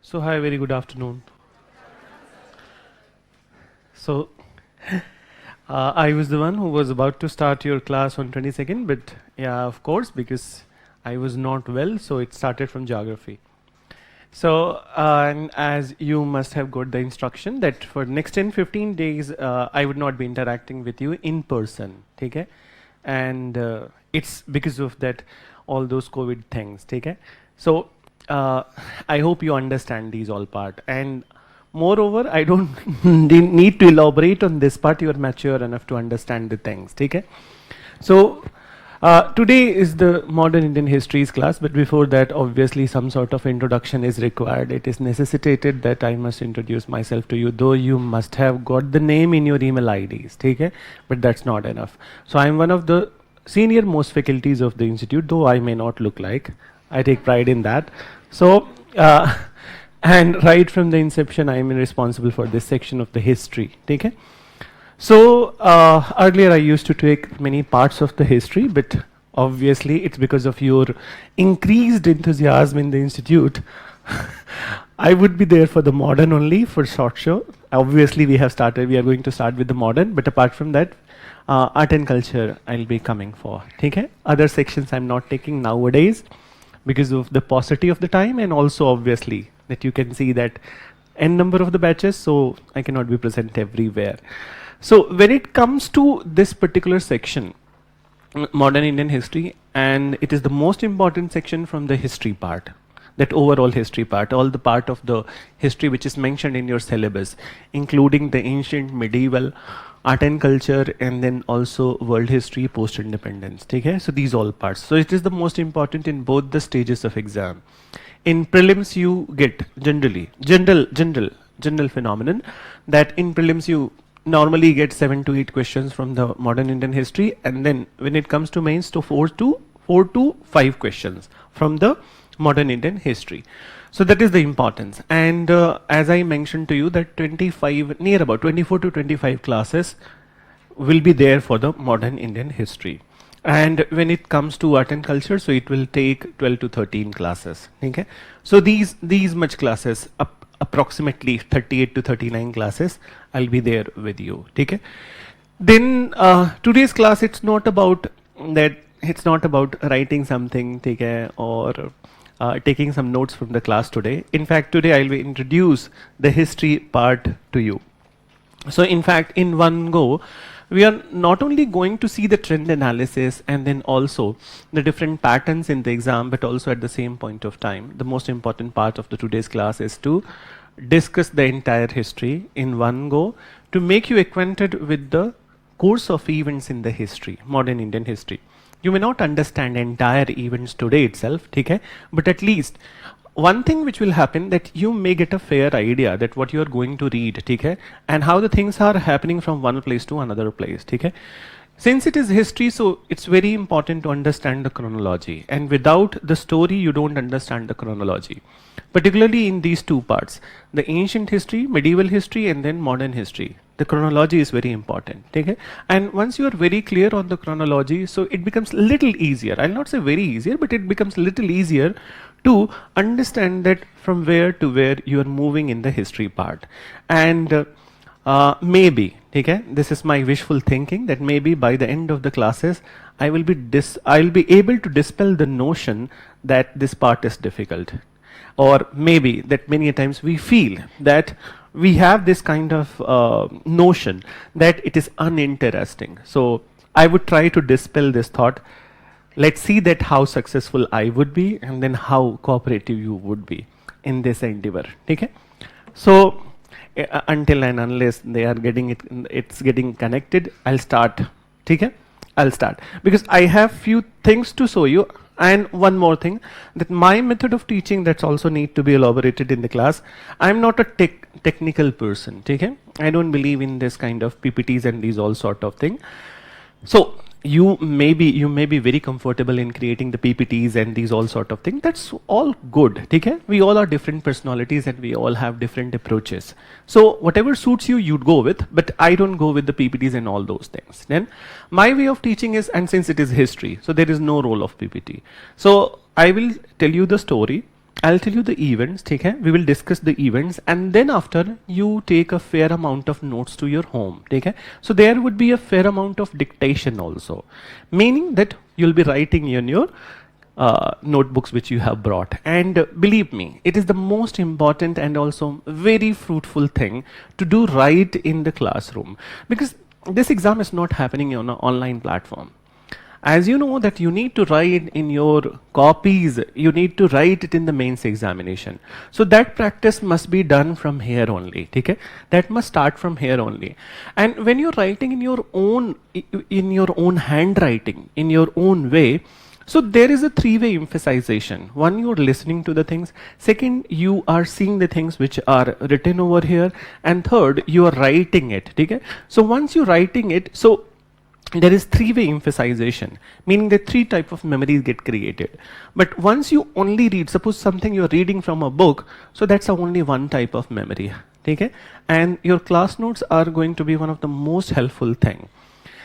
So hi, very good afternoon. So I was the one who was about to start your class on 22nd, but yeah, of course, because I was not well, so it started from geography. So and as you must have got the instruction that for next 10-15 days I would not be interacting with you in person, okay? And it's because of that all those COVID things, okay? So I hope you understand these all part, and moreover I don't need to elaborate on this part. You are mature enough to understand the things, okay? So today is the modern Indian histories class, but before that obviously some sort of introduction is required. It is necessitated that I must introduce myself to you, though you must have got the name in your email IDs, okay? But that's not enough. So I'm one of the senior most faculties of the institute, though I may not look like. I take pride in that. So and right from the inception I am responsible for this section of the history, okay? So earlier I used to take many parts of the history, but obviously it's because of your increased enthusiasm in the institute. I would be there for the modern only for short show. Obviously we are going to start with the modern, but apart from that, art and culture I'll be coming for, okay? Other sections I'm not taking nowadays because of the paucity of the time, and also obviously that you can see that n number of the batches, so I cannot be present everywhere. So when it comes to this particular section, modern Indian history, and it is the most important section from the history part, that overall history part, all the part of the history which is mentioned in your syllabus, including the ancient, medieval, art and culture, and then also world history, post-independence, okay? So these all parts. So it is the most important in both the stages of exam. In prelims you get general phenomenon that in prelims you normally get 7 to 8 questions from the modern Indian history, and then when it comes to mains, to 4 to 5 questions from the modern Indian history. So that is the importance. And as I mentioned to you that near about 24 to 25 classes will be there for the modern Indian history. And when it comes to art and culture, so it will take 12 to 13 classes, okay? So these much classes, approximately 38 to 39 classes, I'll be there with you, okay? Then today's class, it's not about that, it's not about writing something, okay, or taking some notes from the class today. In fact, today I'll introduce the history part to you. So in fact, in one go, we are not only going to see the trend analysis and then also the different patterns in the exam, but also at the same point of time, the most important part of the today's class is to discuss the entire history in one go to make you acquainted with the course of events in the history, modern Indian history. You may not understand entire events today itself, okay? But at least one thing which will happen, that you may get a fair idea that what you are going to read, okay? And how the things are happening from one place to another place, okay? Since it is history, so it's very important to understand the chronology, and without the story you don't understand the chronology, particularly in these two parts, the ancient history, medieval history, and then modern history. The chronology is very important, okay? And once you are very clear on the chronology, so it becomes little easier. I'll not say very easier, but it becomes little easier to understand that from where to where you are moving in the history part. And maybe, okay, this is my wishful thinking, that maybe by the end of the classes I'll be able to dispel the notion that this part is difficult, or maybe that many a times we feel that we have this kind of notion that it is uninteresting. So I would try to dispel this thought. Let's see that how successful I would be, and then how cooperative you would be in this endeavor, okay? So until and unless they are it's getting connected, I'll start, okay? I'll start because I have few things to show you. And one more thing, that my method of teaching, that's also need to be elaborated in the class. I'm not a technical person, okay? I don't believe in this kind of PPTs and these all sort of thing. So you may be very comfortable in creating the PPTs and these all sort of things. That's all good. Okay? We all are different personalities and we all have different approaches. So whatever suits you, you'd go with, but I don't go with the PPTs and all those things. Then my way of teaching is, and since it is history, so there is no role of PPT. So I will tell you the story. I'll tell you the events, okay? We will discuss the events, and then after you take a fair amount of notes to your home, okay? So there would be a fair amount of dictation also, meaning that you'll be writing in your notebooks which you have brought. And believe me, it is the most important and also very fruitful thing to do right in the classroom, because this exam is not happening on an online platform. As you know that you need to write in your copies, you need to write it in the mains examination. So that practice must be done from here only, okay? That must start from here only. And when you're writing in your own handwriting, in your own way, so there is a three-way emphasization. One, you're listening to the things. Second, you are seeing the things which are written over here. And third, you are writing it, okay? So once you're writing it, so there is three-way emphasization, meaning that three type of memories get created. But once you only read, suppose something you're reading from a book, so that's only one type of memory, okay? And your class notes are going to be one of the most helpful thing.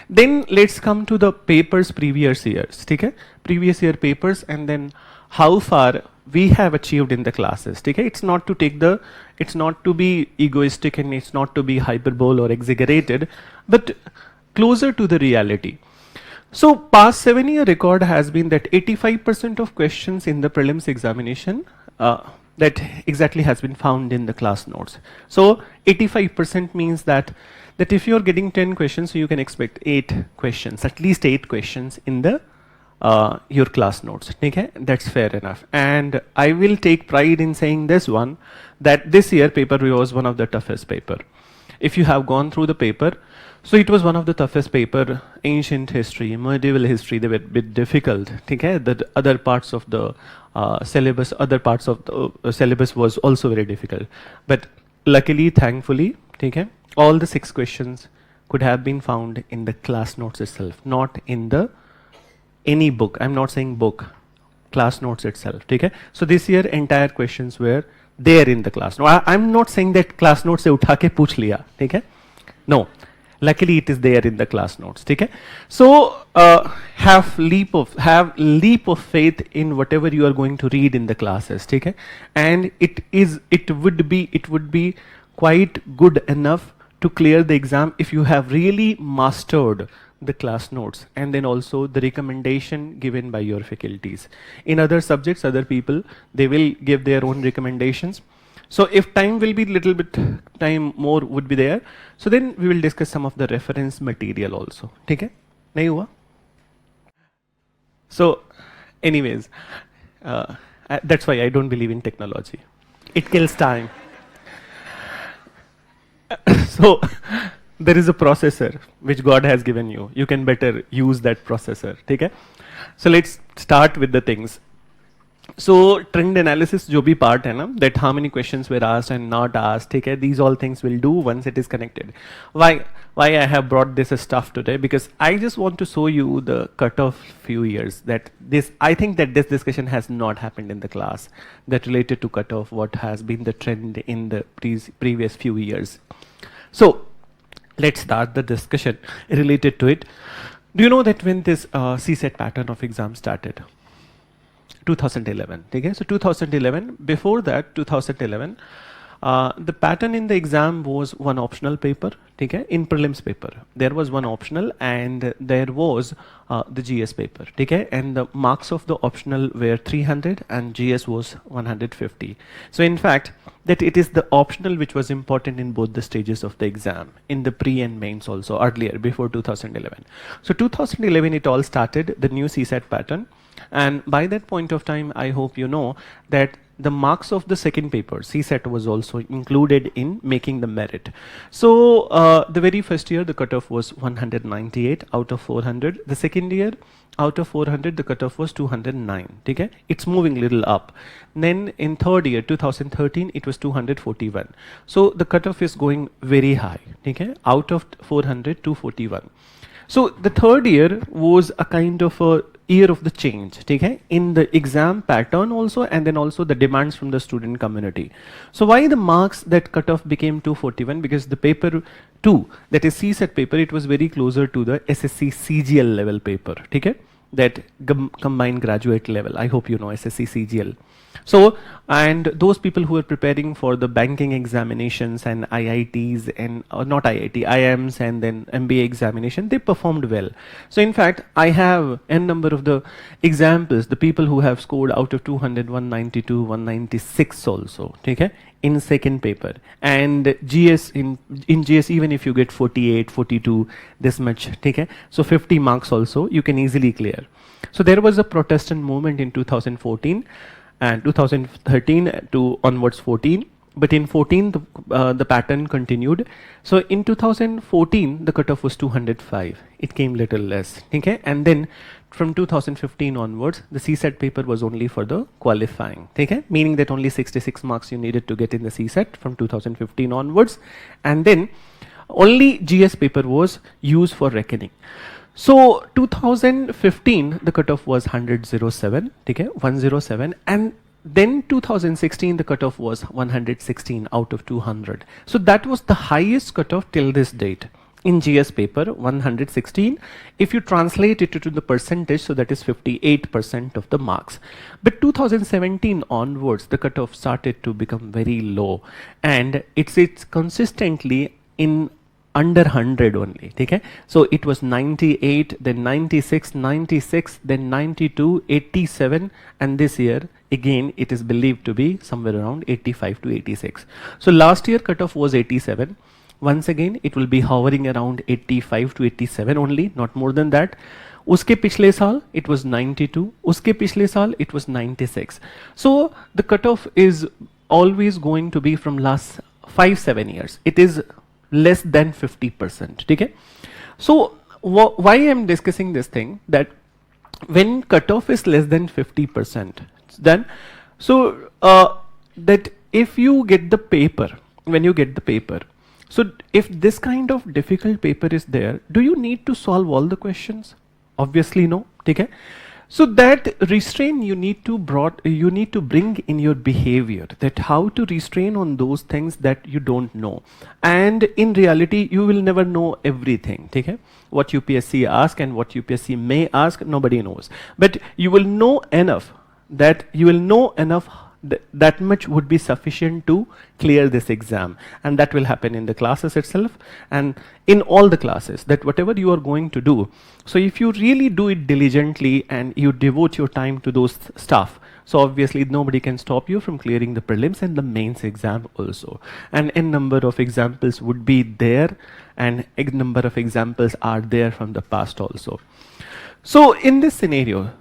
Then let's come to the papers previous years, okay? Previous year papers, and then how far we have achieved in the classes, okay? It's not to be egoistic and it's not to be hyperbole or exaggerated, but closer to the reality. So past 7-year record has been that 85% of questions in the prelims examination that exactly has been found in the class notes. So 85% means that if you're getting 10 questions, so you can expect 8 questions, at least 8 questions in the your class notes. Okay, that's fair enough. And I will take pride in saying this one, that this year paper was one of the toughest paper. If you have gone through the paper, so it was one of the toughest paper. Ancient history, medieval history, they were a bit difficult. Okay, the other parts of the syllabus, was also very difficult. But luckily, thankfully, okay, all the 6 questions could have been found in the class notes itself, not in the any book. I'm not saying book, class notes itself. Okay, so this year entire questions were there in the class. No, I'm not saying that class notes se utha ke pooch liya. Okay, no. Luckily, it is there in the class notes. Okay, so have leap of faith in whatever you are going to read in the classes. Okay, and it would be quite good enough to clear the exam if you have really mastered the class notes and then also the recommendation given by your faculties. In other subjects, other people, they will give their own recommendations. So if time will be little bit, time more would be there. So then we will discuss some of the reference material also. Okay? Nahi hua? So anyways, that's why I don't believe in technology. It kills time. So there is a processor which God has given you. You can better use that processor. Okay? So let's start with the things. So trend analysis जो भी part है ना, that how many questions were asked and not asked, ठीक है, these all things will do once it is connected. Why I have brought this stuff today? Because I just want to show you the cutoff few years that this, I think that this discussion has not happened in the class that related to cutoff, what has been the trend in the previous few years. So let's start the discussion related to it. Do you know that when this CSET pattern of exam started? 2011. Okay? So 2011, before that 2011, the pattern in the exam was one optional paper. Okay? In prelims paper, there was one optional and there was the GS paper. Okay? And the marks of the optional were 300 and GS was 150. So in fact, that it is the optional which was important in both the stages of the exam, in the pre and mains also, earlier, before 2011. So 2011 it all started, the new CSAT pattern. And by that point of time, I hope you know that the marks of the second paper, CSAT, was also included in making the merit. So the very first year, the cutoff was 198 out of 400. The second year, out of 400, the cutoff was 209. Okay? It's moving little up. Then in third year, 2013, it was 241. So the cutoff is going very high. Okay? Out of 400, 241. So the third year was a kind of a year of the change, okay, in the exam pattern also, and then also the demands from the student community. So why the marks that cutoff became 241? Because the paper 2, that is CSET paper, it was very closer to the SSC CGL level paper, okay, that combined graduate level. I hope you know SSC CGL. So, and those people who are preparing for the banking examinations and IITs and not IIT, IIMs and then MBA examination, they performed well. So in fact, I have n number of the examples, the people who have scored out of 200, 192, 196 also, okay, in second paper. And GS, in GS, even if you get 48, 42, this much, okay, so 50 marks also, you can easily clear. So there was a Protestant movement in 2014 and 2013 to onwards 14, but in 14 the pattern continued. So in 2014 the cutoff was 205, it came little less, okay, and then from 2015 onwards the CSET paper was only for the qualifying, okay, meaning that only 66 marks you needed to get in the CSET from 2015 onwards, and then only GS paper was used for reckoning. So 2015 the cutoff was 107, okay, 107, and then 2016 the cutoff was 116 out of 200. So that was the highest cutoff till this date in GS paper, 116. If you translate it to the percentage, so that is 58% of the marks. But 2017 onwards the cutoff started to become very low, and it's consistently in under 100 only, okay. So it was 98, then 96, 96, then 92, 87, and this year again it is believed to be somewhere around 85 to 86. So last year cutoff was 87. Once again it will be hovering around 85 to 87 only, not more than that. Uske पिछले साल it was 92, uske पिछले साल it was 96. So the cutoff is always going to be from last 5-7 years. It is less than 50%, okay. So why I am discussing this thing, that when cutoff is less than 50%, then so that if you get the paper, when you get the paper, so if this kind of difficult paper is there, do you need to solve all the questions? Obviously no, okay. So that restraint you need to bring in your behavior, that how to restrain on those things that you don't know. And in reality you will never know everything, okay. What UPSC ask and what UPSC may ask, nobody knows, but you will know enough, that you will know enough that much would be sufficient to clear this exam, and that will happen in the classes itself and in all the classes, that whatever you are going to do, so if you really do it diligently and you devote your time to those stuff, so obviously nobody can stop you from clearing the prelims and the mains exam also. And n number of examples would be there, and a number of examples are there from the past also. So in this scenario,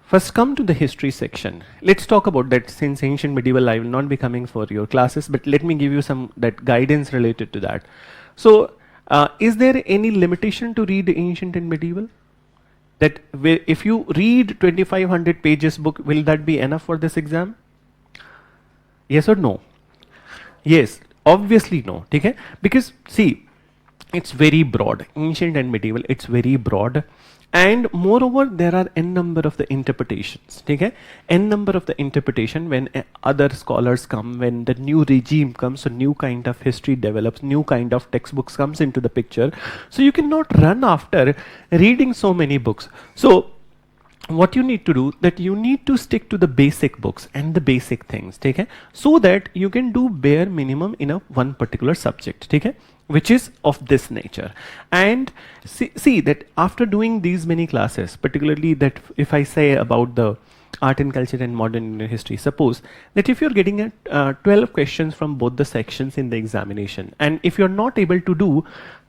first come to the history section. Let's talk about that. Since ancient medieval I will not be coming for your classes, but let me give you some that guidance related to that. So is there any limitation to read ancient and medieval? That if you read 2500 pages book, will that be enough for this exam? Yes or no? Yes, obviously no, okay? Because see, it's very broad, ancient and medieval, it's very broad. And moreover, there are n number of the interpretations, okay? N number of the interpretation when other scholars come, when the new regime comes, so new kind of history develops, new kind of textbooks comes into the picture. So you cannot run after reading so many books. So what you need to do, that you need to stick to the basic books and the basic things, okay? So that you can do bare minimum in a one particular subject, okay? Which is of this nature. And see that after doing these many classes, particularly that if I say about the art and culture and modern Indian history, suppose that if you're getting 12 questions from both the sections in the examination, and if you're not able to do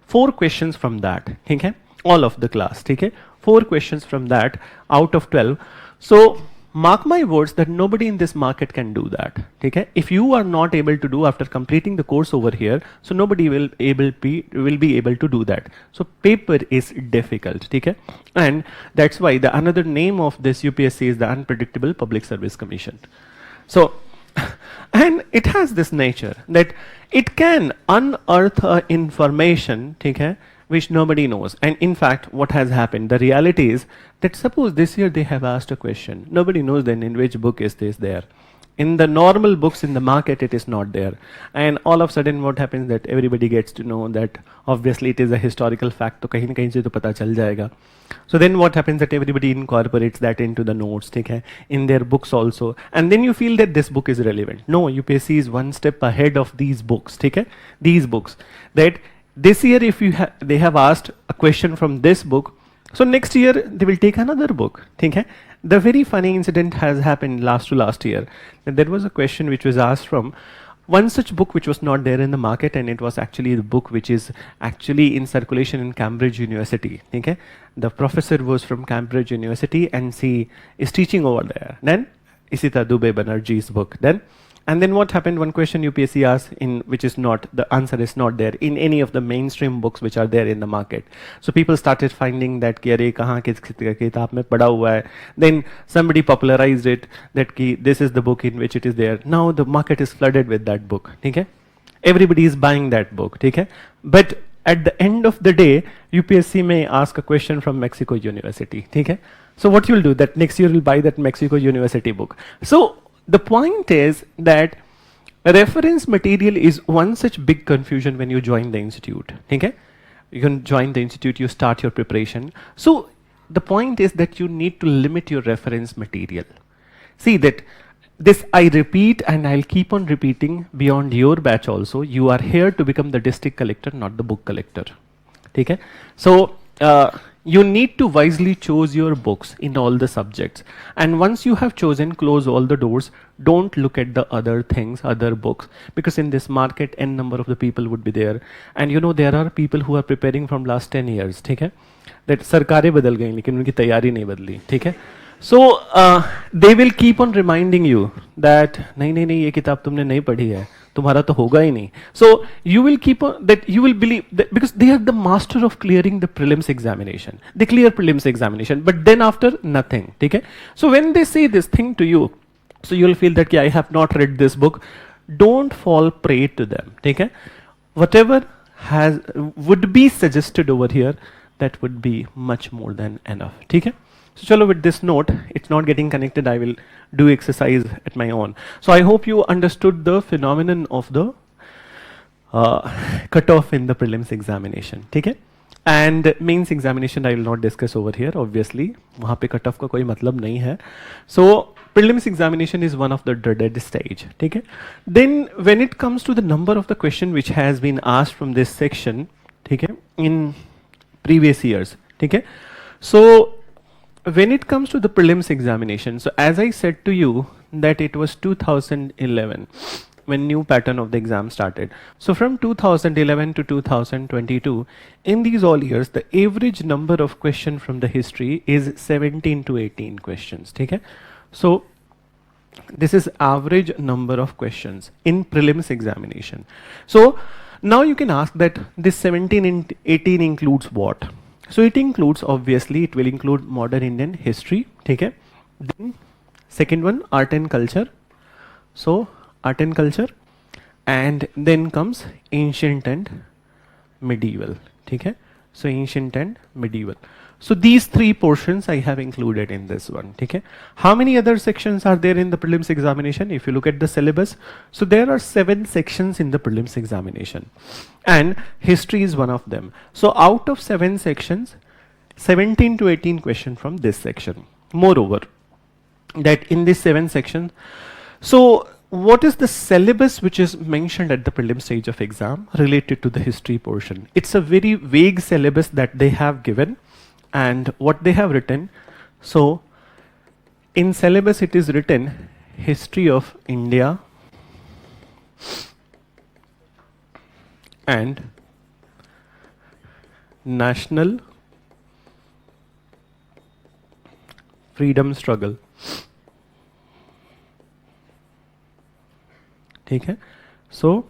4 questions from that, okay, all of the class, okay, 4 questions from that out of 12, so mark my words that nobody in this market can do that, okay. If you are not able to do after completing the course over here, so nobody will be able to do that. So paper is difficult, okay. And that's why the another name of this UPSC is the Unpredictable Public Service Commission. So and it has this nature that it can unearth information, okay, which nobody knows. And in fact, what has happened, the reality is that suppose this year they have asked a question, nobody knows then in which book is this there. In the normal books in the market, it is not there. And all of a sudden what happens that everybody gets to know that obviously it is a historical fact, तो कहीं न कहीं से तो पता चल जाएगा. So then what happens that everybody incorporates that into the notes, ठीक है, in their books also. And then you feel that this book is relevant. No, UPSC is one step ahead of these books, ठीक है, these books. That this year if they have asked a question from this book, so next year they will take another book, ठीक है. The very funny incident has happened last to last year. That there was a question which was asked from one such book which was not there in the market, and it was actually the book which is actually in circulation in Cambridge University. Okay? The professor was from Cambridge University and she is teaching over there. Then Isita Dubey Banerjee's book. And then what happened, one question UPSC asked in which is not, the answer is not there in any of the mainstream books which are there in the market. So people started finding that कि अरे कहाँ किस किताब में पढ़ा हुआ है. Then somebody popularized it that कि this is the book in which it is there. Now the market is flooded with that book. ठीक है? Everybody is buying that book. ठीक है? But at the end of the day, UPSC may ask a question from Mexico University. ठीक है? So what you will do that next year you will buy that Mexico University book. So the point is that reference material is one such big confusion when you join the institute. Okay? You can join the institute, you start your preparation. So the point is that you need to limit your reference material. See that this I repeat and I'll keep on repeating beyond your batch also. You are here to become the district collector, not the book collector. Okay? So you need to wisely choose your books in all the subjects. And once you have chosen, close all the doors. Don't look at the other things, other books, because in this market, n number of the people would be there. And you know, there are people who are preparing from last 10 years, ठीक है? That सरकारें बदल गई, लेकिन उनकी तैयारी नहीं बदली, ठीक है? So they will keep on reminding you that नहीं नहीं नहीं ये किताब तुमने नहीं पढ़ी है, तुम्हारा तो होगा ही नहीं. So you will keep on that, you will believe that because they are the master of clearing the prelims examination. They clear prelims examination, but then after nothing. ठीक है? So when they say this thing to you, so you will feel that I have not read this book. Don't fall prey to them. ठीक है? Whatever would be suggested over here, that would be much more than enough. ठीक है? So chalo, with this note, it's not getting connected, I will do exercise at my own. So I hope you understood the phenomenon of the cutoff in the prelims examination. ठीक है? And mains examination I will not discuss over here, obviously. वहाँ पे cutoff का कोई मतलब नहीं है. So prelims examination is one of the dreaded stage. ठीक है? Then when it comes to the number of the question which has been asked from this section, ठीक है, in previous years, ठीक है? So when it comes to the prelims examination, so as I said to you that it was 2011 when new pattern of the exam started. So from 2011 to 2022, in these all years, the average number of question from the history is 17 to 18 questions. Okay? So this is average number of questions in prelims examination. So now you can ask that this 17 and 18 includes what? So it includes, obviously, it will include modern Indian history. Okay? Then second one, art and culture. So art and culture, and then comes ancient and medieval. Okay? So ancient and medieval. So these three portions I have included in this one. Okay? How many other sections are there in the prelims examination? If you look at the syllabus, so there are 7 sections in the prelims examination, and history is one of them. So out of 7 sections, 17 to 18 questions from this section. Moreover, that in this 7 sections, so what is the syllabus which is mentioned at the prelim stage of exam related to the history portion? It's a very vague syllabus that they have given, and what they have written. So in syllabus it is written history of India and national freedom struggle. ठीक है? So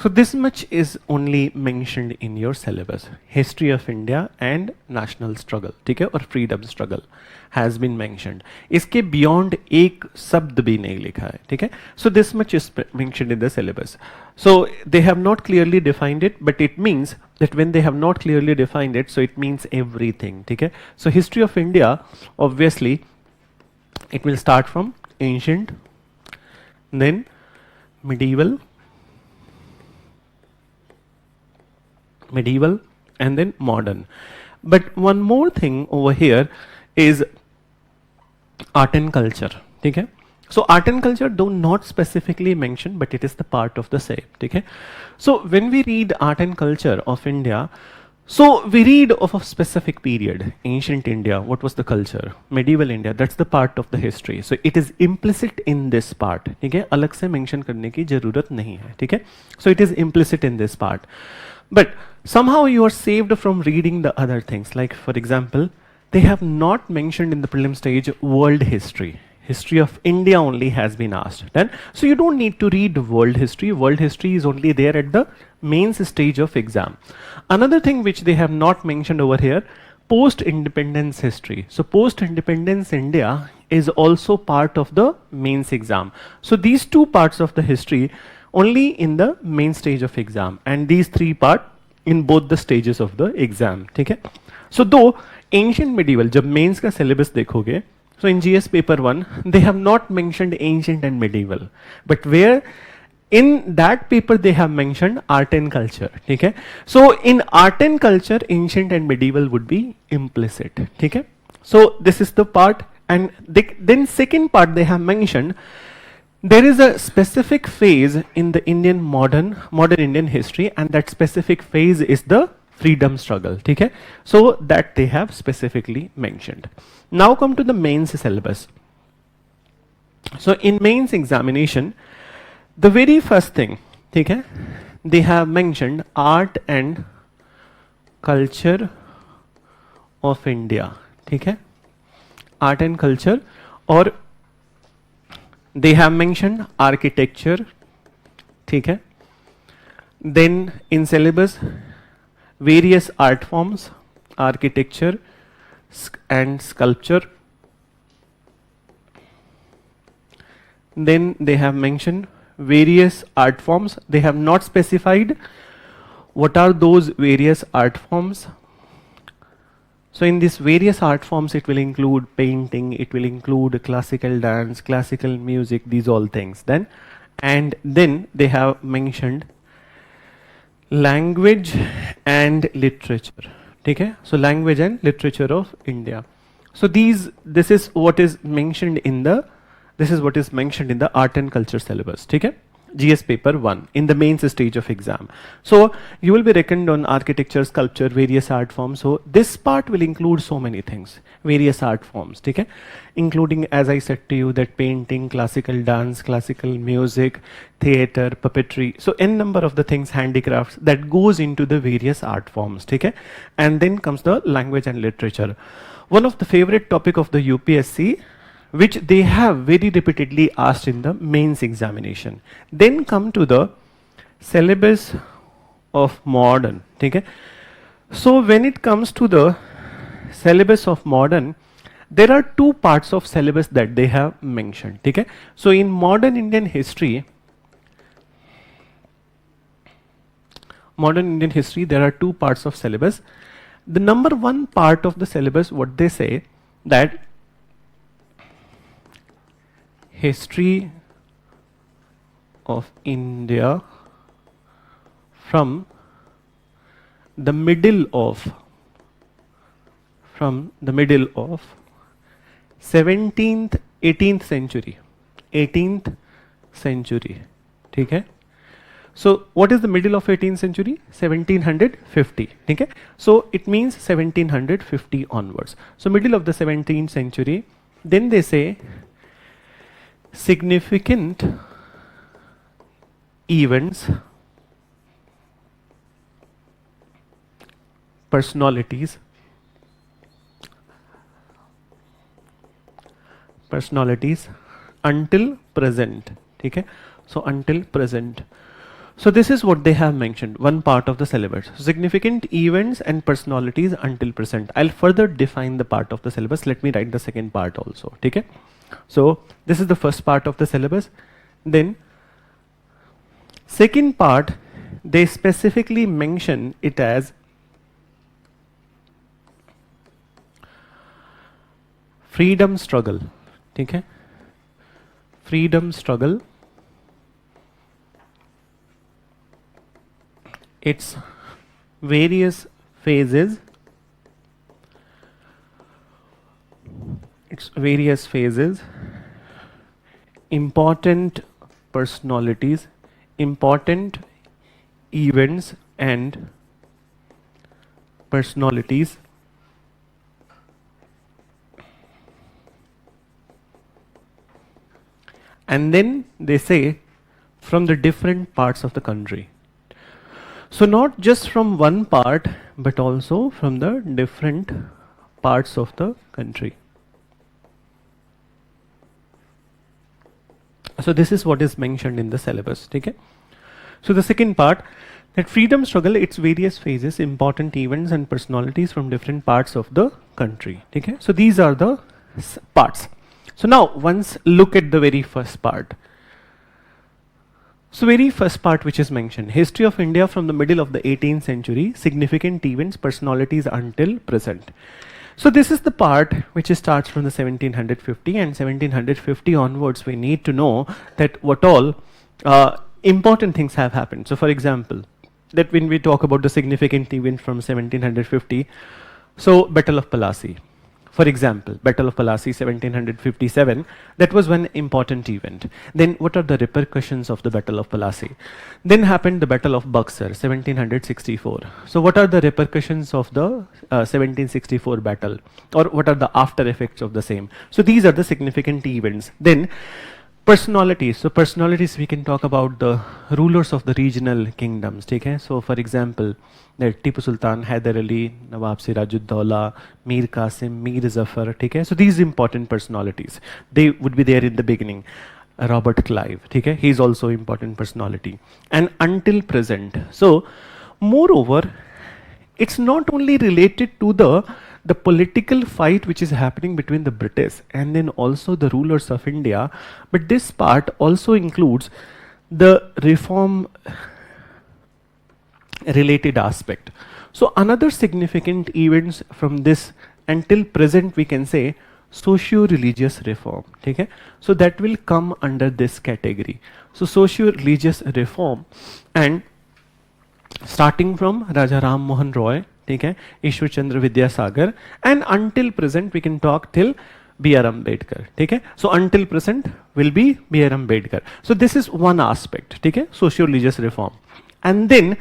So this much is only mentioned in your syllabus. History of India and national struggle, ठीक है, और freedom struggle has been mentioned. इसके beyond एक शब्द भी नहीं लिखा है, ठीक है. So this much is mentioned in the syllabus. So they have not clearly defined it, but it means that when they have not clearly defined it, so it means everything, ठीक है. So history of India, obviously, it will start from ancient, then medieval, and then modern. But one more thing over here is art and culture, ठीक है. So art and culture do not specifically mention, but it is the part of the same, ठीक है. So when we read art and culture of India, so we read of a specific period, ancient India, what was the culture, medieval India, that's the part of the history. So it is implicit in this part, ठीक है, अलग से mention करने की जरूरत नहीं है, ठीक है. So it is implicit in this part. But somehow you are saved from reading the other things. Like for example, they have not mentioned in the prelim stage world history. History of India only has been asked. Then, so you don't need to read world history. World history is only there at the mains stage of exam. Another thing which they have not mentioned over here, post-independence history. So post-independence India is also part of the mains exam. So these two parts of the history only in the main stage of exam, and these three part in both the stages of the exam, ठीक है. So though ancient medieval, जब mains का syllabus देखोगे, so in GS paper 1 they have not mentioned ancient and medieval, but where in that paper they have mentioned art and culture, ठीक है. So in art and culture ancient and medieval would be implicit, ठीक है. So this is the part, and then second part they have mentioned there is a specific phase in the Indian modern Indian history, and that specific phase is the freedom struggle, ठीक है. So that they have specifically mentioned. Now come to the mains syllabus. So in mains examination, the very first thing, ठीक है, they have mentioned art and culture of India, ठीक है, art and culture, और they have mentioned architecture, ठीक है. Then in syllabus various art forms, architecture and sculpture. Then they have mentioned various art forms. They have not specified what are those various art forms. So in these various art forms, it will include painting, it will include classical dance, classical music, these all things. Then, and then they have mentioned language and literature. Okay? So language and literature of India. So this is what is mentioned in the art and culture syllabus. Okay? GS paper 1 in the mains stage of exam. So you will be reckoned on architecture, sculpture, various art forms. So this part will include so many things, various art forms, okay? Including, as I said to you, that painting, classical dance, classical music, theater, puppetry. So n number of the things, handicrafts, that goes into the various art forms, okay? And then comes the language and literature. One of the favorite topic of the UPSC, which they have very repeatedly asked in the mains examination. Then come to the syllabus of modern, okay? So when it comes to the syllabus of modern, there are two parts of syllabus that they have mentioned, okay? So in modern Indian history, there are two parts of syllabus. The number one part of the syllabus, what they say, that history of India from the middle of 17th 18th century, ठीक है. So what is the middle of 18th century? 1750, okay? So it means 1750 onwards. So middle of the 17th century. Then they say significant events, personalities until present, ठीक है. So until present. So this is what they have mentioned, one part of the syllabus. Significant events and personalities until present. I'll further define the part of the syllabus. Let me write the second part also. Okay? So this is the first part of the syllabus. Then second part, they specifically mention it as freedom struggle. Okay? Freedom struggle. Its various phases, important personalities, important events and personalities, and then they say from the different parts of the country. So not just from one part, but also from the different parts of the country. So this is what is mentioned in the syllabus. Okay? So the second part, that freedom struggle, its various phases, important events and personalities from different parts of the country. Okay? So these are the parts. So now once look at the very first part. So very first part which is mentioned, history of India from the middle of the 18th century, significant events, personalities until present. So this is the part which starts from the 1750, and 1750 onwards we need to know that what all important things have happened. So for example, that when we talk about the significant event from 1750, so Battle of Plassey. For example, Battle of Plassey 1757, that was one important event. Then what are the repercussions of the Battle of Plassey? Then happened the Battle of Buxar 1764. So what are the repercussions of the 1764 battle, or what are the after effects of the same? So these are the significant events. Then personalities. So personalities, we can talk about the rulers of the regional kingdoms. Okay? So for example, Tipu Sultan, Hyder Ali, Nawab Sirajuddaulah, Mir Qasim, Mir Zafar. Okay? So these important personalities, they would be there in the beginning. Robert Clive, okay? He is also important personality. And until present. So moreover, it's not only related to the political fight which is happening between the British and then also the rulers of India, but this part also includes the reform related aspect. So another significant events from this until present, we can say socio-religious reform. Okay? So that will come under this category. So socio-religious reform, and starting from Raja Ram Mohan Roy, okay, Ishwar Chandra Vidyasagar, and until present we can talk till B.R. Ambedkar. Okay? So until present will be B.R. Ambedkar. So this is one aspect, okay, socio-religious reform. And then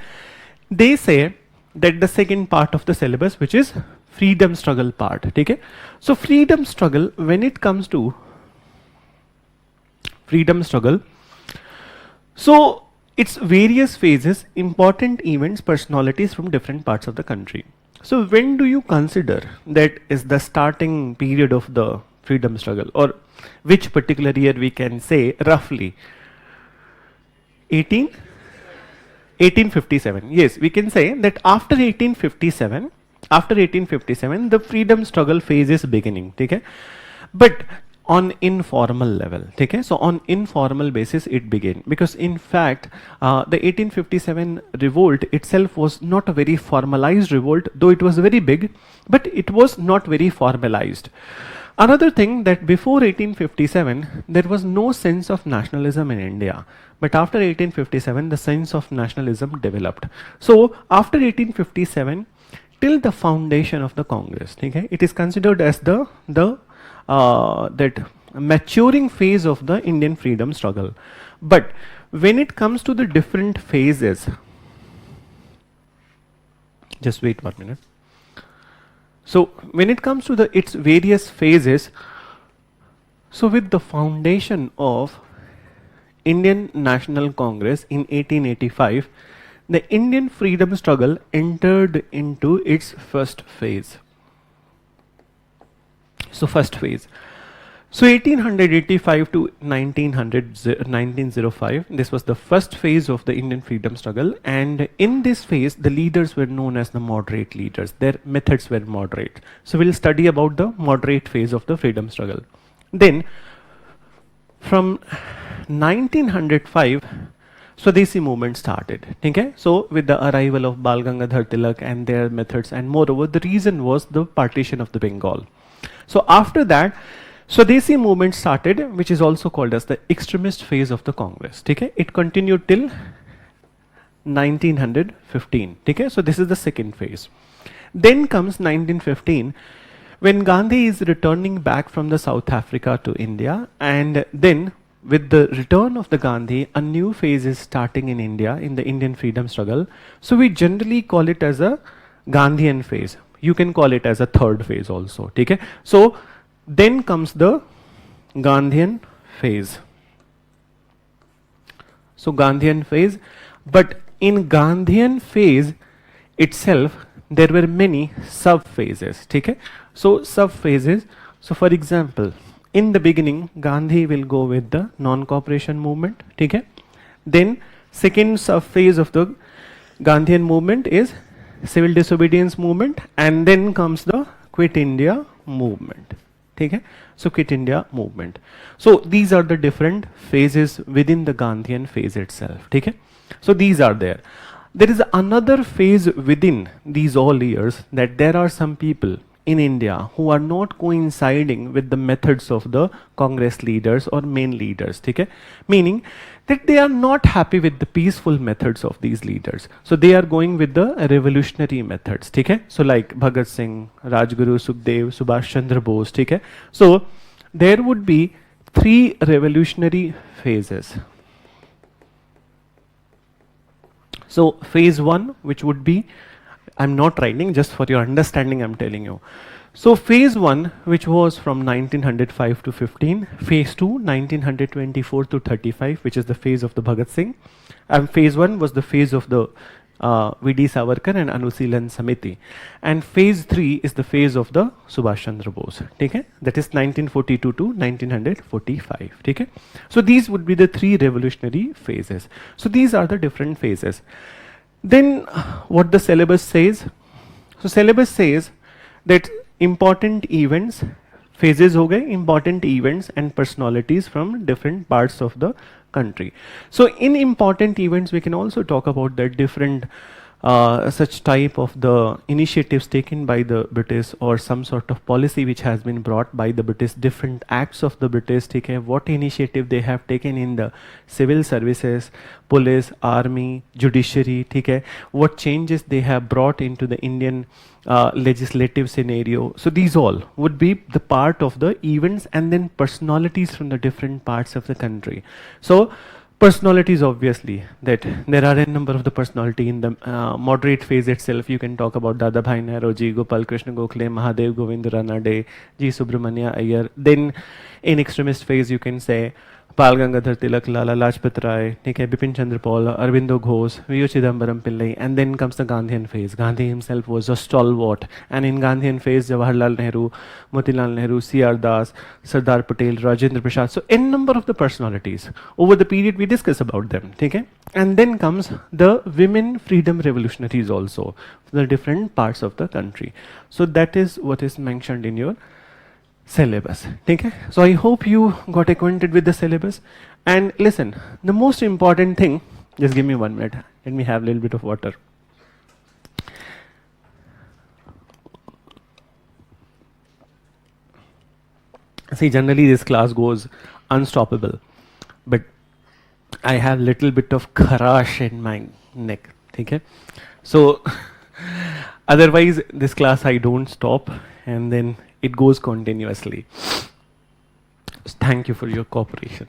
they say that the second part of the syllabus, which is freedom struggle part. Okay? So freedom struggle, when it comes to freedom struggle, so its various phases, important events, personalities from different parts of the country. So when do you consider that is the starting period of the freedom struggle, or which particular year we can say roughly? 1857. Yes, we can say that after 1857, the freedom struggle phase is beginning. Okay? But on informal level. Okay? So on informal basis it began, because in fact the 1857 revolt itself was not a very formalized revolt, though it was very big, but it was not very formalized. Another thing, that before 1857 there was no sense of nationalism in India, but after 1857 the sense of nationalism developed. So after 1857 till the foundation of the Congress, okay, it is considered as the that maturing phase of the Indian freedom struggle. But when it comes to the different phases, just wait 1 minute. So when it comes to its various phases, so with the foundation of Indian National Congress in 1885, the Indian freedom struggle entered into its first phase. So first phase. So 1885 to 1905, this was the first phase of the Indian freedom struggle, and in this phase the leaders were known as the moderate leaders. Their methods were moderate. So we'll study about the moderate phase of the freedom struggle. Then from 1905 Swadesi movement started. Okay? So with the arrival of Bal Gangadhar Tilak and their methods, and moreover the reason was the partition of the Bengal. So after that Swadesi movement started, which is also called as the extremist phase of the Congress. Okay? It continued till 1915. Okay? So this is the second phase. Then comes 1915, when Gandhi is returning back from the South Africa to India, and then with the return of the Gandhi, a new phase is starting in India, in the Indian freedom struggle. So we generally call it as a Gandhian phase. You can call it as a third phase also. Okay? So then comes the Gandhian phase. So Gandhian phase, but in Gandhian phase itself, there were many sub-phases. Okay? So sub-phases, so for example, in the beginning, Gandhi will go with the non-cooperation movement. Okay? Then second sub-phase of the Gandhian movement is civil disobedience movement, and then comes the Quit India movement. Okay? So Quit India movement. So these are the different phases within the Gandhian phase itself. Okay? So these are there. There is another phase within these all years, that there are some people in India who are not coinciding with the methods of the Congress leaders or main leaders. Okay? Meaning that they are not happy with the peaceful methods of these leaders. So they are going with the revolutionary methods. Okay? So like Bhagat Singh, Rajguru, Sukhdev, Subhash Chandra Bose. Okay? So there would be three revolutionary phases. So phase one, which would be, I'm not writing, just for your understanding I'm telling you. So phase 1, which was from 1905 to 15, phase 2, 1924 to 35, which is the phase of the Bhagat Singh, and phase 1 was the phase of the V.D. Savarkar and Anusilan Samiti, and phase 3 is the phase of the Subhash Chandra Bose. Okay? That is 1942 to 1945. Okay? So these would be the three revolutionary phases. So these are the different phases. Then what the syllabus says? So syllabus says that important events, phases ho gaye, important events and personalities from different parts of the country. So in important events, we can also talk about the different such type of the initiatives taken by the British, or some sort of policy which has been brought by the British, different acts of the British, what initiative they have taken in the civil services, police, army, judiciary, what changes they have brought into the Indian legislative scenario. So these all would be the part of the events, and then personalities from the different parts of the country. So personalities, obviously, that there are a number of the personality in the moderate phase itself. You can talk about Dada Bhai Nehroji, Gopal Krishna Gokhale, Mahadev Govind Ranade, G. Subramania Iyer. Then in extremist phase, you can say Bal Gangadhar Tilak, Lala Lajpat Rai, Bipin Chandra Paul, Arvindo Ghosh, V.O. Chidambaram Pillai, and then comes the Gandhian phase. Gandhi himself was a stalwart, and in Gandhian phase, Jawaharlal Nehru, Motilal Nehru, C.R. Das, Sardar Patel, Rajendra Prasad. So n number of the personalities. Over the period, we discuss about them. And then comes the women freedom revolutionaries also, the different parts of the country. So that is what is mentioned in your syllabus. Okay? So I hope you got acquainted with the syllabus. And listen, the most important thing, just give me 1 minute. Let me have a little bit of water. See, generally this class goes unstoppable, but I have little bit of kharash in my neck. Okay? So otherwise this class I don't stop, and then it goes continuously. Thank you for your cooperation.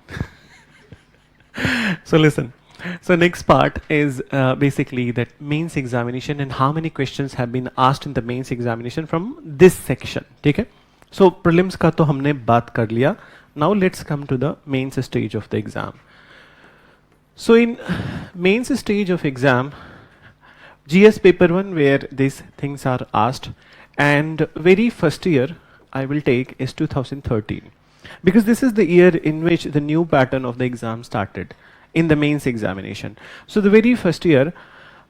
So listen. So next part is basically that mains examination, and how many questions have been asked in the mains examination from this section. Okay? So prelims ka to humne baat kar liya. Now let's come to the mains stage of the exam. So in mains stage of exam, GS paper 1, where these things are asked, and very first year I will take is 2013. because this is the year in which the new pattern of the exam started in the mains examination. So the very first year,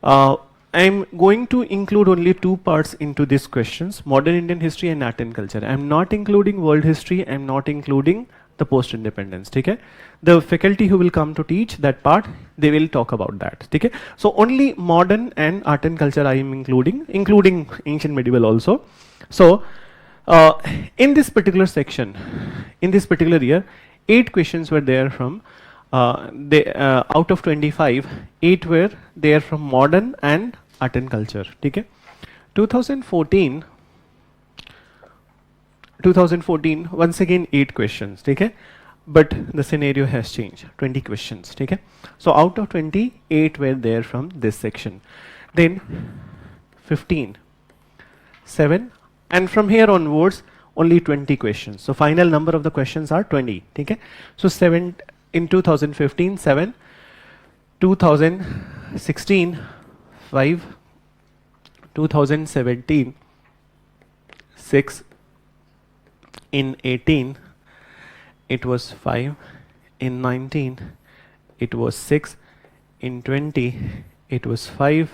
I'm going to include only two parts into these questions: modern Indian history and art and culture. I'm not including world history, I'm not including the post independence. Okay, the faculty who will come to teach that part, they will talk about that. Okay, so only modern and art and culture I am including ancient medieval also. So in this particular section, in this particular year, 8 questions were there from out of 25, 8 were there from modern and art and culture. Okay, 2014 once again 8 questions. Okay, but the scenario has changed, 20 questions. Okay, so out of 20, 8 were there from this section. Then 15, 7, and from here onwards only 20 questions. So final number of the questions are 20. Okay, so 7 in 2015, 7, 2016, 5, 2017, 6, in 18 it was 5, in 19 it was 6, in 20 it was 5,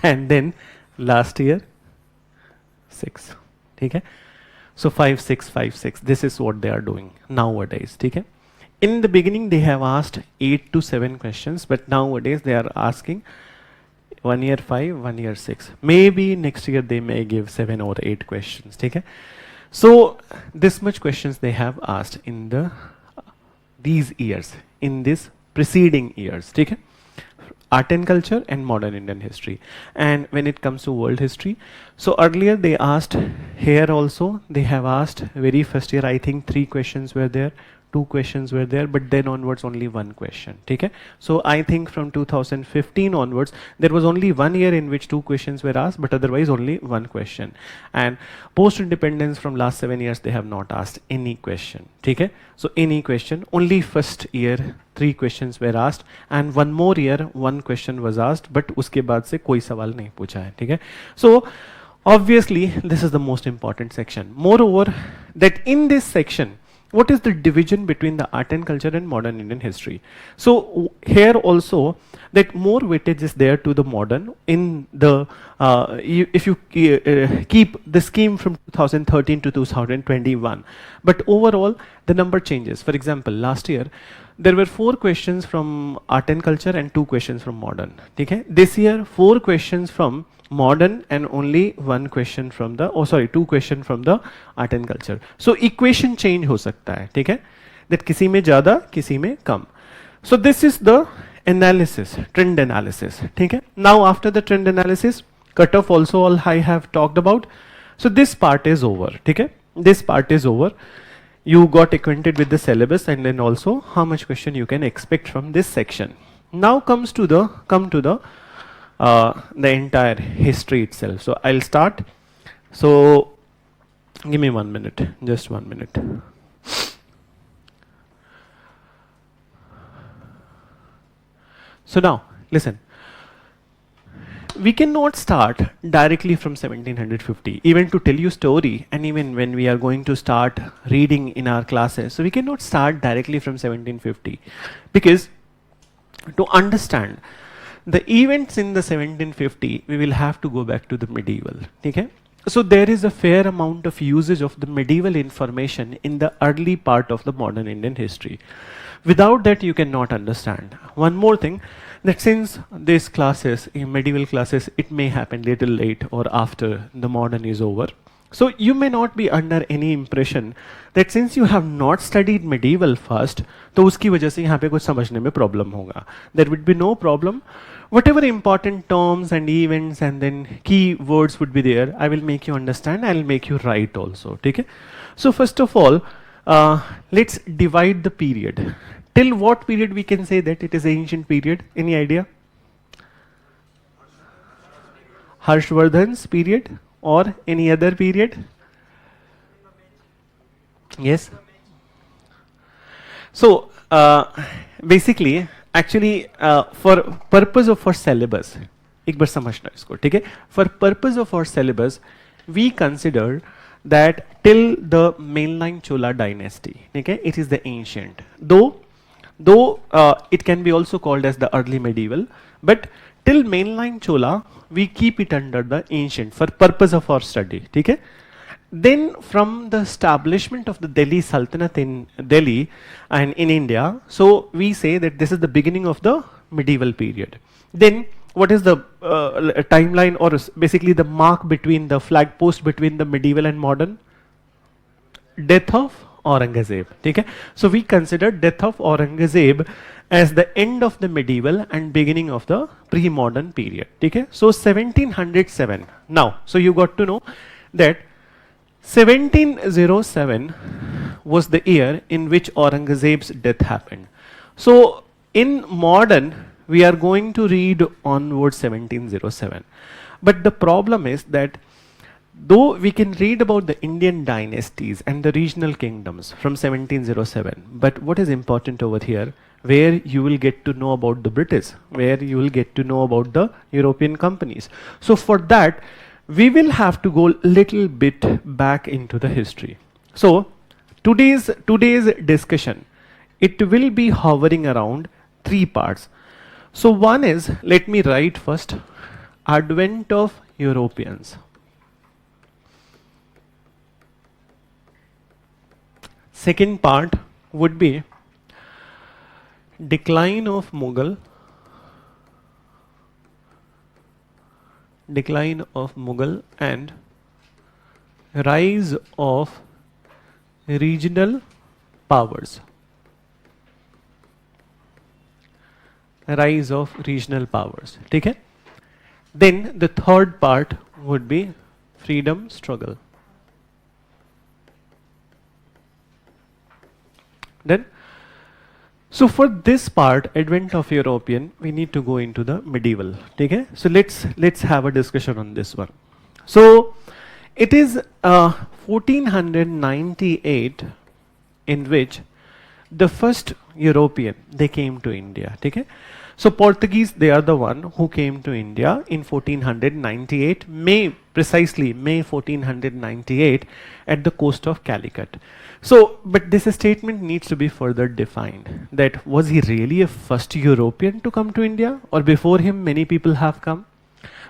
and then last year 6. Okay, so 5, 6, 5, 6. This is what they are doing nowadays. Okay, in the beginning they have asked 8 to 7 questions, but nowadays they are asking 1 year 5, 1 year 6. Maybe next year they may give 7 or 8 questions. Okay, so this much questions they have asked in these years, in this preceding years. Okay, art and culture and modern Indian history. And when it comes to world history, so earlier they asked, here also they have asked very first year, I think 3 questions were there, 2 questions were there, but then onwards only 1 question. Okay, so I think from 2015 onwards there was only 1 year in which 2 questions were asked, but otherwise only 1 question. And post independence from last 7 years they have not asked any question. Okay, so any question, only first year 3 questions were asked, and 1 more year 1 question was asked, but uske baad se koi sawal nahi pucha hai. Okay, so obviously this is the most important section. Moreover, that in this section, what is the division between the art and culture and modern Indian history? So here also that more weightage is there to the modern in the if you keep the scheme from 2013 to 2021, but overall the number changes. For example, last year there were 4 questions from art and culture and 2 questions from modern. Okay, this year 4 questions from modern and only 1 question from the 2 question from the art and culture. So equation change हो सकता है. ठीक है, that किसी में ज़्यादा किसी में कम. So this is the analysis, trend analysis. ठीक है, now after the trend analysis, cutoff also all I have talked about. So this part is over. ठीक है, this part is over. You got acquainted with the syllabus and then also how much question you can expect from this section. Now come to the entire history itself. So I'll start. So give me 1 minute, just 1 minute. So now listen, we cannot start directly from 1750, even to tell you story, and even when we are going to start reading in our classes, so we cannot start directly from 1750, because to understand the events in the 1750, we will have to go back to the medieval. Okay, so there is a fair amount of usage of the medieval information in the early part of the modern Indian history. Without that you cannot understand. One more thing, that since these classes, in medieval classes, it may happen little late or after the modern is over. So you may not be under any impression that since you have not studied medieval first, तो उसकी वजह से यहाँ पे कुछ समझने में problem होगा. There would be no problem. Whatever important terms and events and then key words would be there, I will make you understand. I will make you write also. Okay? So first of all, let's divide the period. Till what period we can say that it is ancient period? Any idea? Harshvardhan's period or any other period? Yes. So basically, actually, for purpose of our syllabus, एक बार समझना इसको, ठीक है? For purpose of our syllabus, we consider that till the mainline Chola dynasty, okay, it is the ancient. Though it can be also called as the early medieval, but till mainline Chola, we keep it under the ancient for purpose of our study, okay. Then from the establishment of the Delhi Sultanate in Delhi and in India, so we say that this is the beginning of the medieval period. Then what is the timeline, or basically the mark between the flag post between the medieval and modern? Death of Aurangzeb. Okay? So we consider death of Aurangzeb as the end of the medieval and beginning of the pre-modern period. Okay? So 1707. Now, so you got to know that 1707 was the year in which Aurangzeb's death happened. So in modern, we are going to read onwards 1707. But the problem is that though we can read about the Indian dynasties and the regional kingdoms from 1707, but what is important over here, where you will get to know about the British, where you will get to know about the European companies. So for that, we will have to go little bit back into the history. So today's discussion, it will be hovering around three parts. So one is, let me write first, advent of Europeans. Second part would be decline of Mughal, and rise of regional powers. Rise of regional powers. Okay? Then the third part would be freedom struggle. Then, so for this part, advent of European, we need to go into the medieval. Okay? So let's have a discussion on this one. So it is 1498 in which the first European, they came to India. Okay? So Portuguese, they are the one who came to India in 1498, precisely May 1498, at the coast of Calicut. So, but this statement needs to be further defined, that was he really a first European to come to India, or before him many people have come?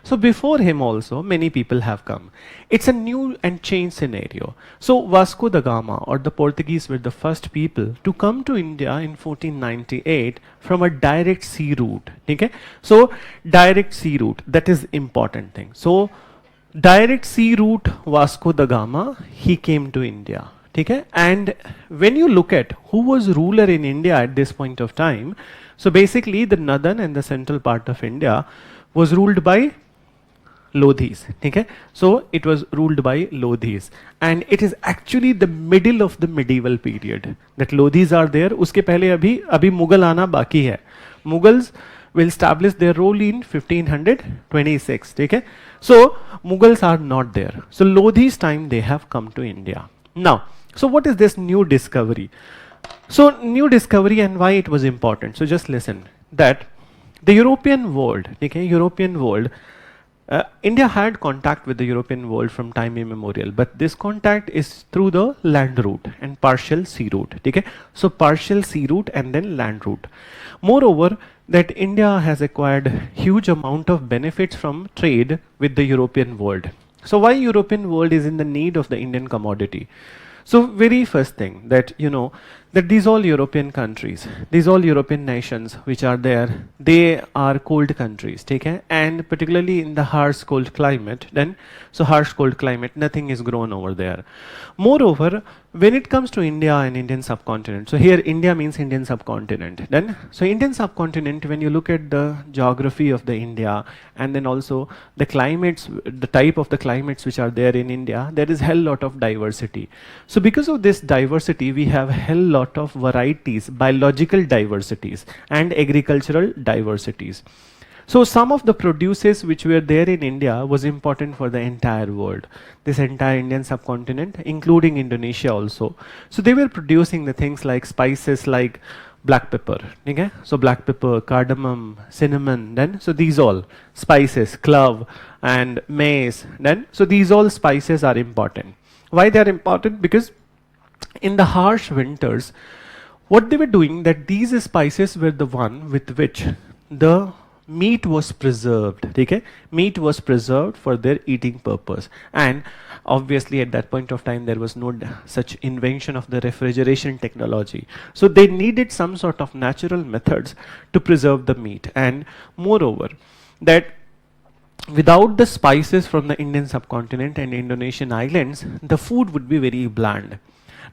So before him also many people have come. It's a new and changed scenario. So Vasco da Gama, or the Portuguese, were the first people to come to India in 1498 from a direct sea route. Okay? So direct sea route, that is important thing. So direct sea route, Vasco da Gama, he came to India. Okay? And when you look at who was ruler in India at this point of time, so basically the northern and the central part of India was ruled by Lodhis. Okay? So it was ruled by Lodhis, and it is actually the middle of the medieval period that Lodhis are there. Uske pehle abhi Mughal aana baki hai. Mughals will establish their role in 1526. Okay? So Mughals are not there. So Lodhis time they have come to India. Now, so what is this new discovery? So new discovery and why it was important. So just listen, that the European world, okay, India had contact with the European world from time immemorial, but this contact is through the land route and partial sea route. Okay? So partial sea route and then land route. Moreover, that India has acquired huge amount of benefits from trade with the European world. So why European world is in the need of the Indian commodity? So very first thing, that you know that these all European countries, these all European nations which are there, they are cold countries, okay? And particularly in the harsh cold climate, then so harsh cold climate, nothing is grown over there. Moreover, when it comes to India and Indian subcontinent, so here India means Indian subcontinent. Then so Indian subcontinent, when you look at the geography of the India, and then also the climates, the type of the climates which are there in India, there is hell lot of diversity. So because of this diversity, we have hell lot of varieties, biological diversities and agricultural diversities. So some of the produces which were there in India was important for the entire world, this entire Indian subcontinent, including Indonesia also. So they were producing the things like spices like black pepper, okay? So black pepper, cardamom, cinnamon, then so these all spices, clove and maize, then so these all spices are important. Why they are important? Because in the harsh winters, what they were doing, that these spices were the one with which the meat was preserved. Okay, meat was preserved for their eating purpose, and obviously at that point of time there was no such invention of the refrigeration technology, so they needed some sort of natural methods to preserve the meat. And moreover, that without the spices from the Indian subcontinent and Indonesian islands, the food would be very bland.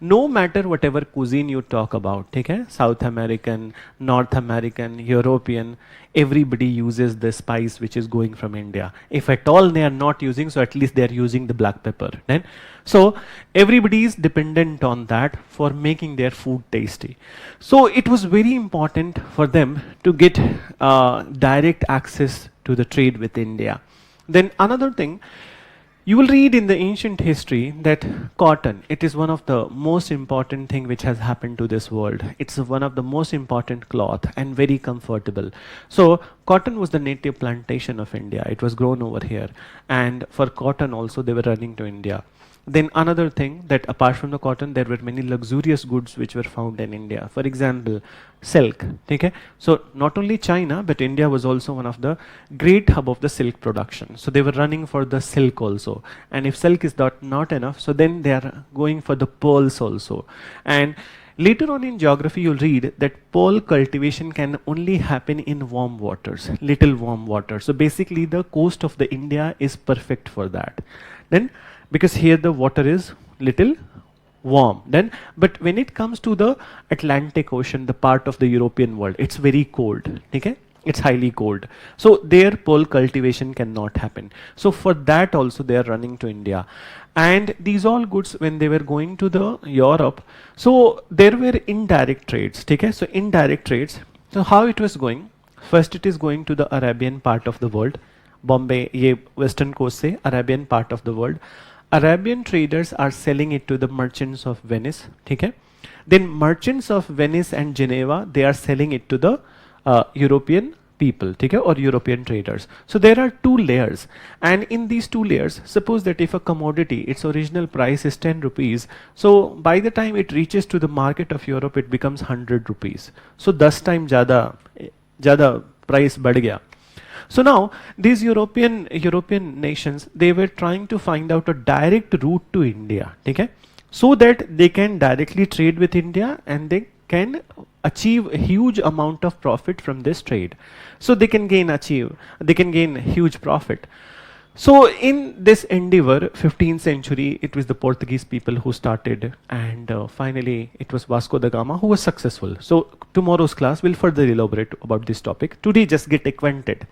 No matter whatever cuisine you talk about, okay, South American, North American, European, everybody uses the spice which is going from India. If at all they are not using, so at least they are using the black pepper. Then, so everybody is dependent on that for making their food tasty. So it was very important for them to get direct access to the trade with India. Then another thing, you will read in the ancient history that cotton, it is one of the most important thing which has happened to this world. It's one of the most important cloth and very comfortable. So cotton was the native plantation of India. It was grown over here, and for cotton also they were running to India. Then another thing, that apart from the cotton, there were many luxurious goods which were found in India. For example, silk. Okay? So not only China, but India was also one of the great hub of the silk production. So they were running for the silk also. And if silk is not enough, so then they are going for the pearls also. And later on in geography, you'll read that pearl cultivation can only happen in warm waters, little warm water. So basically the coast of the India is perfect for that. Then, because here the water is little warm. Then, but when it comes to the Atlantic Ocean, the part of the European world, it's very cold. Okay? It's highly cold. So their pearl cultivation cannot happen. So for that also they are running to India. And these all goods, when they were going to the Europe, so there were indirect trades. Okay? So indirect trades. So how it was going? First it is going to the Arabian part of the world. Bombay, ye western coast se, Arabian part of the world. Arabian traders are selling it to the merchants of Venice. Okay? Then merchants of Venice and Geneva, they are selling it to the European people, okay, or European traders. So there are two layers, and in these two layers, suppose that if a commodity, its original price is 10 rupees, so by the time it reaches to the market of Europe, it becomes 100 rupees. So 10 times ज़्यादा price बढ़ गया. So now these European nations, they were trying to find out a direct route to India, okay, so that they can directly trade with India and they can achieve a huge amount of profit from this trade. So they can gain huge profit. So in this endeavor, 15th century, it was the Portuguese people who started, and finally it was Vasco da Gama who was successful. So tomorrow's class will further elaborate about this topic. Today just get acquainted.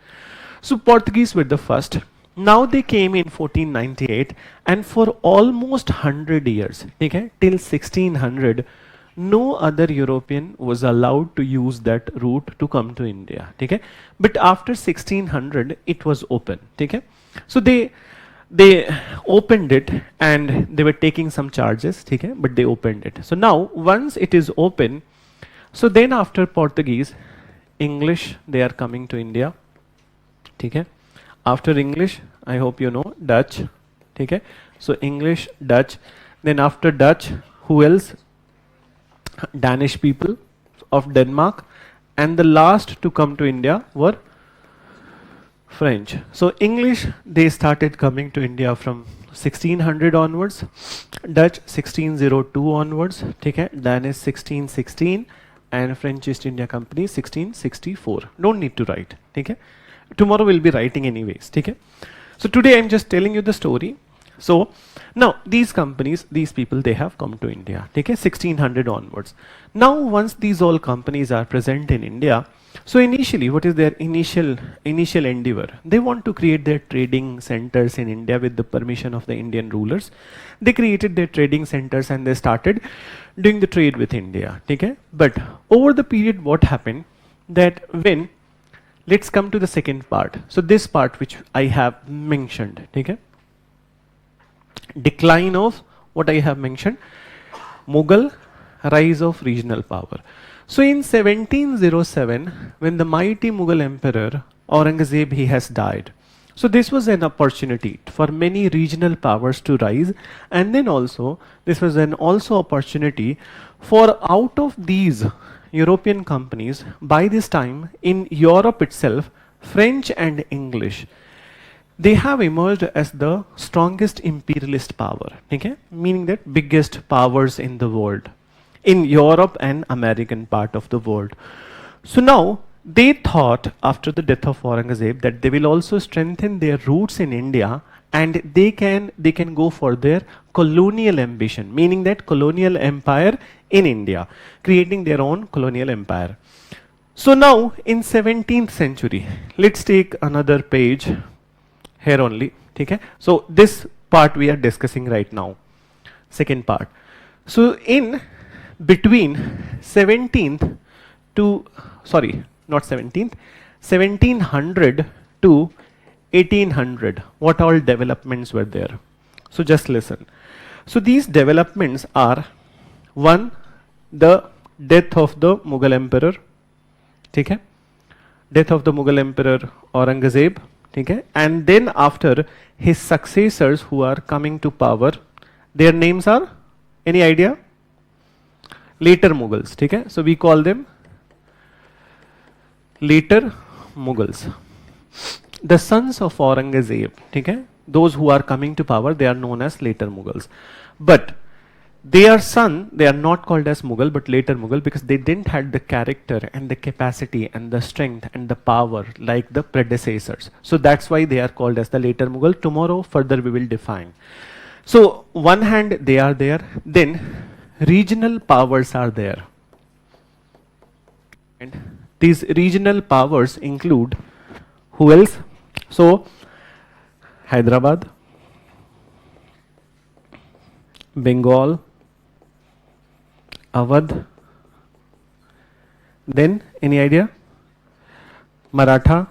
So Portuguese were the first. Now they came in 1498, and for almost 100 years, okay, till 1600, no other European was allowed to use that route to come to India. Okay? But after 1600, it was open. Okay? So they opened it, and they were taking some charges. Okay? But they opened it. So now once it is open, so then after Portuguese, English, they are coming to India. Okay? After English, I hope you know Dutch. Okay? So English, Dutch. Then after Dutch, who else? Danish people of Denmark, and the last to come to India were French. So English, they started coming to India from 1600 onwards, Dutch 1602 onwards, okay, Danish 1616, and French East India Company 1664. Don't need to write, okay. Tomorrow we'll be writing anyways, okay. So today I'm just telling you the story. So now these companies, these people, they have come to India, okay, 1600 onwards. Now once these all companies are present in India, so initially what is their initial endeavor? They want to create their trading centers in India with the permission of the Indian rulers. They created their trading centers and they started doing the trade with India, okay. But over the period, what happened, that when, let's come to the second part. So this part which I have mentioned, okay. Decline of what I have mentioned, Mughal, rise of regional power. So in 1707, when the mighty Mughal emperor Aurangzeb, he has died. So this was an opportunity for many regional powers to rise, and then also this was an also opportunity for out of these European companies, by this time in Europe itself, French and English, they have emerged as the strongest imperialist power, okay? Meaning that biggest powers in the world, in Europe and American part of the world. So now they thought after the death of Aurangzeb that they will also strengthen their roots in India, and they can go for their colonial ambition, meaning that colonial empire in India, creating their own colonial empire. So now in 17th century, let's take another page here only, okay? So this part we are discussing right now, second part. So in between 17th to, sorry, not 17th, 1700 to 1800, what all developments were there? So just listen. So these developments are, one, the death of the Mughal emperor, okay? Death of the Mughal emperor Aurangzeb, okay? And then after his successors who are coming to power, their names are, any idea? Later Mughals, okay? So we call them later Mughals. The sons of Aurangzeb, okay? Those who are coming to power, they are known as later Mughals. But their son, they are not called as Mughal, but later Mughal, because they didn't have the character and the capacity and the strength and the power like the predecessors. So that's why they are called as the later Mughal. Tomorrow further we will define. So one hand they are there, then regional powers are there. And these regional powers include, who else? So Hyderabad, Bengal, Awadh, then any idea? Maratha,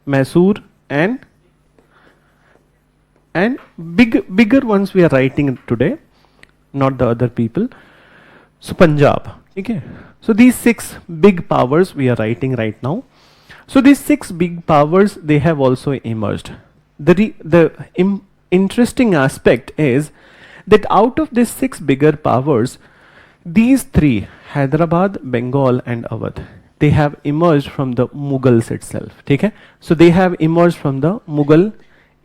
Mysore, and bigger ones we are writing today, not the other people. So Punjab, okay? So these 6 big powers we are writing right now. So these 6 big powers, they have also emerged. The interesting aspect is that out of these 6 bigger powers, these 3, Hyderabad, Bengal and Awadh, they have emerged from the Mughals itself, okay? So they have emerged from the Mughal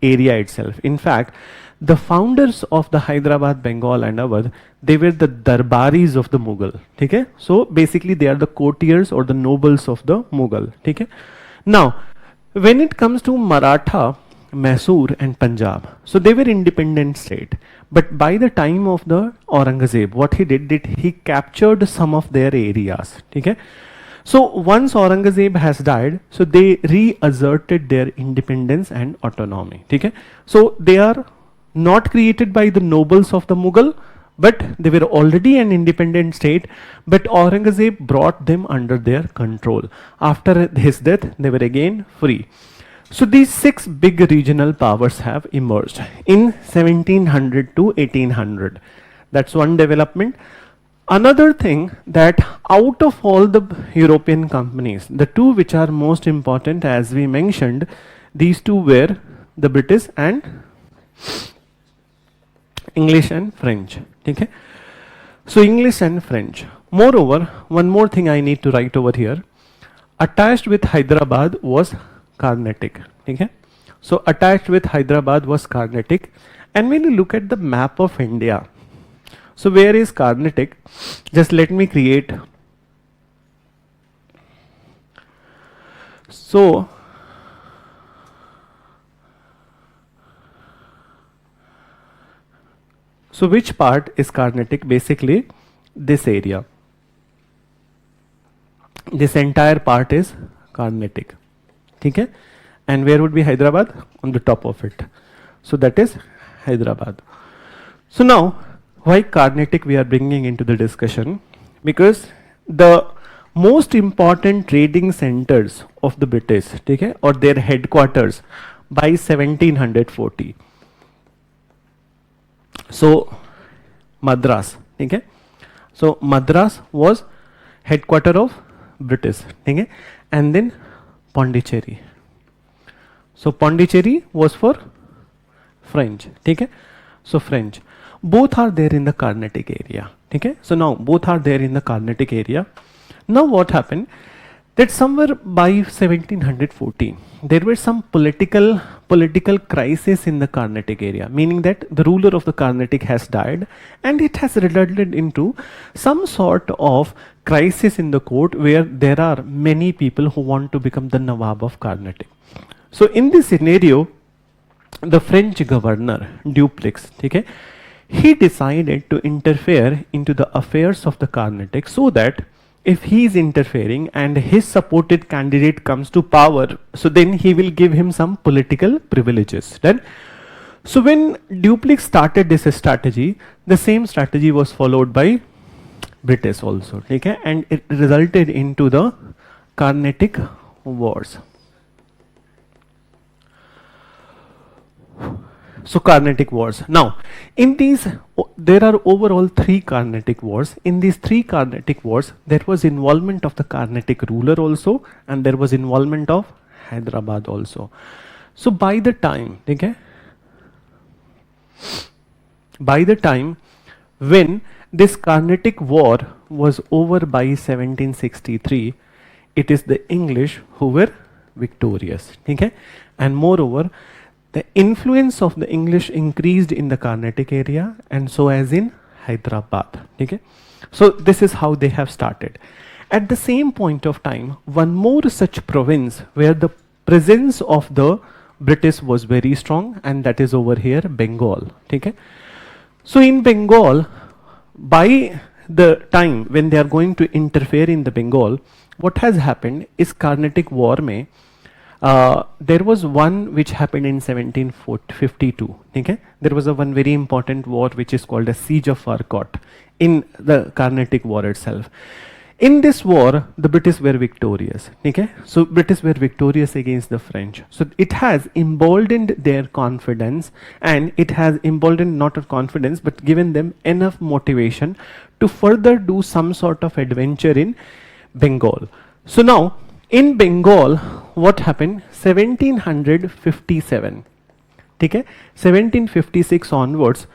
area itself. In fact, the founders of the Hyderabad, Bengal and Awadh, they were the darbaris of the Mughal, okay? So basically they are the courtiers or the nobles of the Mughal, okay? Now, when it comes to Maratha, Mysore and Punjab, so they were independent state. But by the time of the Aurangzeb, what he did, he captured some of their areas, okay? So once Aurangzeb has died, so they reasserted their independence and autonomy, okay? So they are not created by the nobles of the Mughal, but they were already an independent state, but Aurangzeb brought them under their control. After his death, they were again free. So these 6 big regional powers have emerged in 1700 to 1800. That's one development. Another thing, that out of all the European companies, the 2 which are most important, as we mentioned, these 2 were the British and English and French, okay? So English and French. Moreover, one more thing I need to write over here. Attached with Hyderabad was Carnatic, okay? So attached with Hyderabad was Carnatic. And when you look at the map of India, so where is Carnatic? Just let me create. So which part is Carnatic? Basically this area. This entire part is Carnatic. Okay? And where would be Hyderabad? On the top of it. So that is Hyderabad. So now, why Carnatic we are bringing into the discussion? Because the most important trading centers of the British, okay, or their headquarters by 1740. So Madras, okay. So Madras was headquarter of British, okay, and then Pondicherry. So Pondicherry was for French. ठीक है? So French. Both are there in the Carnatic area. ठीक है? So now both are there in the Carnatic area. Now what happened? That somewhere by 1714 there were some political crisis in the Carnatic area, meaning that the ruler of the Carnatic has died, and it has resulted into some sort of crisis in the court where there are many people who want to become the Nawab of Carnatic. So in this scenario, the French governor Dupleix, okay, he decided to interfere into the affairs of the Carnatic, so that if he is interfering and his supported candidate comes to power, so then he will give him some political privileges. Then, so when Dupleix started this strategy, the same strategy was followed by British also, okay, and it resulted into the Carnatic Wars. So Carnatic Wars. Now, in these, there are overall 3 Carnatic Wars. In these 3 Carnatic Wars, there was involvement of the Carnatic ruler also, and there was involvement of Hyderabad also. So by the time, okay, by the time when this Carnatic War was over by 1763, it is the English who were victorious, okay, and moreover, the influence of the English increased in the Carnatic area, and so as in Hyderabad. Okay? So this is how they have started. At the same point of time, one more such province where the presence of the British was very strong, and that is over here, Bengal. Okay? So in Bengal, by the time when they are going to interfere in the Bengal, what has happened is Carnatic War mein, there was one which happened in 1752. Okay? There was one very important war which is called the Siege of Arcot in the Carnatic War itself. In this war, the British were victorious. Okay? So British were victorious against the French. So it has emboldened their confidence, and it has emboldened not of confidence but given them enough motivation to further do some sort of adventure in Bengal. So now, in Bengal, what happened? 1757. Okay? 1756 onwards,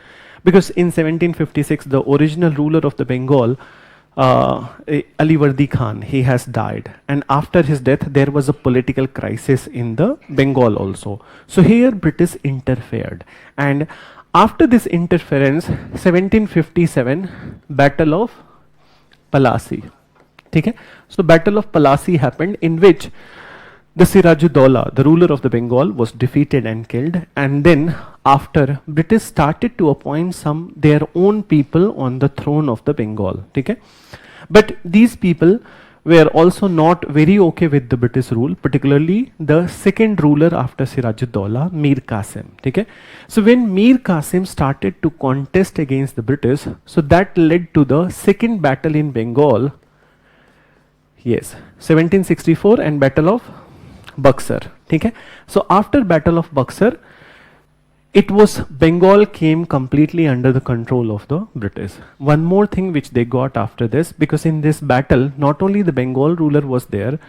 because in 1756 the original ruler of the Bengal, Alivardi Khan, he has died, and after his death there was a political crisis in the Bengal also. So here British interfered, and after this interference, 1757, Battle of Palasi. Okay? So Battle of Palasi happened, in which the Sirajuddaula, the ruler of the Bengal, was defeated and killed, and then after, British started to appoint some their own people on the throne of the Bengal. Okay? But these people were also not very okay with the British rule, particularly the second ruler after Sirajuddaula, Mir Qasim. Okay? So when Mir Qasim started to contest against the British, so that led to the second battle in Bengal. Yes, 1764 and Battle of Buxar. Okay? So after Battle of Buxar, it was Bengal came completely under the control of the British. One more thing which they got after this, because in this battle, not only the Bengal ruler was there,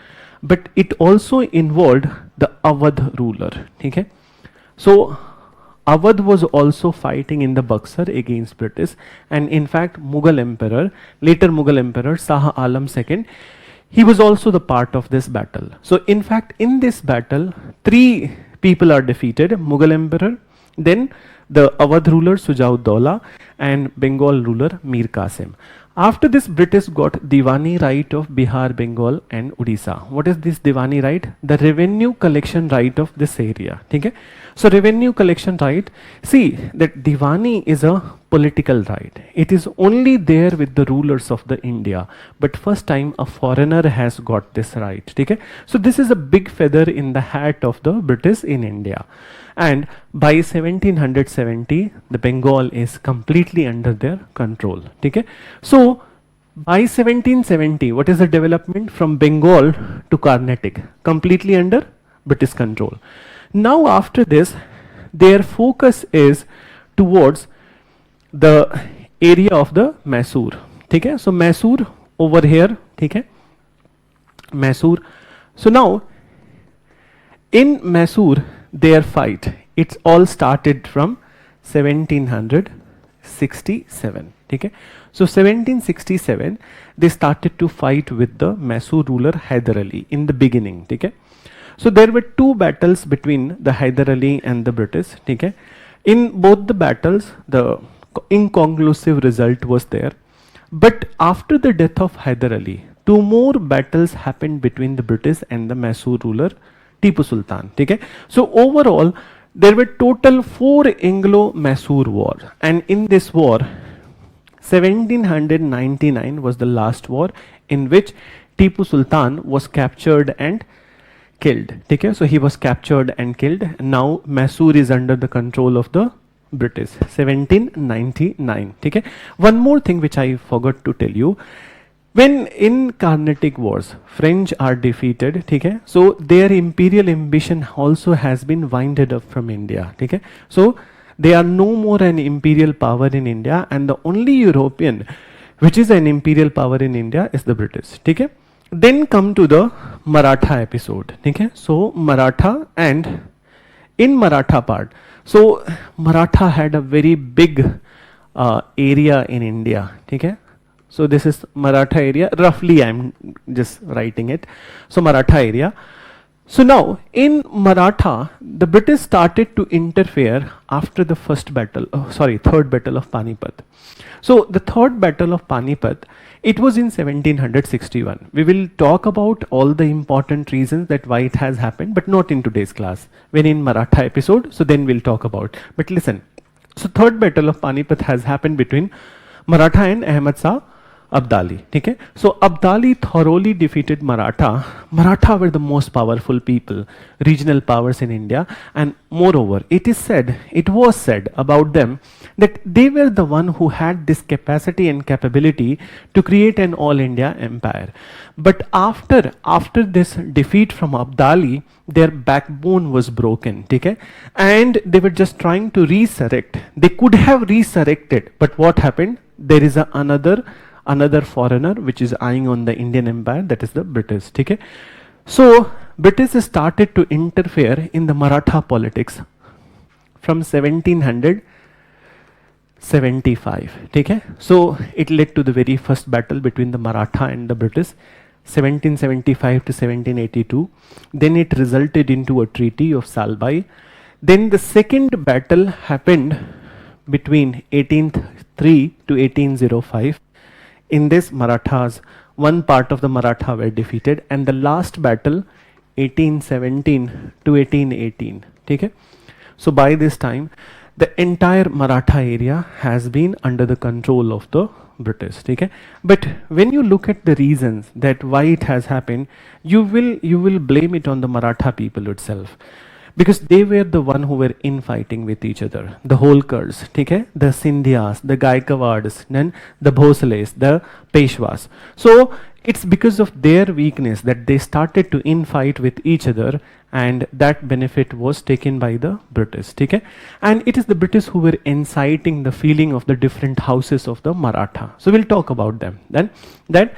but it also involved the Awadh ruler. Okay? So Awadh was also fighting in the Buxar against British, and in fact Mughal Emperor, later Mughal Emperor Shah Alam II, he was also the part of this battle. So in fact, in this battle, 3 people are defeated: Mughal Emperor, then the Awadh ruler Sujauddaulah, and Bengal ruler Mir Qasim. After this, British got Diwani right of Bihar, Bengal and Odisha. What is this Diwani right? The revenue collection right of this area. Okay? So revenue collection right, see that Diwani is a political right. It is only there with the rulers of the India, but first time a foreigner has got this right. Okay? So this is a big feather in the hat of the British in India. And by 1770, the Bengal is completely under their control. Okay? So by 1770, what is the development from Bengal to Carnatic? Completely under British control. Now after this, their focus is towards the area of the Mysore. Okay? So Mysore over here. Okay? Mysore. So now in Mysore, their fight, it's all started from 1767. Okay, so 1767 they started to fight with the Mysore ruler Hyder Ali in the beginning. Okay, so there were two battles between the Hyder Ali and the British. Okay, in both the battles the inconclusive result was there, but after the death of Hyder Ali, two more battles happened between the British and the Mysore ruler Tipu Sultan. Okay, so overall there were total 4 Anglo-Mysore wars, and in this war 1799 was the last war in which Tipu Sultan was captured and killed. Okay, so he was captured and killed. Now Mysore is under the control of the British. 1799. Okay, one more thing which I forgot to tell you. When in Carnatic Wars, French are defeated, okay, so their imperial ambition also has been winded up from India. Okay, so they are no more an imperial power in India, and the only European which is an imperial power in India is the British. Okay, then come to the Maratha episode. Okay, so Maratha, and in Maratha part, so Maratha had a very big area in India. Okay, so this is Maratha area, roughly I'm just writing it. So Maratha area. So now in Maratha, the British started to interfere after the third battle of Panipat. So the third battle of Panipat, it was in 1761. We will talk about all the important reasons that why it has happened, but not in today's class. When in Maratha episode, so then we'll talk about. But listen, so third battle of Panipat has happened between Maratha and Ahmad Shah Abdali. Okay, so Abdali thoroughly defeated Maratha. Maratha were the most powerful people, regional powers in India, and moreover, it was said about them that they were the one who had this capacity and capability to create an all India empire. But after this defeat from Abdali, their backbone was broken. Okay, and they were just trying to resurrect. They could have resurrected, but what happened? There is another foreigner which is eyeing on the Indian empire, that is the British. Okay, so British started to interfere in the Maratha politics from 1775. Okay, so it led to the very first battle between the Maratha and the British, 1775 to 1782. Then it resulted into a treaty of Salbai. Then the second battle happened between 1803 to 1805. In this, Marathas, one part of the Maratha were defeated, and the last battle 1817 to 1818. Okay, so by this time the entire Maratha area has been under the control of the British. Okay, but when you look at the reasons that why it has happened, you will blame it on the Maratha people itself, because they were the one who were infighting with each other. The Holkars, okay, the Sindhyas, the Gaikwads, then the Bhosles, the Peshwas. So it's because of their weakness that they started to infight with each other, and that benefit was taken by the British. Okay, and it is the British who were inciting the feeling of the different houses of the Maratha. So we'll talk about them. Then that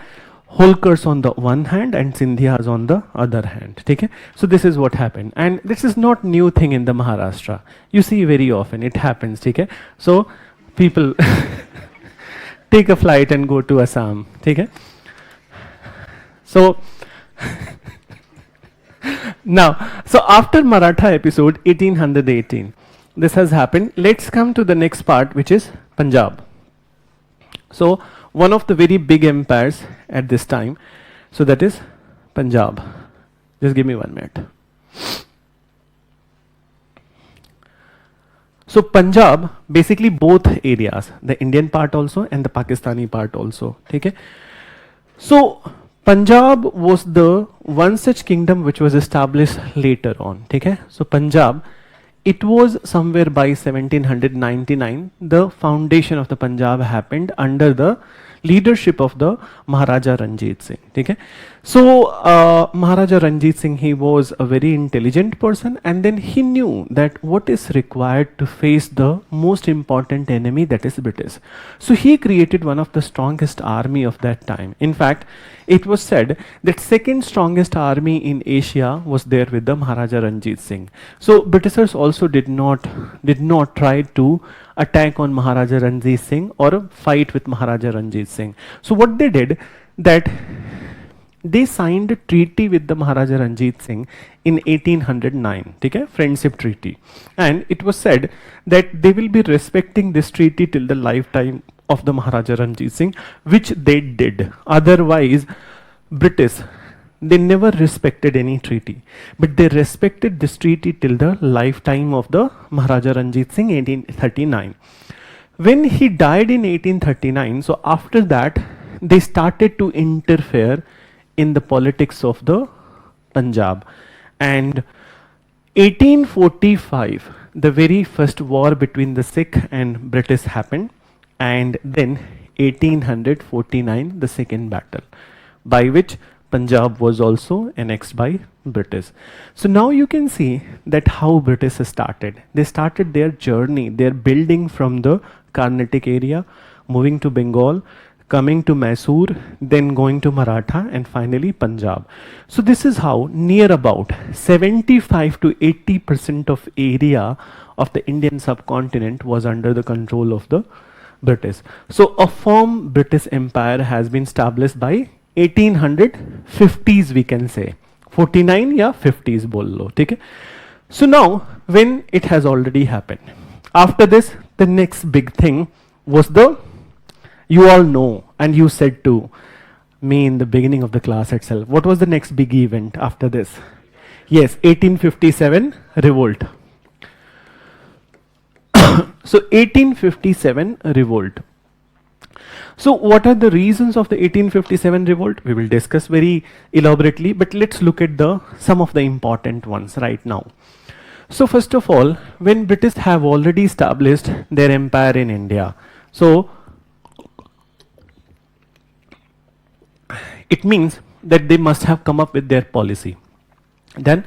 Holkars on the one hand and Sindhyas on the other hand. Okay, so this is what happened, and this is not new thing in the Maharashtra. You see very often it happens. Okay, so people take a flight and go to Assam. Okay, so now, so after Maratha episode 1818, this has happened. Let's come to the next part, which is Punjab. So one of the very big empires at this time, so that is Punjab. Just give me 1 minute. So Punjab, basically both areas, the Indian part also and the Pakistani part also. Okay, so Punjab was the one such kingdom which was established later on. Okay, so Punjab, it was somewhere by 1799, the foundation of the Punjab happened under the leadership of the Maharaja Ranjit Singh. Okay? So Maharaja Ranjit Singh, he was a very intelligent person, and then he knew that what is required to face the most important enemy, that is British. So he created one of the strongest army of that time. In fact, it was said that second strongest army in Asia was there with the Maharaja Ranjit Singh. So Britishers also did not try to attack on Maharaja Ranjit Singh or fight with Maharaja Ranjit Singh. So what they did, that they signed a treaty with the Maharaja Ranjit Singh in 1809, okay, friendship treaty, and it was said that they will be respecting this treaty till the lifetime of the Maharaja Ranjit Singh, which they did. Otherwise, British, they never respected any treaty, but they respected this treaty till the lifetime of the Maharaja Ranjit Singh, 1839. When he died in 1839, so after that, they started to interfere in the politics of the Punjab. And 1845, the very first war between the Sikh and British happened, and then 1849, the second battle, by which Punjab was also annexed by British. So now you can see that how British started. They started their journey, their building from the Carnatic area, moving to Bengal, coming to Mysore, then going to Maratha, and finally Punjab. So this is how near about 75 to 80% of area of the Indian subcontinent was under the control of the British. So a firm British Empire has been established by 1850s, we can say. 49 या 50s बोल लो, ठीक है? So now, when it has already happened, after this, the next big thing was the, you all know, and you said to me in the beginning of the class itself, what was the next big event after this? Yes, 1857 revolt. So 1857 revolt. So what are the reasons of the 1857 revolt? We will discuss very elaborately, but let's look at some of the important ones right now. So first of all, when British have already established their empire in India, so it means that they must have come up with their policy. Then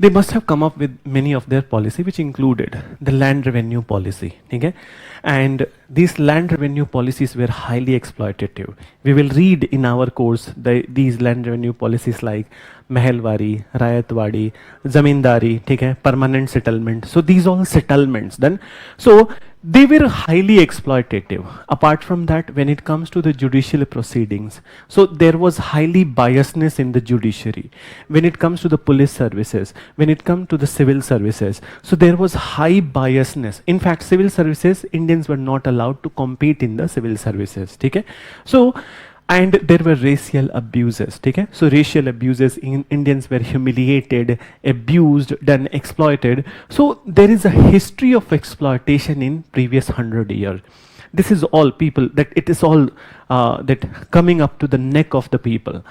they must have come up with many of their policy, which included the land revenue policy. Okay? And these land revenue policies were highly exploitative. We will read in our course these land revenue policies like Mahalwari, Rayatwadi, Zamindari, okay, permanent settlement. So these all settlements then. So they were highly exploitative. Apart from that, when it comes to the judicial proceedings, so there was highly biasness in the judiciary. When it comes to the police services, when it comes to the civil services, so there was high biasness. In fact, civil services, Indians were not allowed to compete in the civil services. Okay? So, and there were racial abuses. Okay? So racial abuses, Indians were humiliated, abused, then exploited. So there is a history of exploitation in previous 100 years. This is all people, that it is all that coming up to the neck of the people.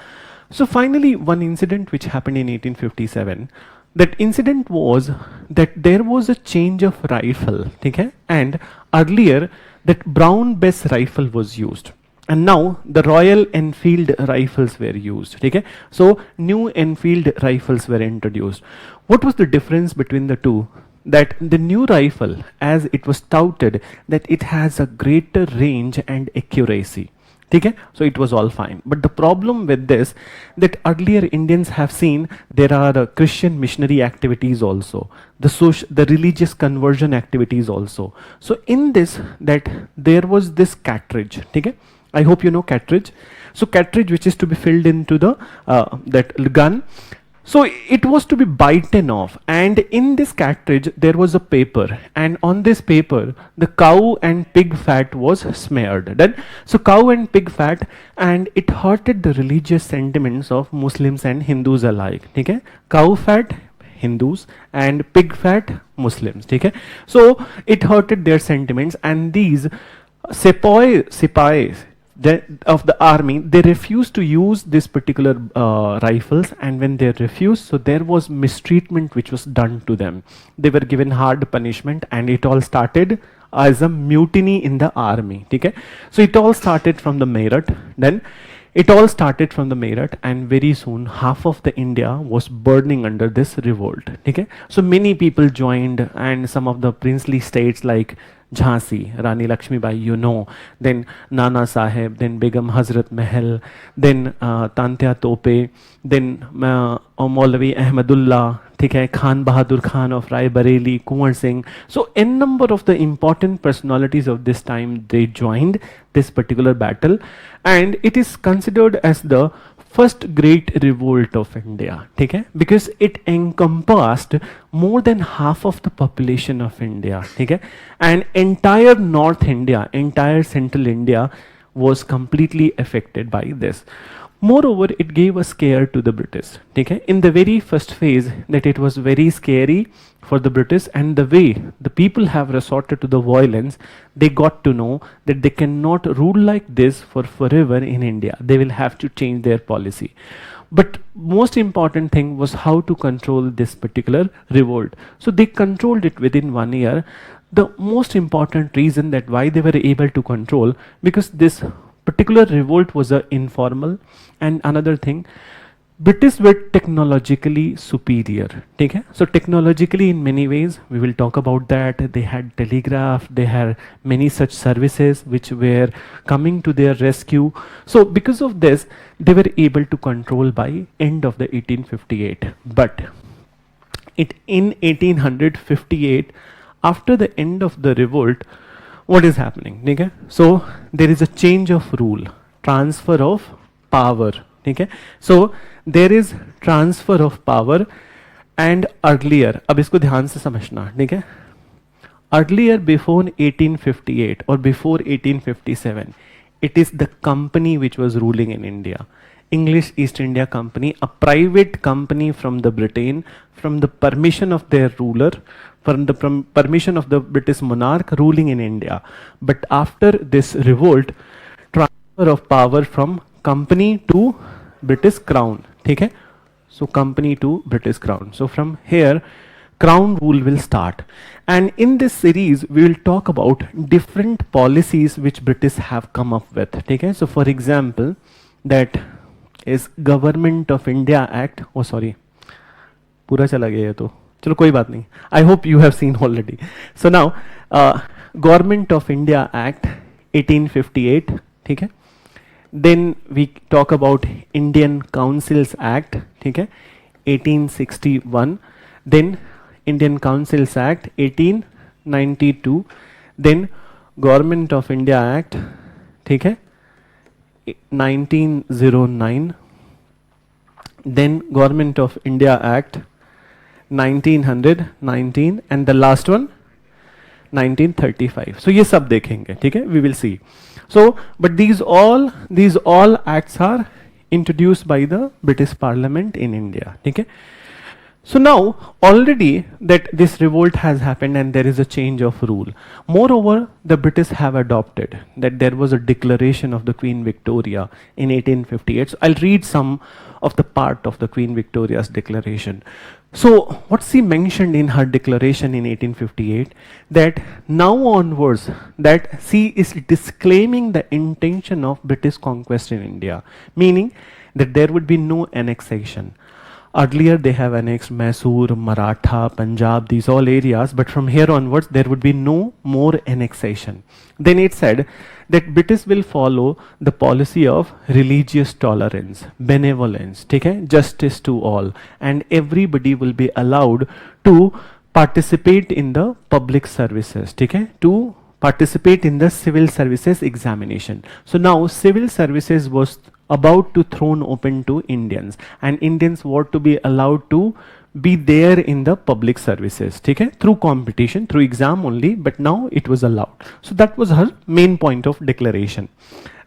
So finally, one incident which happened in 1857, that incident was that there was a change of rifle, okay? And earlier that brown bess rifle was used. And now the Royal Enfield rifles were used. Okay? So new Enfield rifles were introduced. What was the difference between the two? That the new rifle, as it was touted, that it has a greater range and accuracy. Okay? So it was all fine. But the problem with this, that earlier Indians have seen there are Christian missionary activities also, the religious conversion activities also. So in this, that there was this cartridge. Okay? I hope you know cartridge. So cartridge which is to be filled into the that gun. So it was to be bitten off, and in this cartridge there was a paper, and on this paper the cow and pig fat was smeared. Then so cow and pig fat, and it hurted the religious sentiments of Muslims and Hindus alike. Okay? Cow fat Hindus and pig fat Muslims. Okay? So it hurted their sentiments, and these sepoys of the army, they refused to use this particular rifles, and when they refused, so there was mistreatment which was done to them. They were given hard punishment, and it all started as a mutiny in the army. Okay, so it all started from the Meerut. Then it all started from the Meerut, and very soon half of the India was burning under this revolt. Okay, so many people joined, and some of the princely states like Jhansi, Rani Lakshmi Bai, you know, then Nana Sahib, then Begum Hazrat Mahal, then Tantia Tope, then Maulavi Ahmadullah, Khan Bahadur Khan of Rai Bareli, Kunwar Singh. So n number of the important personalities of this time, they joined this particular battle, and it is considered as the first great revolt of India, okay? Because it encompassed more than half of the population of India, okay? And entire North India, entire Central India was completely affected by this. Moreover, it gave a scare to the British, okay? In the very first phase, that it was very scary for the British, and the way the people have resorted to the violence, they got to know that they cannot rule like this for forever in India. They will have to change their policy. But most important thing was how to control this particular revolt. So they controlled it within 1 year. The most important reason that why they were able to control, because this particular revolt was informal, and another thing, British were technologically superior. Okay? So technologically, in many ways, we will talk about that. They had telegraph, they had many such services which were coming to their rescue. So because of this, they were able to control by end of the 1858. But in 1858, after the end of the revolt, what is happening? Okay? So there is a change of rule, transfer of power. Okay? So there is transfer of power, and earlier, अब इसको ध्यान से समझना, ठीक है? Earlier, before 1858 or before 1857, it is the company which was ruling in India. English East India Company, a private company from the Britain, from the permission of their ruler, from the permission of the British monarch ruling in India. But after this revolt, transfer of power from company to British crown. Okay? So company to British crown. So from here, crown rule will start. And in this series, we will talk about different policies which British have come up with. Okay? So for example, that is Government of India Act. Oh sorry, पूरा चला गया ये तो. चलो कोई बात नहीं. I hope you have seen already. So now, Government of India Act 1858. ठीक है? Then we talk about Indian Councils Act, okay, 1861. Then Indian Councils Act 1892. Then Government of India Act, okay, 1909. Then Government of India Act 1919, and the last one 1935. So ये सब देखेंगे, ठीक है? We will see. So, but these all acts are introduced by the British Parliament in India. Okay? So now already that this revolt has happened and there is a change of rule. Moreover, the British have adopted that there was a declaration of the Queen Victoria in 1858. So I'll read some of the part of the Queen Victoria's declaration. So what she mentioned in her declaration in 1858, that now onwards that she is disclaiming the intention of British conquest in India, meaning that there would be no annexation. Earlier they have annexed Mysore, Maratha, Punjab, these all areas, but from here onwards there would be no more annexation. Then it said that British will follow the policy of religious tolerance, benevolence, okay, justice to all, and everybody will be allowed to participate in the public services, okay, to participate in the civil services examination. So now civil services was about to thrown open to Indians, and Indians were to be allowed to be there in the public services, okay, through competition, through exam only, but now it was allowed. So that was her main point of declaration.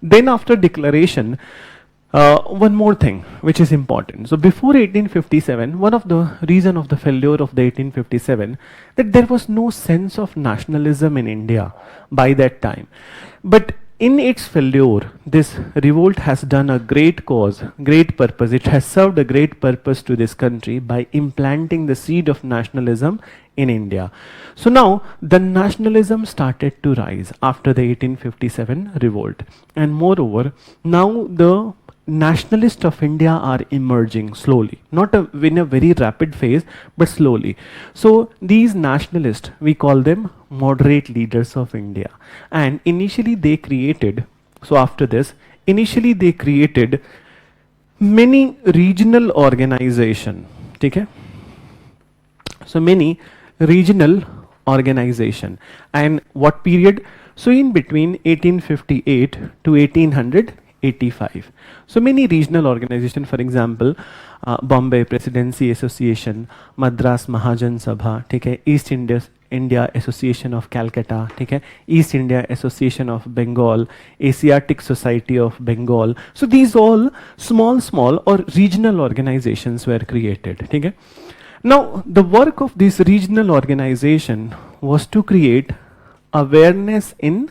Then after declaration, one more thing which is important. So before 1857, one of the reason of the failure of the 1857, that there was no sense of nationalism in India by that time. But in its failure, this revolt has done a great cause, great purpose. It has served a great purpose to this country by implanting the seed of nationalism in India. So now the nationalism started to rise after the 1857 revolt. And moreover, now the nationalists of India are emerging slowly, not in a very rapid phase, but slowly. So these nationalists, we call them moderate leaders of India. And initially they created, so after this, initially they created many regional organization. Okay? So many regional organization. And what period? So in between 1858 to 1885. So many regional organizations, for example, Bombay Presidency Association, Madras Mahajan Sabha, okay, East India Association of Calcutta, okay, East India Association of Bengal, Asiatic Society of Bengal. So these all small or regional organizations were created. Okay. Now the work of this regional organization was to create awareness in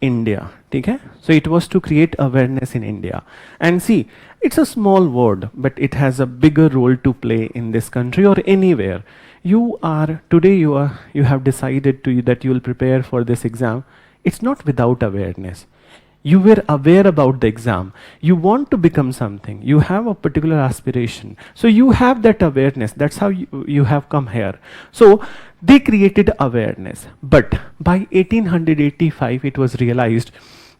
India. Okay? So it was to create awareness in India. And see, it's a small word, but it has a bigger role to play in this country or anywhere. You have decided that you will prepare for this exam. It's not without awareness. You were aware about the exam. You want to become something. You have a particular aspiration. So you have that awareness. That's how you have come here. So they created awareness. But by 1885, it was realized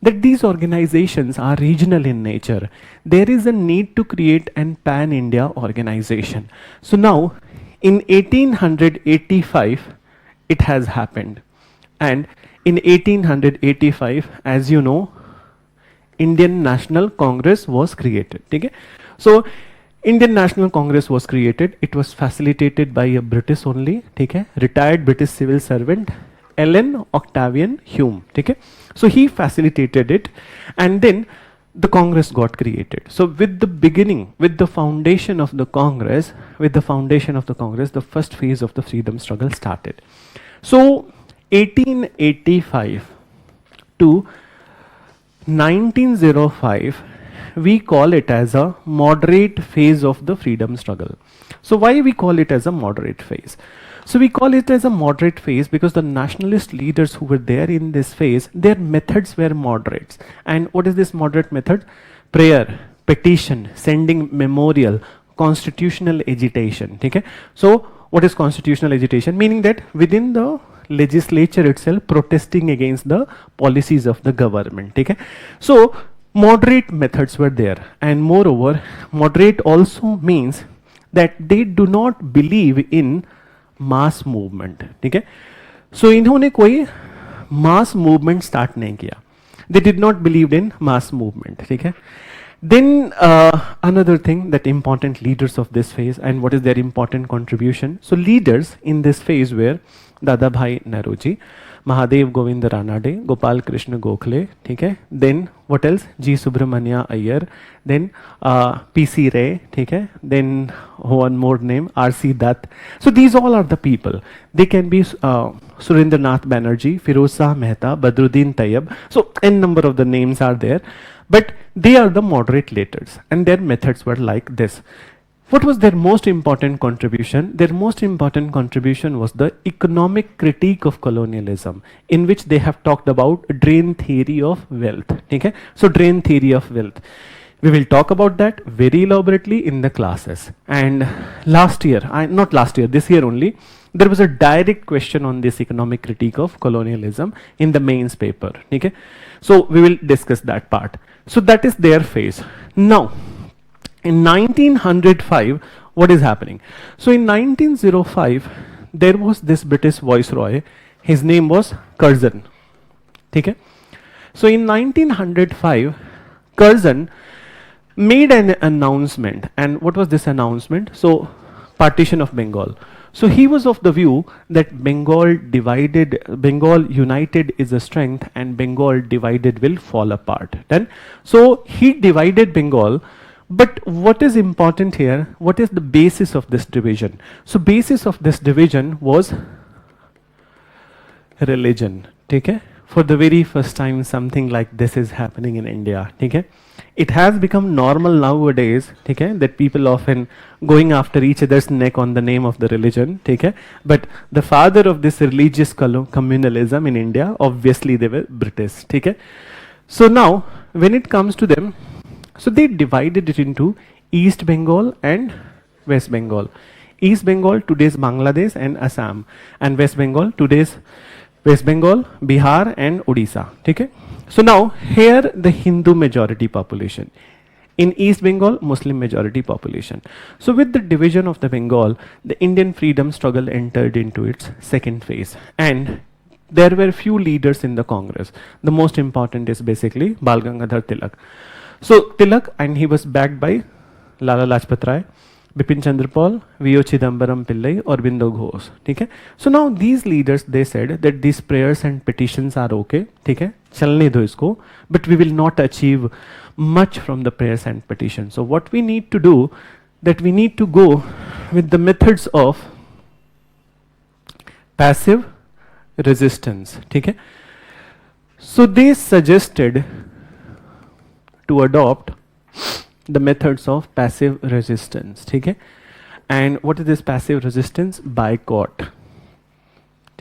that these organizations are regional in nature. There is a need to create an pan-India organization. So now, in 1885, it has happened. And in 1885, as you know, Indian National Congress was created. Okay? So Indian National Congress was created. It was facilitated by a British only, okay? Retired British civil servant, Ellen Octavian Hume. Okay? So he facilitated it, and then the Congress got created. So with the beginning, with the foundation of the Congress, the first phase of the freedom struggle started. So 1885 to 1905, we call it as a moderate phase of the freedom struggle. So why we call it as a moderate phase? So we call it as a moderate phase because the nationalist leaders who were there in this phase, their methods were moderates. And what is this moderate method? Prayer, petition, sending memorial, constitutional agitation. Okay? So what is constitutional agitation? Meaning that within the legislature itself protesting against the policies of the government. Okay? So moderate methods were there, and moreover, moderate also means that they do not believe in mass movement. ठीक है? So इन्होंने कोई mass movement start नहीं किया. They did not believe in mass movement. ठीक है? Then another thing that important leaders of this phase, and what is their important contribution? So leaders in this phase were Dada Bhai Nauroji, Mahadev Govind Ranade, Gopal Krishna Gokhale, okay? Then what else? G. Subramania Iyer, then P.C. Ray, okay? Then one more name, R.C. Dutt. So these all are the people. They can be Surendranath Banerjee, Firoz Shah Mehta, Badruddin Tayyab. So n number of the names are there. But they are the moderate leaders, and their methods were like this. What was their most important contribution? Their most important contribution was the economic critique of colonialism, in which they have talked about drain theory of wealth. Okay? So drain theory of wealth. We will talk about that very elaborately in the classes. And this year only, there was a direct question on this economic critique of colonialism in the mains paper. Okay? So we will discuss that part. So that is their phase. Now, in 1905, what is happening? So in 1905, there was this British viceroy. His name was Curzon. Okay? So in 1905, Curzon made an announcement. And what was this announcement? So partition of Bengal. So he was of the view that Bengal united is a strength, and Bengal divided will fall apart. Then, so he divided Bengal. But what is important here? What is the basis of this division? So basis of this division was religion. Okay? for the very first time something like this is happening in India. Okay? It has become normal nowadays, okay, that people often going after each other's neck on the name of the religion. Okay? But the father of this religious communalism in India, obviously they were British. Okay? So now, when it comes to them, so they divided it into East Bengal and West Bengal. East Bengal, today's Bangladesh and Assam, and West Bengal, today's West Bengal, Bihar and Odisha. Okay? So now here the Hindu majority population. In East Bengal, Muslim majority population. So with the division of the Bengal, the Indian freedom struggle entered into its second phase. And there were few leaders in the Congress. The most important is basically Bal Gangadhar Tilak. So Tilak, and he was backed by Lala Lajpat Rai, Bipin Chandra Pal, V.O. Chidambaram Pillai, Aurobindo Ghosh. Okay? So now these leaders, they said that these prayers and petitions are okay, okay? Chalne do isko, but we will not achieve much from the prayers and petitions. So what we need to do, that we need to go with the methods of passive resistance. Okay? So they suggested to adopt the methods of passive resistance. Okay? And what is this passive resistance? Boycott.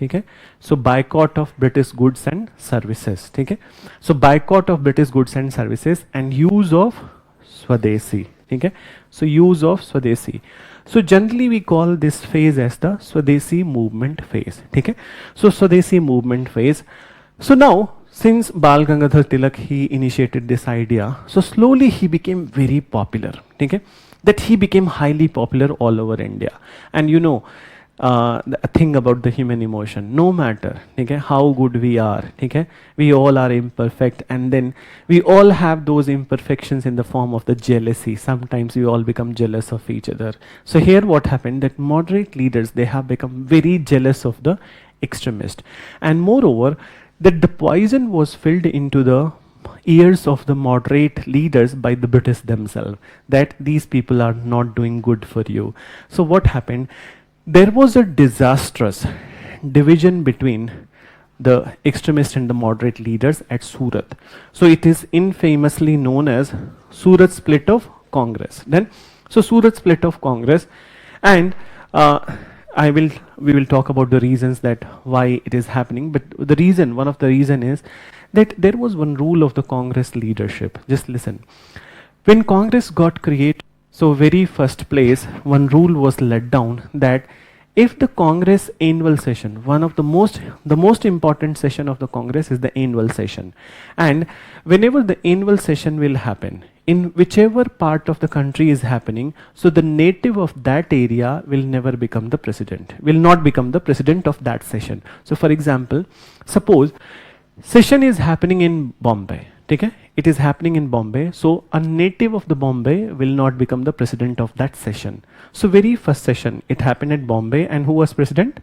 Okay? So boycott of British goods and services. Okay? So boycott of British goods and services and use of Swadeshi. Okay? So use of Swadeshi. So generally we call this phase as the Swadeshi movement phase. Okay? So Swadeshi movement phase. So now, since Bal Gangadhar Tilak, he initiated this idea, so slowly he became very popular. Okay? That he became highly popular all over India. And you know, the thing about the human emotion, no matter okay, how good we are, okay, we all are imperfect, and then we all have those imperfections in the form of the jealousy. Sometimes we all become jealous of each other. So here what happened, that moderate leaders, they have become very jealous of the extremist. And moreover, that the poison was filled into the ears of the moderate leaders by the British themselves, that these people are not doing good for you. So what happened? There was a disastrous division between the extremist and the moderate leaders at Surat. So it is infamously known as Surat split of Congress. Then, so Surat split of Congress, and we will talk about the reasons that why it is happening. But the reason, one of the reason is that there was one rule of the Congress leadership. Just listen. When Congress got created, so very first place, one rule was let down that if the Congress annual session, one of the most important session of the Congress is the annual session. And whenever the annual session will happen, in whichever part of the country is happening, so the native of that area will never become the president, will not become the president of that session. So for example, suppose session is happening in Bombay. Okay? It is happening in Bombay. So a native of the Bombay will not become the president of that session. So very first session, it happened at Bombay, and who was president?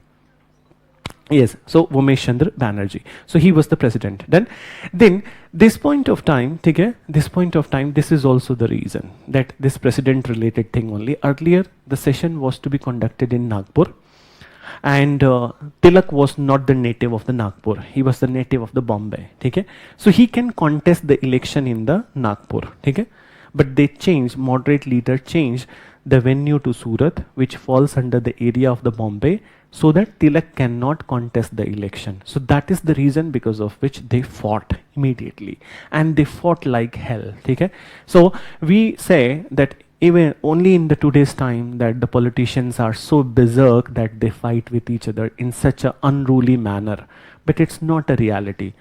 Yes, so Umesh Chandra Banerjee. So he was the president. Then this point of time, okay, this is also the reason that this president related thing only. Earlier, the session was to be conducted in Nagpur, and Tilak was not the native of the Nagpur. He was the native of the Bombay. Okay? So he can contest the election in the Nagpur. Okay? But they changed, moderate leader changed the venue to Surat, which falls under the area of the Bombay, so that Tilak cannot contest the election. So that is the reason because of which they fought immediately, and they fought like hell. Okay? So we say that even only in the today's time that the politicians are so berserk that they fight with each other in such an unruly manner, but it's not a reality.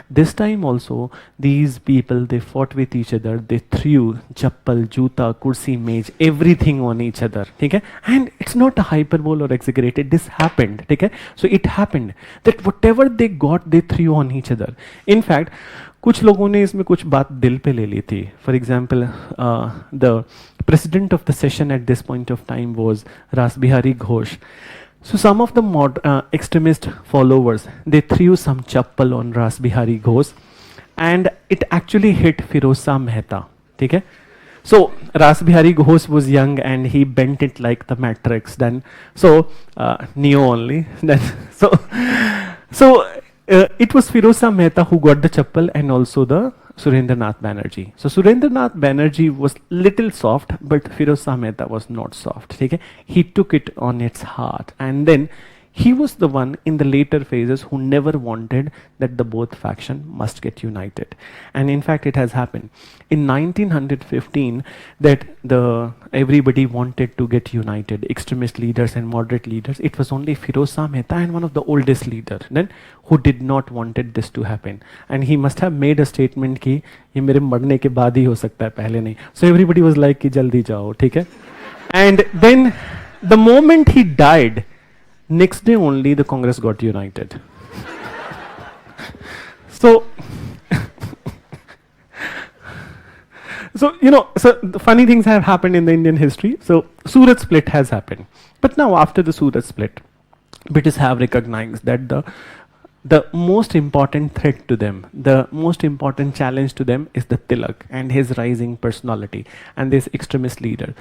This time also, these people, they fought with each other. They threw chappal, juta, kursi, mage, everything on each other. Okay? And it's not a hyperbole or exaggerated. This happened. Okay? So it happened that whatever they got, they threw on each other. In fact, कुछ लोगों ने इसमें कुछ बात दिल पे ले ली थी. For example, the president of the session at this point of time was Ras Bihari Ghosh. So some of the extremist followers, they threw some chappal on Ras Bihari Ghosh, and it actually hit Firoz Shah Mehta. Okay? So Ras Bihari Ghosh was young and he bent it like the Matrix. Then so Neo only. Then so It was Firoza Mehta who got the chappal and also the Surendranath Banerjee. So Surendranath Banerjee was little soft, but Firoza Mehta was not soft. Okay? He took it on its heart, and then he was the one in the later phases who never wanted that the both faction must get united. And in fact, it has happened. In 1915, that everybody wanted to get united, extremist leaders and moderate leaders. It was only Firoza Mehta and one of the oldest leader then who did not wanted this to happen. And he must have made a statement कि ये मेरे मरने के बाद ही हो सकता है, पहले नहीं. So everybody was like कि जल्दी जाओ, ठीक है? And then the moment he died, next day only the Congress got united. So, so the funny things have happened in the Indian history. So Surat split has happened. But now after the Surat split, British have recognized that the most important threat to them, the most important challenge to them is the Tilak and his rising personality and this extremist leader.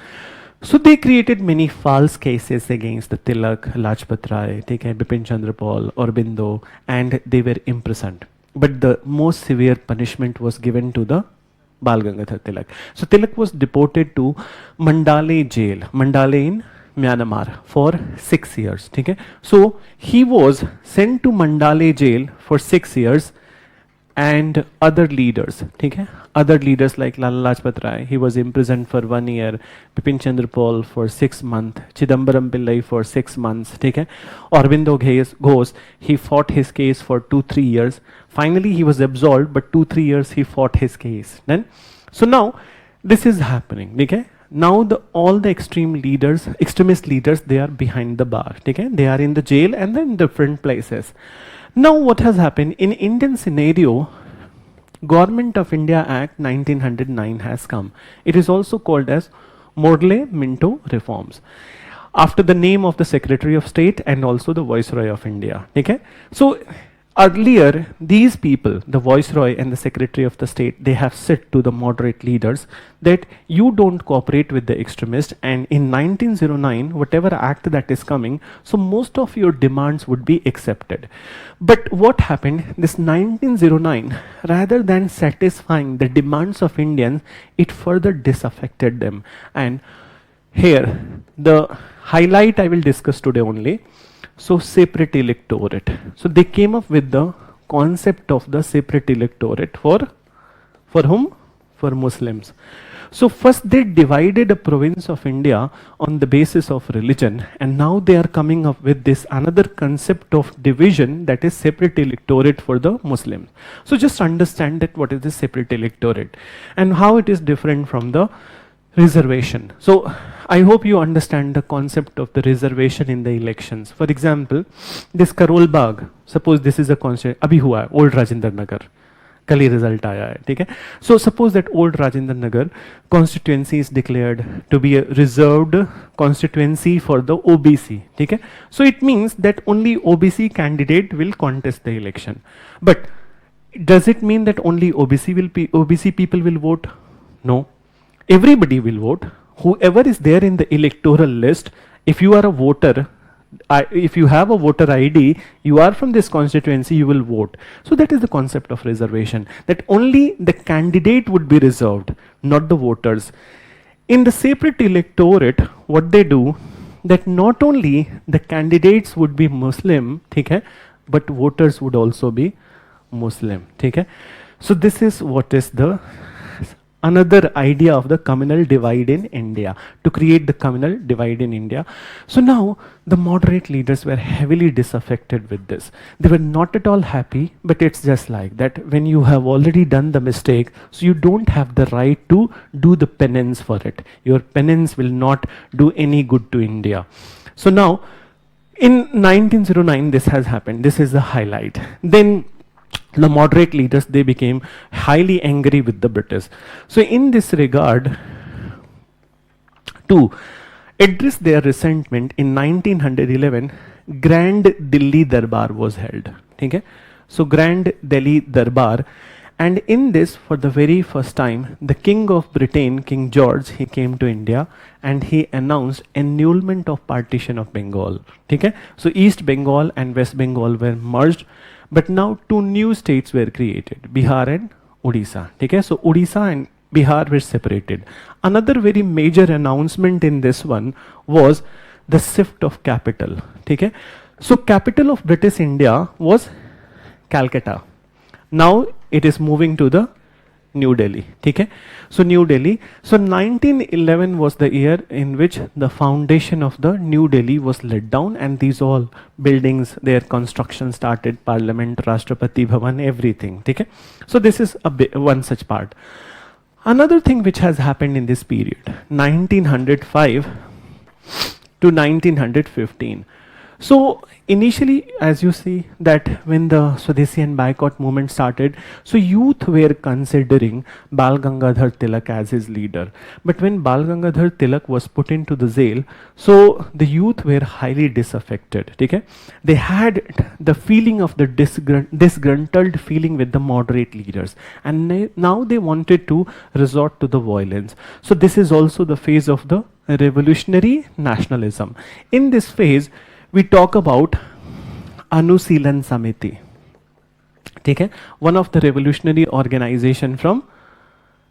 So they created many false cases against the Tilak, Lajpat Rai, Bipin Chandra Pal, Aurobindo, and they were imprisoned. But the most severe punishment was given to the Bal Gangadhar Tilak. So Tilak was deported to Mandale jail, Mandale in Myanmar for 6 years. Okay? So he was sent to Mandale jail for 6 years, and other leaders, okay? Other leaders like Lala Lajpat Rai, he was imprisoned for 1 year, Bipin Chandra Pal for 6 months, Chidambaram Pillai for 6 months, okay? Aurobindo Ghosh, he fought his case for 2-3 years. Finally, he was absolved, but 2-3 years he fought his case. Then, so now this is happening, okay? Now all the extremist leaders, they are behind the bar, okay? They are in the jail and then different places. Now what has happened in Indian scenario, Government of India Act 1909 has come. It is also called as Morley-Minto reforms, after the name of the Secretary of State and also the Viceroy of India. Okay? So earlier, these people, the Viceroy and the Secretary of the State, they have said to the moderate leaders that you don't cooperate with the extremists, and in 1909, whatever act that is coming, so most of your demands would be accepted. But what happened, this 1909, rather than satisfying the demands of Indians, it further disaffected them. And here, the highlight I will discuss today only. So separate electorate. So they came up with the concept of the separate electorate for whom? For Muslims. So first they divided a province of India on the basis of religion, and now they are coming up with this another concept of division, that is separate electorate for the Muslims. So just understand that what is the separate electorate and how it is different from the reservation. So I hope you understand the concept of the reservation in the elections. For example, this Karol Bagh, suppose this is a constituency, abhi hua hai, old Rajendra Nagar, kal hi result aaya hai, theek hai? So suppose that old Rajendra Nagar constituency is declared to be a reserved constituency for the OBC, theek hai? So it means that only OBC candidate will contest the election. But does it mean that only OBC people will vote? No. Everybody will vote. Whoever is there in the electoral list, if you are a voter, if you have a voter ID, you are from this constituency, you will vote. So that is the concept of reservation, that only the candidate would be reserved, not the voters. In the separate electorate, what they do, that not only the candidates would be Muslim, but voters would also be Muslim. So this is what is the another idea of the communal divide in India, to create the communal divide in India. So now the moderate leaders were heavily disaffected with this. They were not at all happy, but it's just like that when you have already done the mistake, so you don't have the right to do the penance for it. Your penance will not do any good to India. So now in 1909 this has happened. This is the highlight. Then the moderate leaders, they became highly angry with the British. So in this regard, to address their resentment, in 1911, Grand Delhi Darbar was held. Okay? So Grand Delhi Darbar, and in this, for the very first time, the King of Britain, King George, he came to India and he announced annulment of partition of Bengal. Okay? So East Bengal and West Bengal were merged but now two new states were created, Bihar and Odisha. Okay, so Odisha and Bihar were separated. Another very major announcement in this one was the shift of capital. Okay, so capital of British India was Calcutta. Now it is moving to the New Delhi. Okay, so New Delhi. So 1911 was the year in which the foundation of the New Delhi was laid down, and these all buildings, their construction started, Parliament, Rashtrapati Bhavan, everything. Okay, so this is one such part. Another thing which has happened in this period, 1905 to 1915. So initially, as you see, that when the Swadeshi and boycott movement started, so youth were considering Bal Gangadhar Tilak as his leader. But when Bal Gangadhar Tilak was put into the jail, so the youth were highly disaffected. Okay? They had the feeling of the disgruntled feeling with the moderate leaders, and now they wanted to resort to the violence. So this is also the phase of the revolutionary nationalism. In this phase, we talk about Anusilan Samiti. Okay? One of the revolutionary organization from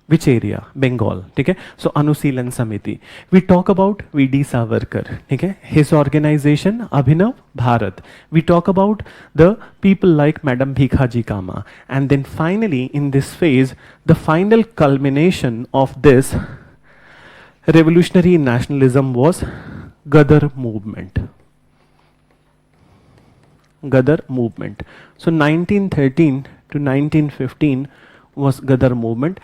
which area? Bengal. Okay? So Anusilan Samiti. We talk about V.D. Savarkar. Okay? His organization Abhinav Bharat. We talk about the people like Madam Bhikhaji Kama. And then finally in this phase, the final culmination of this revolutionary nationalism was Gadar movement. Gadar movement. So 1913 to 1915 was Gadar movement.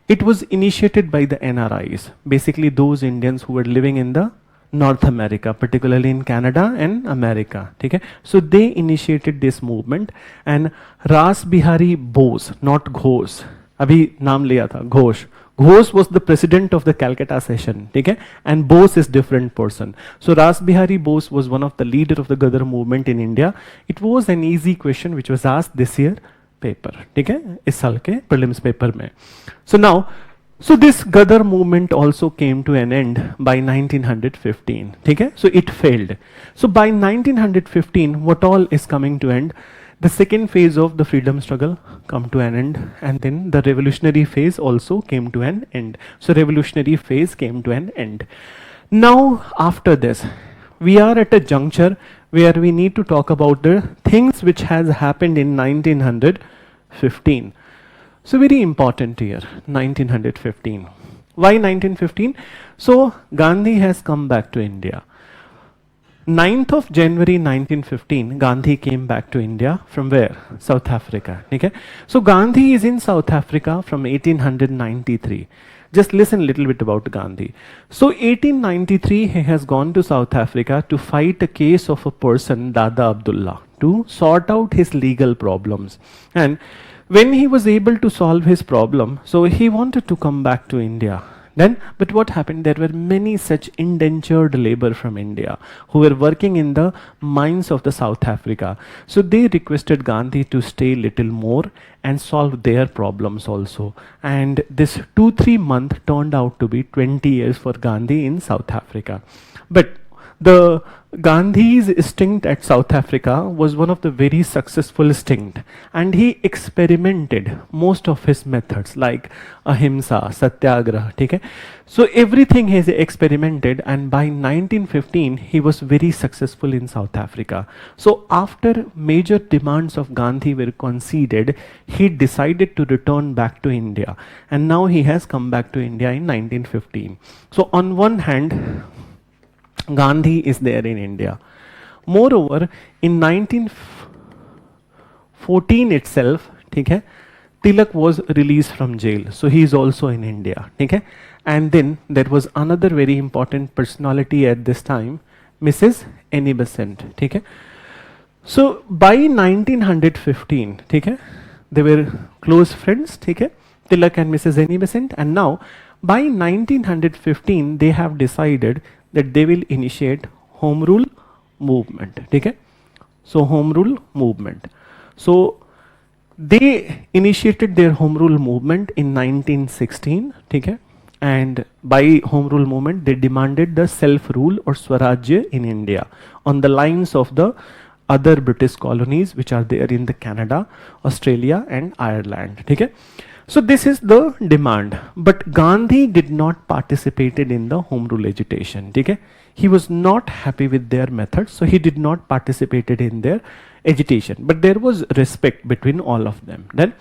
It was initiated by the NRIs, basically those Indians who were living in the North America, particularly in Canada and America. Okay? So they initiated this movement, and Ras Bihari Bose, not Ghosh, abhi naam liya tha, Ghosh. Ghosh was the president of the Calcutta session, okay? And Bose is different person. So Ras Bihari Bose was one of the leader of the Gadar movement in India. It was an easy question which was asked this year paper, okay? Is saal ke prelims paper mein. So now, so this Gadar movement also came to an end by 1915, okay? So it failed. So by 1915, what all is coming to end? The second phase of the freedom struggle come to an end, and then the revolutionary phase also came to an end. So revolutionary phase came to an end. Now after this, we are at a juncture where we need to talk about the things which has happened in 1915. So very important year, 1915. Why 1915? So Gandhi has come back to India. 9th of January 1915, Gandhi came back to India from where? South Africa. Okay? So Gandhi is in South Africa from 1893. Just listen a little bit about Gandhi. So 1893, he has gone to South Africa to fight a case of a person, Dada Abdullah, to sort out his legal problems. And when he was able to solve his problem, so he wanted to come back to India. Then, but what happened? There were many such indentured labor from India who were working in the mines of the South Africa. So they requested Gandhi to stay little more and solve their problems also. And this 2-3 months turned out to be 20 years for Gandhi in South Africa. But the Gandhi's stint at South Africa was one of the very successful stint, and he experimented most of his methods like ahimsa, satyagraha. Okay? So everything he experimented, and by 1915 he was very successful in South Africa. So after major demands of Gandhi were conceded, he decided to return back to India, and now he has come back to India in 1915. So on one hand, Gandhi is there in India. Moreover, in 1914 itself, okay, Tilak was released from jail. So he is also in India. Okay? And then there was another very important personality at this time, Mrs. Annie Besant. Okay? So by 1915, okay, they were close friends, okay, Tilak and Mrs. Annie Besant. And now by 1915, they have decided that they will initiate Home Rule movement. Okay? So Home Rule movement. So they initiated their Home Rule movement in 1916. Okay? And by Home Rule movement, they demanded the self-rule or Swarajya in India on the lines of the other British colonies which are there in the Canada, Australia and Ireland. Okay? So this is the demand. But Gandhi did not participate in the home rule agitation. Okay? He was not happy with their methods, so he did not participate in their agitation. But there was respect between all of them. Then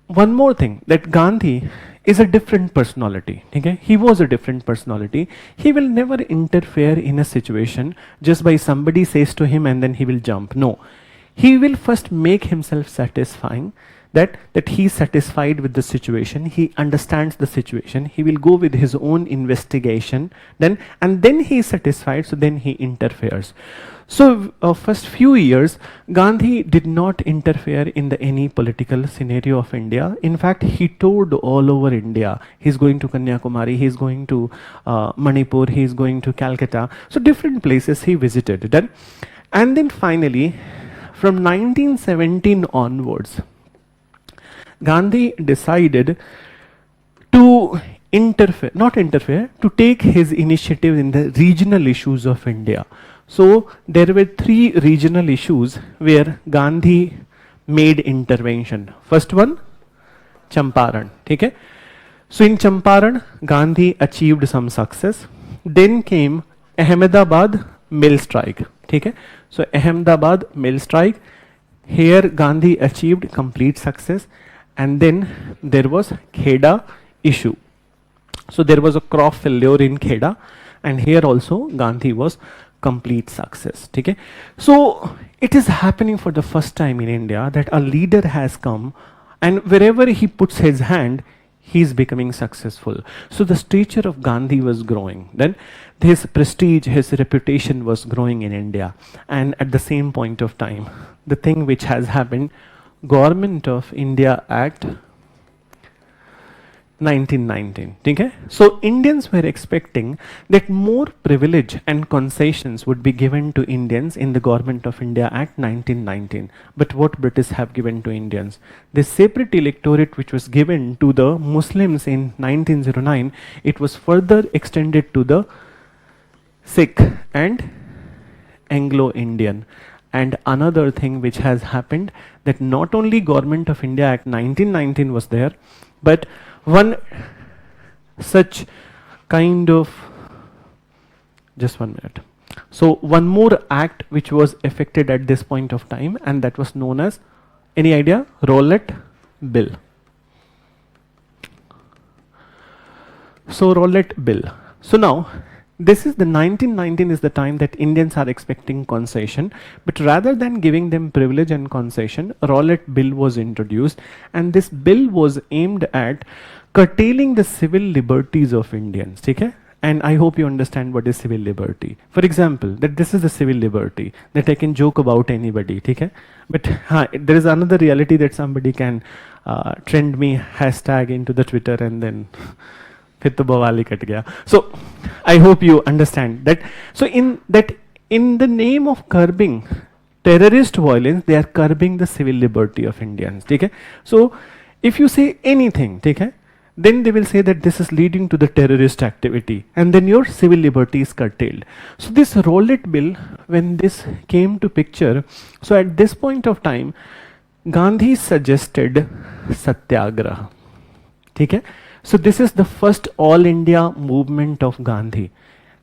one more thing, that Gandhi is a different personality. Okay? He was a different personality. He will never interfere in a situation just by somebody says to him and then he will jump. No. He will first make himself satisfying, that he is satisfied with the situation, he understands the situation, he will go with his own investigation, and then he is satisfied, so then he interferes. So first few years, Gandhi did not interfere in any political scenario of India. In fact, he toured all over India. He's going to Kanyakumari, he's going to Manipur, he's going to Calcutta. So different places he visited. And then finally, from 1917 onwards, Gandhi decided to to take his initiative in the regional issues of India. So there were 3 regional issues where Gandhi made intervention. First one, Champaran. Okay? So in Champaran, Gandhi achieved some success. Then came Ahmedabad mill strike. Okay? So Ahmedabad mill strike, here Gandhi achieved complete success. And then there was Kheda issue. So there was a crop failure in Kheda, and here also Gandhi was complete success. Okay? So it is happening for the first time in India that a leader has come, and wherever he puts his hand, he is becoming successful. So the stature of Gandhi was growing. Then his prestige, his reputation was growing in India. And at the same point of time, the thing which has happened, Government of India Act 1919. Okay? So Indians were expecting that more privilege and concessions would be given to Indians in the Government of India Act 1919. But what British have given to Indians? The separate electorate which was given to the Muslims in 1909, it was further extended to the Sikh and Anglo-Indian. And another thing which has happened, that not only Government of India Act 1919 was there, but one such kind of, just 1 minute. So one more act which was effected at this point of time, and that was known as, any idea? Rowlatt Bill. So Rowlatt Bill. So now, this is the 1919 is the time that Indians are expecting concession, but rather than giving them privilege and concession, Rowlatt Bill was introduced, and this bill was aimed at curtailing the civil liberties of Indians. Okay? And I hope you understand what is civil liberty. For example, that this is the civil liberty, that I can joke about anybody. Okay? But there is another reality that somebody can trend me hashtag into the Twitter and then So I hope you understand that. So in the name of curbing terrorist violence, they are curbing the civil liberty of Indians. Okay? So if you say anything, okay, then they will say that this is leading to the terrorist activity, and then your civil liberty is curtailed. So this Rowlatt Bill, when this came to picture, so at this point of time, Gandhi suggested Satyagraha. Okay? So this is the first all India movement of Gandhi.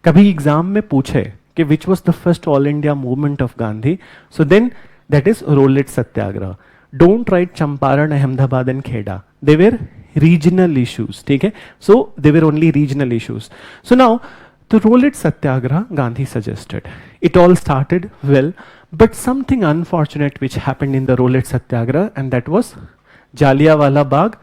Kabhi exam mein पूछे कि which was the first all India movement of Gandhi, so then that is Rowlatt Satyagraha. Don't write Champaran, Ahmedabad and Kheda. They were regional issues. Okay? So they were only regional issues. So now the Rowlatt Satyagraha Gandhi suggested. It all started well, but something unfortunate which happened in the Rowlatt Satyagraha, and that was Jallianwala Bagh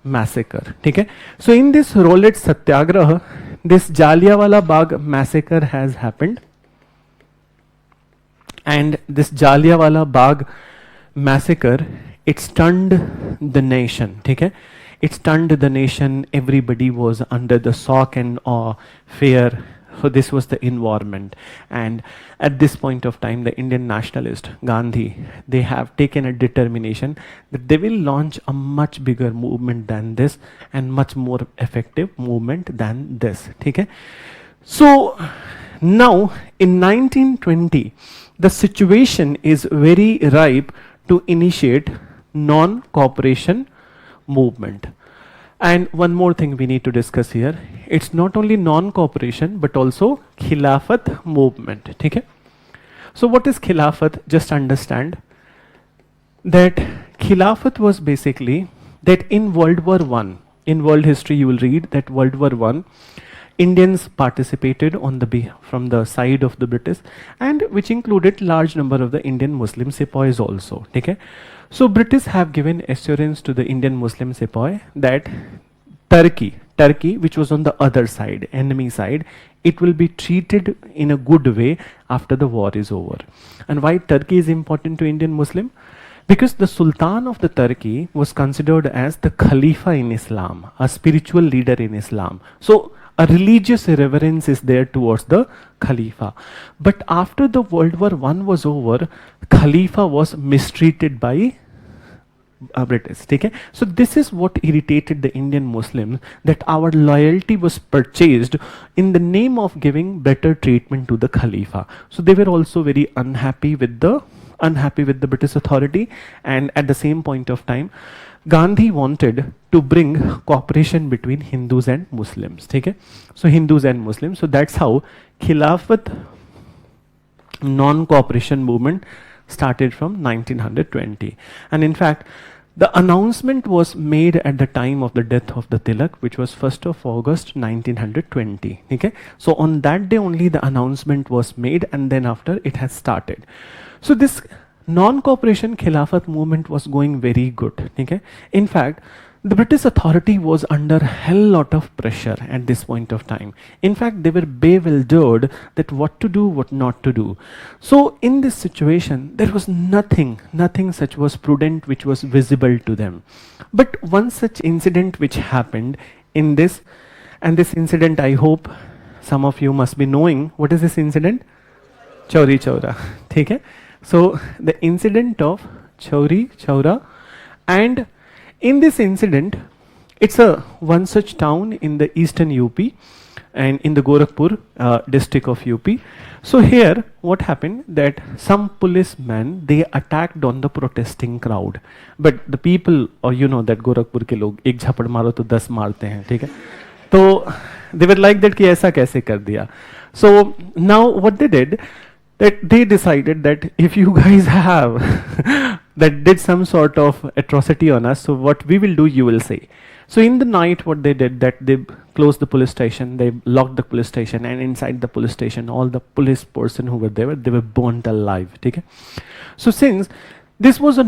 massacre. Okay? So in this Rowlatt Satyagraha, this Jallianwala Bagh massacre has happened, and this Jallianwala Bagh massacre, it stunned the nation. Okay? It stunned the nation. Everybody was under the shock and awe, fear. So this was the environment. And at this point of time, the Indian nationalist, Gandhi, they have taken a determination that they will launch a much bigger movement than this, and much more effective movement than this. Okay? So Now, in 1920, the situation is very ripe to initiate non-cooperation movement. And one more thing we need to discuss here. It's not only non-cooperation but also Khilafat movement. Okay? So what is Khilafat? Just understand that Khilafat was basically that in World War I, in world history you will read that World War I, Indians participated on the from the side of the British, and which included large number of the Indian Muslim sepoys also. Okay? So British have given assurance to the Indian Muslim sepoy that Turkey, which was on the other side, enemy side, it will be treated in a good way after the war is over. And why Turkey is important to Indian Muslim? Because the Sultan of the Turkey was considered as the Khalifa in Islam, a spiritual leader in Islam. So a religious reverence is there towards the Khalifa. But after the World War I was over, Khalifa was mistreated by British. Okay? So this is what irritated the Indian Muslims, that our loyalty was purchased in the name of giving better treatment to the Khalifa. So they were also very unhappy with the British authority, and at the same point of time Gandhi wanted to bring cooperation between Hindus and Muslims. Okay? So Hindus and Muslims. So that's how Khilafat non-cooperation movement started from 1920. And in fact, the announcement was made at the time of the death of the Tilak, which was 1st of August 1920. Okay? So on that day only the announcement was made, and then after it has started. So this non-cooperation Khilafat movement was going very good. Okay? In fact, the British authority was under hell lot of pressure at this point of time. In fact, they were bewildered that what to do, what not to do. So in this situation, there was nothing such was prudent which was visible to them. But one such incident which happened in this, and this incident I hope some of you must be knowing. What is this incident? Chauri Chaura. Okay? So the incident of Chauri Chaura, and in this incident, it's a one such town in the eastern UP and in the Gorakhpur district of UP. So here what happened, that some policemen, they attacked on the protesting crowd. But the people, or you know that Gorakhpur ke log ek jhapad maro to 10 marte hain, theek hai? So they were like that ki aisa kaise kar diya. So now what they did, that they decided that if you guys have that did some sort of atrocity on us, so what we will do, you will say. So in the night what they did, that they closed the police station, they locked the police station, and inside the police station all the police person who were there, they were burnt alive. Okay? So since this was a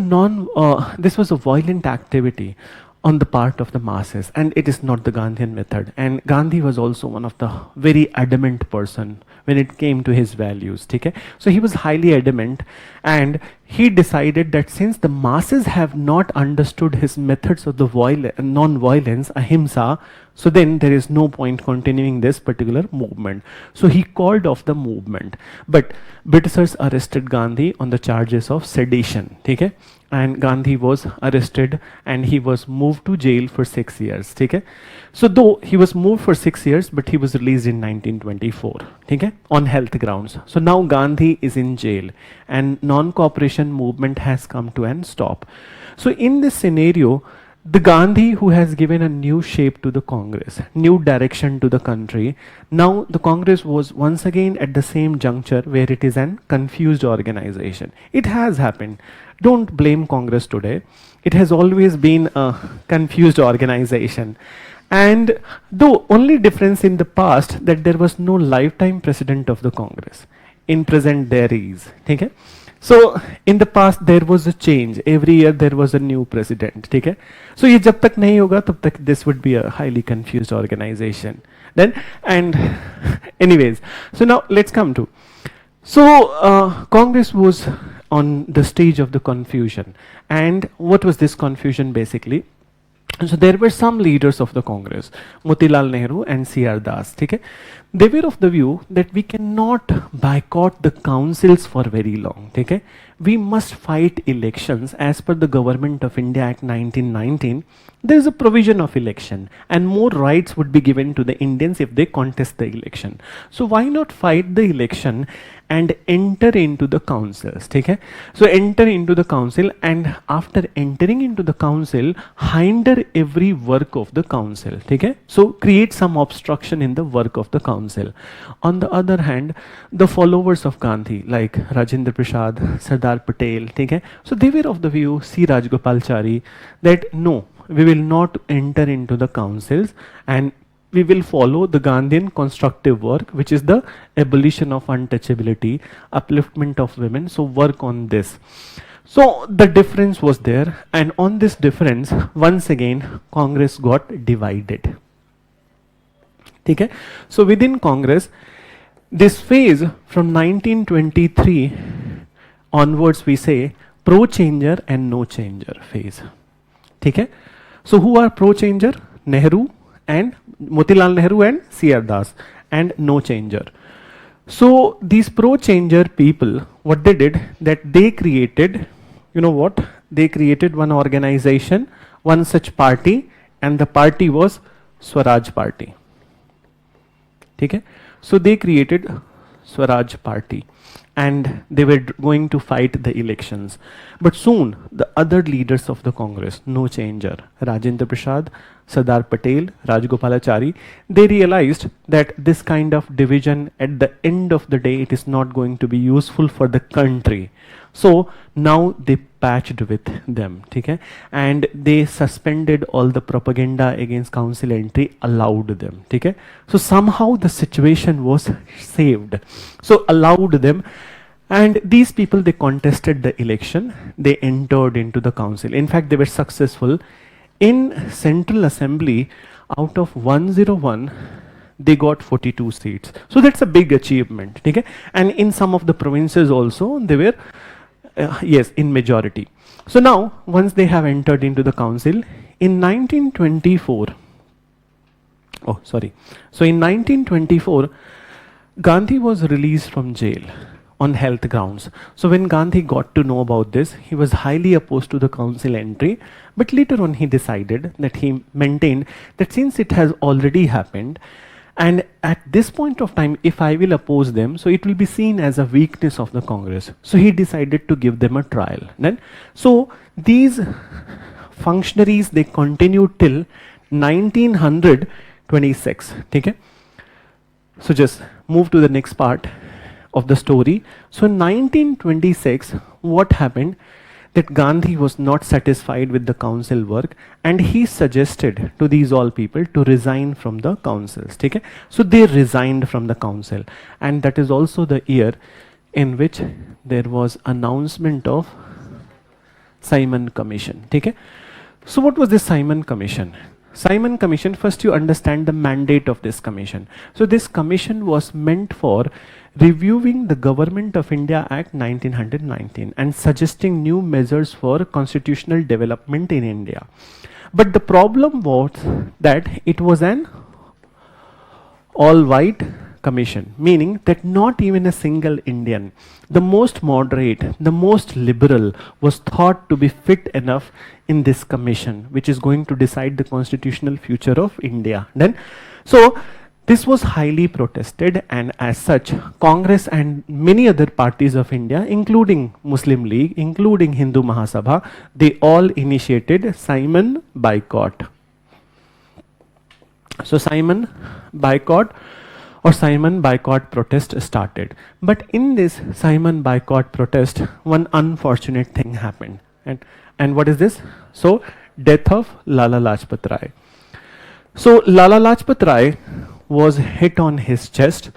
violent activity on the part of the masses, and it is not the Gandhian method, and Gandhi was also one of the very adamant person when it came to his values. Okay? So he was highly adamant, and he decided that since the masses have not understood his methods of the non-violence, ahimsa, so then there is no point continuing this particular movement. So he called off the movement. But Britishers arrested Gandhi on the charges of sedition. Okay? And Gandhi was arrested and he was moved to jail for 6 years. Okay? So though he was moved for 6 years, but he was released in 1924. Okay? On health grounds. So now Gandhi is in jail and non-cooperation movement has come to an stop. So in this scenario, the Gandhi who has given a new shape to the Congress, new direction to the country, now the Congress was once again at the same juncture where it is an confused organization. It has happened. Don't blame Congress today. It has always been a confused organization. And the only difference in the past that there was no lifetime president of the Congress. In present there is. Okay? So in the past there was a change. Every year there was a new president. Okay? So ye jab tak nahi hoga, tab tak this would be a highly confused organization. Then, and anyways, so now let's come to. So Congress was on the stage of the confusion. And what was this confusion basically? So there were some leaders of the Congress, Motilal Nehru and C.R. Das. Okay? They were of the view that we cannot boycott the councils for very long. Okay? we must fight elections as per the Government of India Act 1919. There is a provision of election and more rights would be given to the Indians if they contest the election. So why not fight the election and enter into the councils? Okay? So enter into the council, and after entering into the council, hinder every work of the council. Okay? So create some obstruction in the work of the council. On the other hand, the followers of Gandhi like Rajendra Prasad, Sardar Patel, okay? So they were of the view, C. Rajgopalachari, that no, we will not enter into the councils and we will follow the Gandhian constructive work, which is the abolition of untouchability, upliftment of women. So work on this. So the difference was there, and on this difference, once again, Congress got divided. Okay? So within Congress, this phase from 1923 onwards, we say pro-changer and no-changer phase. Okay? So who are pro-changer? Nehru and Motilal Nehru and C.R. Das, and no-changer. So these pro-changer people, what they did, that they created, you know what? They created one organization, one such party, and the party was Swaraj Party. Okay? So they created Swaraj Party and they were going to fight the elections. But soon the other leaders of the Congress, no changer, Rajendra Prasad, Sardar Patel, Rajgopalachari, they realized that this kind of division at the end of the day, it is not going to be useful for the country. So now they patched with them, okay? And they suspended all the propaganda against council entry, allowed them, okay? So somehow the situation was saved. So allowed them, and these people, they contested the election, they entered into the council. In fact, they were successful. In Central Assembly, out of 101, they got 42 seats. So that's a big achievement, okay? And in some of the provinces also, they were yes, in majority. So now, once they have entered into the council, in 1924, so in 1924, Gandhi was released from jail on health grounds. So when Gandhi got to know about this, he was highly opposed to the council entry, but later on he decided that he maintained that since it has already happened, and at this point of time, if I will oppose them, so it will be seen as a weakness of the Congress. So he decided to give them a trial. Then, so these functionaries, they continued till 1926. Okay? So just move to the next part of the story. So in 1926, what happened? That Gandhi was not satisfied with the council work, and he suggested to these all people to resign from the councils. Okay? So they resigned from the council, and that is also the year in which there was announcement of Simon Commission. Okay? So what was this Simon Commission? Simon Commission, first you understand the mandate of this commission. So this commission was meant for reviewing the Government of India Act 1919 and suggesting new measures for constitutional development in India. But the problem was that it was an all-white commission, meaning that not even a single Indian, the most moderate, the most liberal, was thought to be fit enough in this commission, which is going to decide the constitutional future of India. Then, so this was highly protested, and as such, Congress and many other parties of India, including Muslim League, including Hindu Mahasabha, they all initiated Simon boycott. So Simon boycott or Simon boycott protest started. But in this Simon boycott protest, one unfortunate thing happened. And what is this? So, death of Lala Lajpat Rai. So, Lala Lajpat Rai was hit on his chest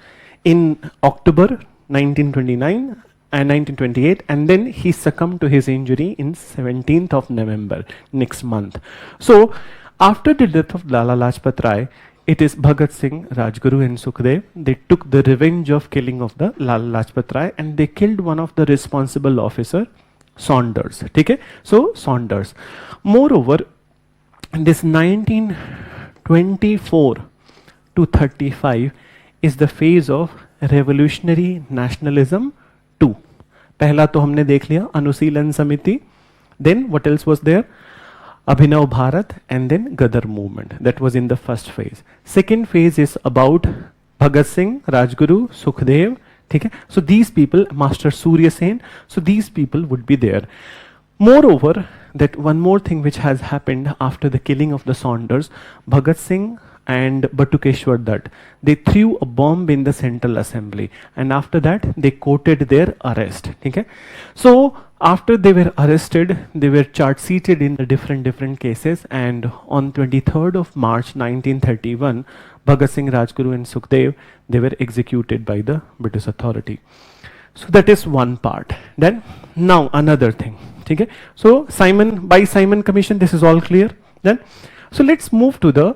in October 1929 and 1928, and then he succumbed to his injury in 17th of November, next month. So, after the death of Lala Lajpat Rai, it is Bhagat Singh, Rajguru and Sukhdev. They took the revenge of killing of the Lala Lajpat Rai, and they killed one of the responsible officer, Saunders. Okay? So Saunders. Moreover, this 1924 to 35 is the phase of revolutionary nationalism 2. पहला तो हमने देख लिया अनुशीलन समिति, then what else was there? Abhinav Bharat, and then Gadar movement. That was in the first phase. Second phase is about Bhagat Singh, Rajguru, Sukhdev. Okay? So these people, Master Surya Sen, so these people would be there. Moreover, that one more thing which has happened after the killing of the Saunders, Bhagat Singh and Batukeshwar Dutt, they threw a bomb in the Central Assembly, and after that they courted their arrest. Okay? So after they were arrested, they were charge seated in the different cases, and on 23rd of March 1931, Bhagat Singh, Rajguru and Sukhdev, they were executed by the British authority. So that is one part. Then now another thing. Okay? So Simon Commission, this is all clear. Then so let's move to the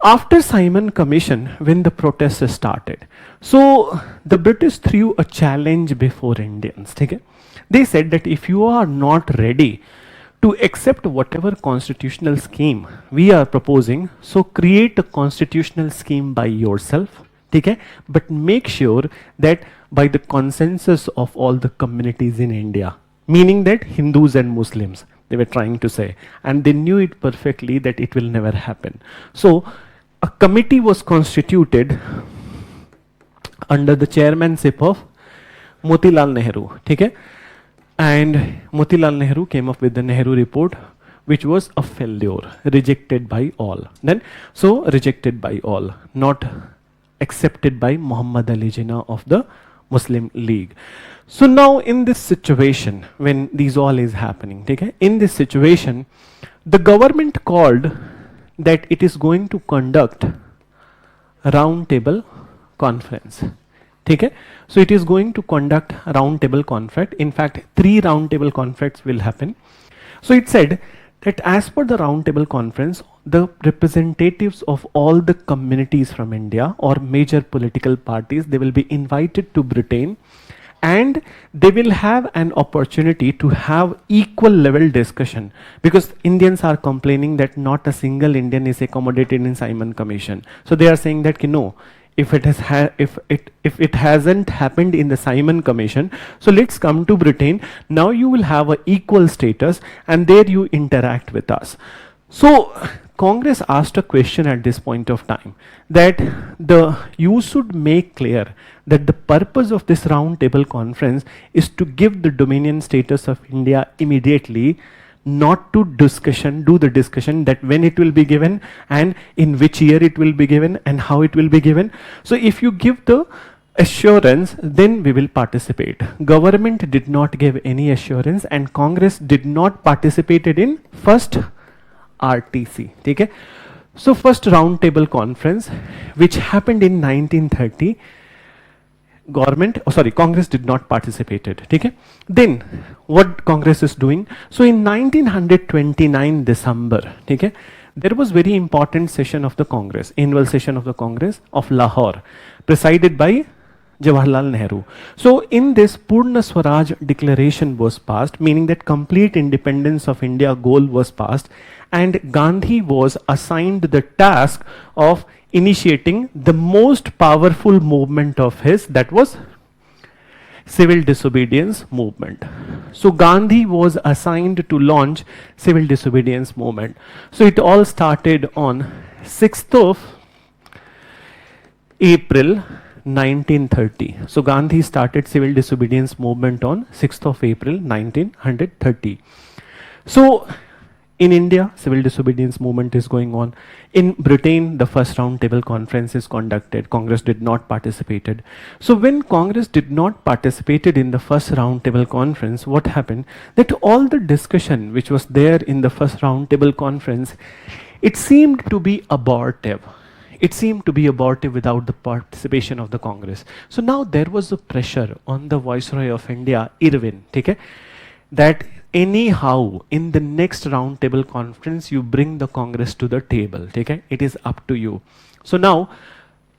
after Simon Commission, when the protests started. So the British threw a challenge before Indians. Okay? They said that if you are not ready to accept whatever constitutional scheme we are proposing, so create a constitutional scheme by yourself. Okay? But make sure that by the consensus of all the communities in India, meaning that Hindus and Muslims, they were trying to say, and they knew it perfectly that it will never happen. So a committee was constituted under the chairmanship of Motilal Nehru. Okay? And Motilal Nehru came up with the Nehru report, which was a failure, rejected by all. Then, so rejected by all, not accepted by Muhammad Ali Jinnah of the Muslim League. So now in this situation, when these all is happening, okay, in this situation, the government called that it is going to conduct a round table conference. Okay? So it is going to conduct a round table conference. In fact, 3 round table conferences will happen. So it said that as per the round table conference, the representatives of all the communities from India or major political parties, they will be invited to Britain, and they will have an opportunity to have equal level discussion, because Indians are complaining that not a single Indian is accommodated in Simon Commission. So they are saying that no, if it hasn't happened in the Simon Commission, so let's come to Britain. Now you will have an equal status, and there you interact with us. So Congress asked a question at this point of time, that you should make clear that the purpose of this round table conference is to give the dominion status of India immediately, not to do the discussion that when it will be given and in which year it will be given and how it will be given. So if you give the assurance, then we will participate. Government did not give any assurance, and Congress did not participated in first RTC. Okay? So first round table conference, which happened in 1930, Congress did not participated. Okay? Then what Congress is doing? So in 1929 December, okay, there was very important session of the Congress, annual session of the Congress of Lahore, presided by Jawaharlal Nehru. So in this, Purna Swaraj declaration was passed, meaning that complete independence of India goal was passed, and Gandhi was assigned the task of initiating the most powerful movement of his, that was civil disobedience movement. So Gandhi was assigned to launch civil disobedience movement. So it all started on 6th of April 1930. So Gandhi started civil disobedience movement on 6th of April 1930. So in India, civil disobedience movement is going on. In Britain, the first round table conference is conducted. Congress did not participated. So when Congress did not participated in the first round table conference, what happened? That all the discussion which was there in the first round table conference, it seemed to be abortive. It seemed to be abortive without the participation of the Congress. So now there was a pressure on the Viceroy of India, Irwin, okay, that anyhow in the next round table conference you bring the Congress to the table. Okay? It is up to you. So now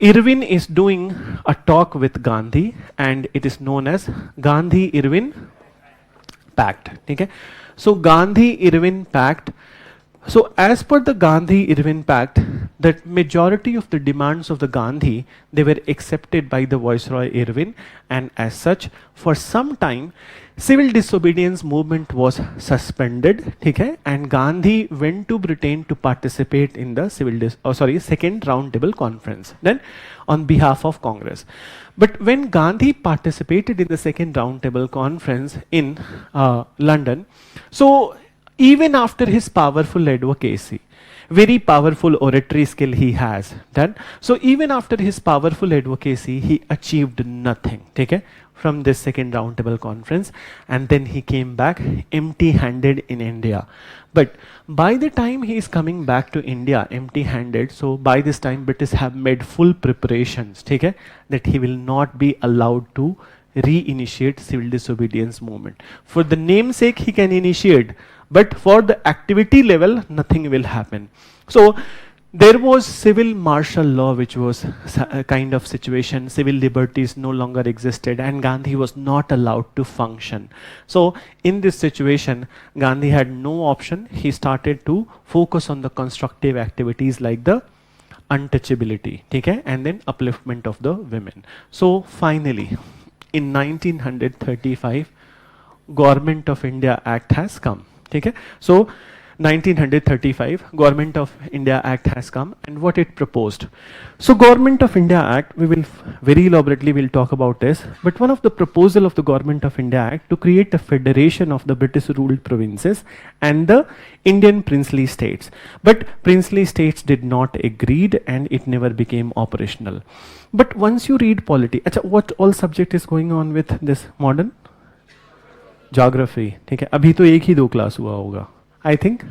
Irwin is doing a talk with Gandhi, and it is known as Gandhi-Irwin Pact. Okay? So Gandhi-Irwin Pact. So as per the Gandhi-Irwin Pact, that majority of the demands of the Gandhi, they were accepted by the Viceroy Irwin, and as such, for some time, civil disobedience movement was suspended, okay, and Gandhi went to Britain to participate in the second round table conference, then on behalf of Congress. But when Gandhi participated in the second round table conference in London, so even after his powerful advocacy, very powerful oratory skill he has done. So even after his powerful advocacy, he achieved nothing, okay, from this second roundtable conference, and then he came back empty-handed in India. But by the time he is coming back to India empty-handed, so by this time British have made full preparations, okay, that he will not be allowed to reinitiate civil disobedience movement. For the namesake he can initiate, but for the activity level, nothing will happen. So there was civil martial law, which was a kind of situation. Civil liberties no longer existed, and Gandhi was not allowed to function. So in this situation, Gandhi had no option. He started to focus on the constructive activities like the untouchability, okay, and then upliftment of the women. So finally, in 1935, Government of India Act has come. Okay? So 1935 Government of India Act has come, and what it proposed. So Government of India Act, we will very elaborately will talk about this, but one of the proposal of the Government of India Act to create a federation of the British ruled provinces and the Indian princely states. But princely states did not agreed, and it never became operational. But once you read polity, what all subject is going on with this modern? Geography, ठीक है, अभी तो एक ही 2 class हुआ होगा, I think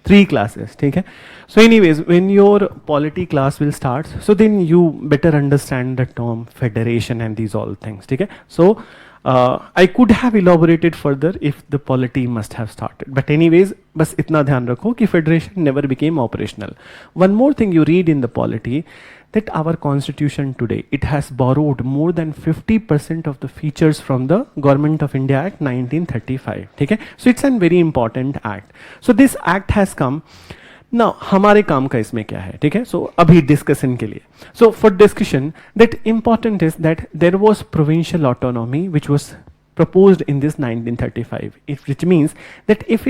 3 classes, ठीक है. So anyways, when your polity class will start, so then you better understand the term federation and these all things, ठीक है. So I could have elaborated further if the polity must have started, but anyways, बस इतना ध्यान रखो कि federation never became operational. One more thing you read in the polity, that our constitution today, it has borrowed more than 50% of the features from the Government of India Act 1935. Okay? So it's a very important act. So this act has come. Now, हमारे काम का इसमें क्या है, ठीक है? So अभी discussion के लिए. So for discussion, that important is that there was provincial autonomy which was proposed in this 1935, which means that if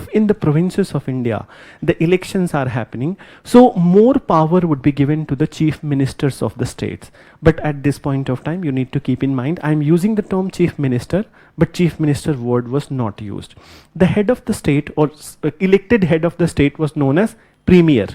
in the provinces of India the elections are happening, so more power would be given to the chief ministers of the states. But at this point of time, you need to keep in mind, I am using the term chief minister, but chief minister word was not used. The head of the state, or elected head of the state, was known as premier,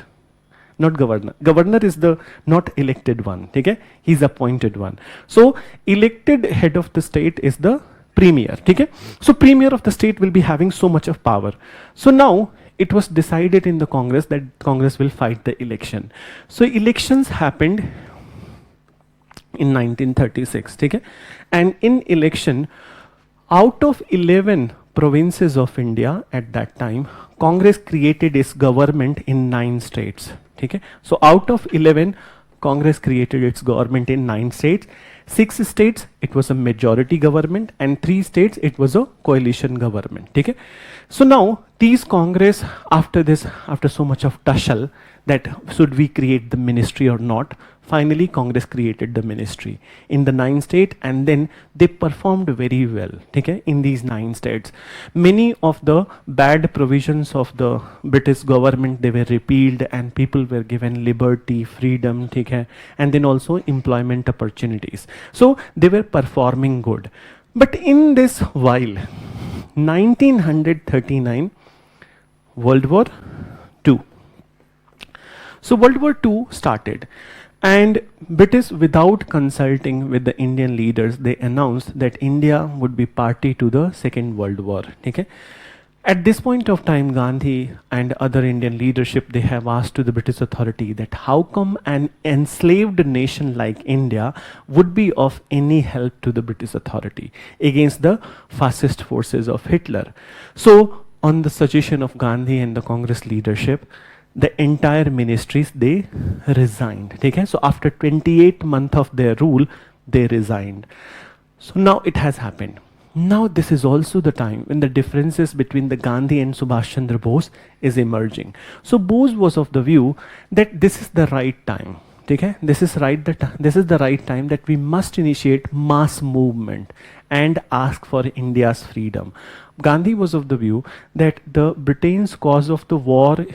not governor. Governor is the not elected one, okay? He's appointed one. So elected head of the state is the premier, okay? So premier of the state will be having so much of power. So now it was decided in the Congress that Congress will fight the election. So elections happened in 1936, okay? And in election, out of 11 provinces of India at that time, Congress created its government in 9 states. Okay? So out of 11, Congress created its government in 9 states. 6 states, it was a majority government, and 3 states, it was a coalition government. Okay? So now, these Congress, after so much of tussle, that should we create the ministry or not, finally Congress created the ministry in the 9 states, and then they performed very well, okay, in these 9 states. Many of the bad provisions of the British government, they were repealed, and people were given liberty, freedom, okay, and then also employment opportunities. So they were performing good. But in this while, 1939, World War II. So World War II started, and British, without consulting with the Indian leaders, they announced that India would be party to the Second World War. Okay? At this point of time, Gandhi and other Indian leadership, they have asked to the British authority that how come an enslaved nation like India would be of any help to the British authority against the fascist forces of Hitler. So on the suggestion of Gandhi and the Congress leadership, the entire ministries, they resigned. Okay? So after 28 months of their rule, they resigned. So now it has happened. Now this is also the time when the differences between the Gandhi and Subhash Chandra Bose is emerging. So Bose was of the view that this is the right time. Okay? This is the right time that we must initiate mass movement and ask for India's freedom. Gandhi was of the view that the Britain's cause of the war,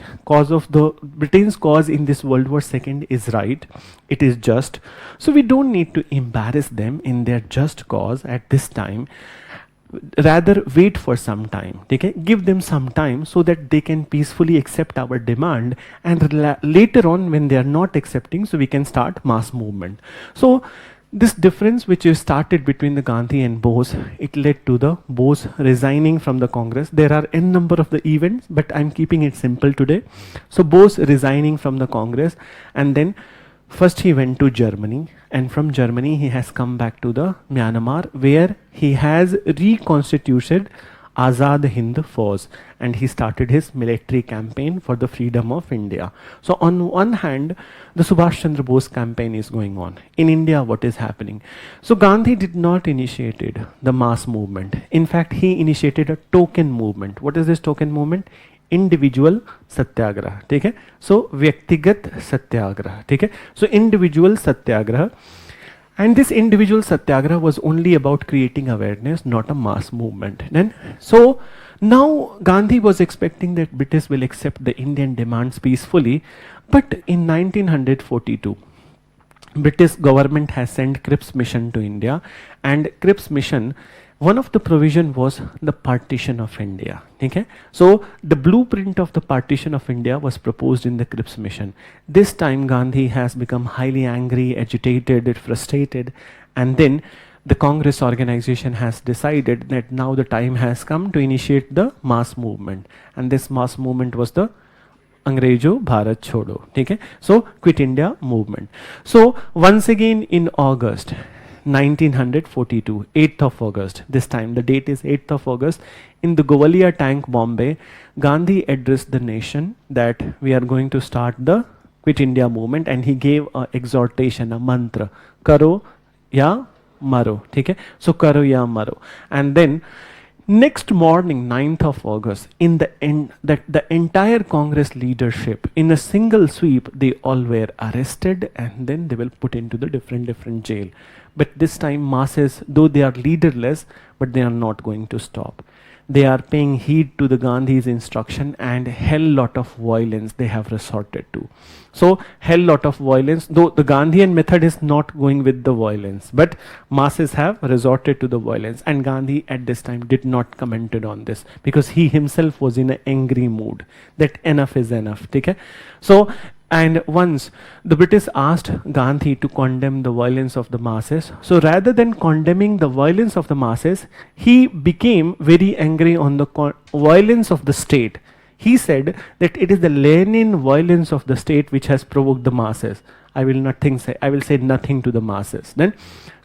Britain's cause in this World War II is right. It is just. So we don't need to embarrass them in their just cause at this time. Rather wait for some time. Okay? Give them some time so that they can peacefully accept our demand, and later on when they are not accepting, so we can start mass movement. So this difference which is started between the Gandhi and Bose, it led to the Bose resigning from the Congress. There are n number of the events, but I'm keeping it simple today. So Bose resigning from the Congress, and then first he went to Germany, and from Germany he has come back to the Myanmar, where he has reconstituted Azad Hind Force, and he started his military campaign for the freedom of India. So on one hand, the Subhash Chandra Bose campaign is going on. In India, what is happening? So Gandhi did not initiate the mass movement. In fact, he initiated a token movement. What is this token movement? Individual satyagraha. Okay? So vyaktigat satyagraha. Okay? So individual satyagraha. And this individual satyagraha was only about creating awareness, not a mass movement. Then, so now Gandhi was expecting that British will accept the Indian demands peacefully, but in 1942, British government has sent Cripps mission to India, and Cripps mission, one of the provision was the partition of India. Okay? So the blueprint of the partition of India was proposed in the Cripps mission. This time Gandhi has become highly angry, agitated, frustrated, and then the Congress organization has decided that now the time has come to initiate the mass movement, and this mass movement was the Angrejo Bharat Chodo. Okay? So Quit India movement. So once again in August 1942, 8th of August, this time the date is 8th of August, in the Govalia tank, Bombay, Gandhi addressed the nation that we are going to start the Quit India movement, and he gave an exhortation, a mantra, Karo ya Maro. Okay? So Karo ya Maro. And then next morning, 9th of August, in the end, that the entire Congress leadership, in a single sweep, they all were arrested, and then they will put into the different jail. But this time masses, though they are leaderless, but they are not going to stop. They are paying heed to the Gandhi's instruction, and hell lot of violence they have resorted to. So hell lot of violence, though the Gandhian method is not going with the violence, but masses have resorted to the violence, and Gandhi at this time did not commented on this because he himself was in an angry mood that enough is enough. Okay? So, and once the British asked Gandhi to condemn the violence of the masses, so rather than condemning the violence of the masses, he became very angry on the violence of the state. He said that it is the Lenin violence of the state which has provoked the masses. I will say nothing to the masses. Then,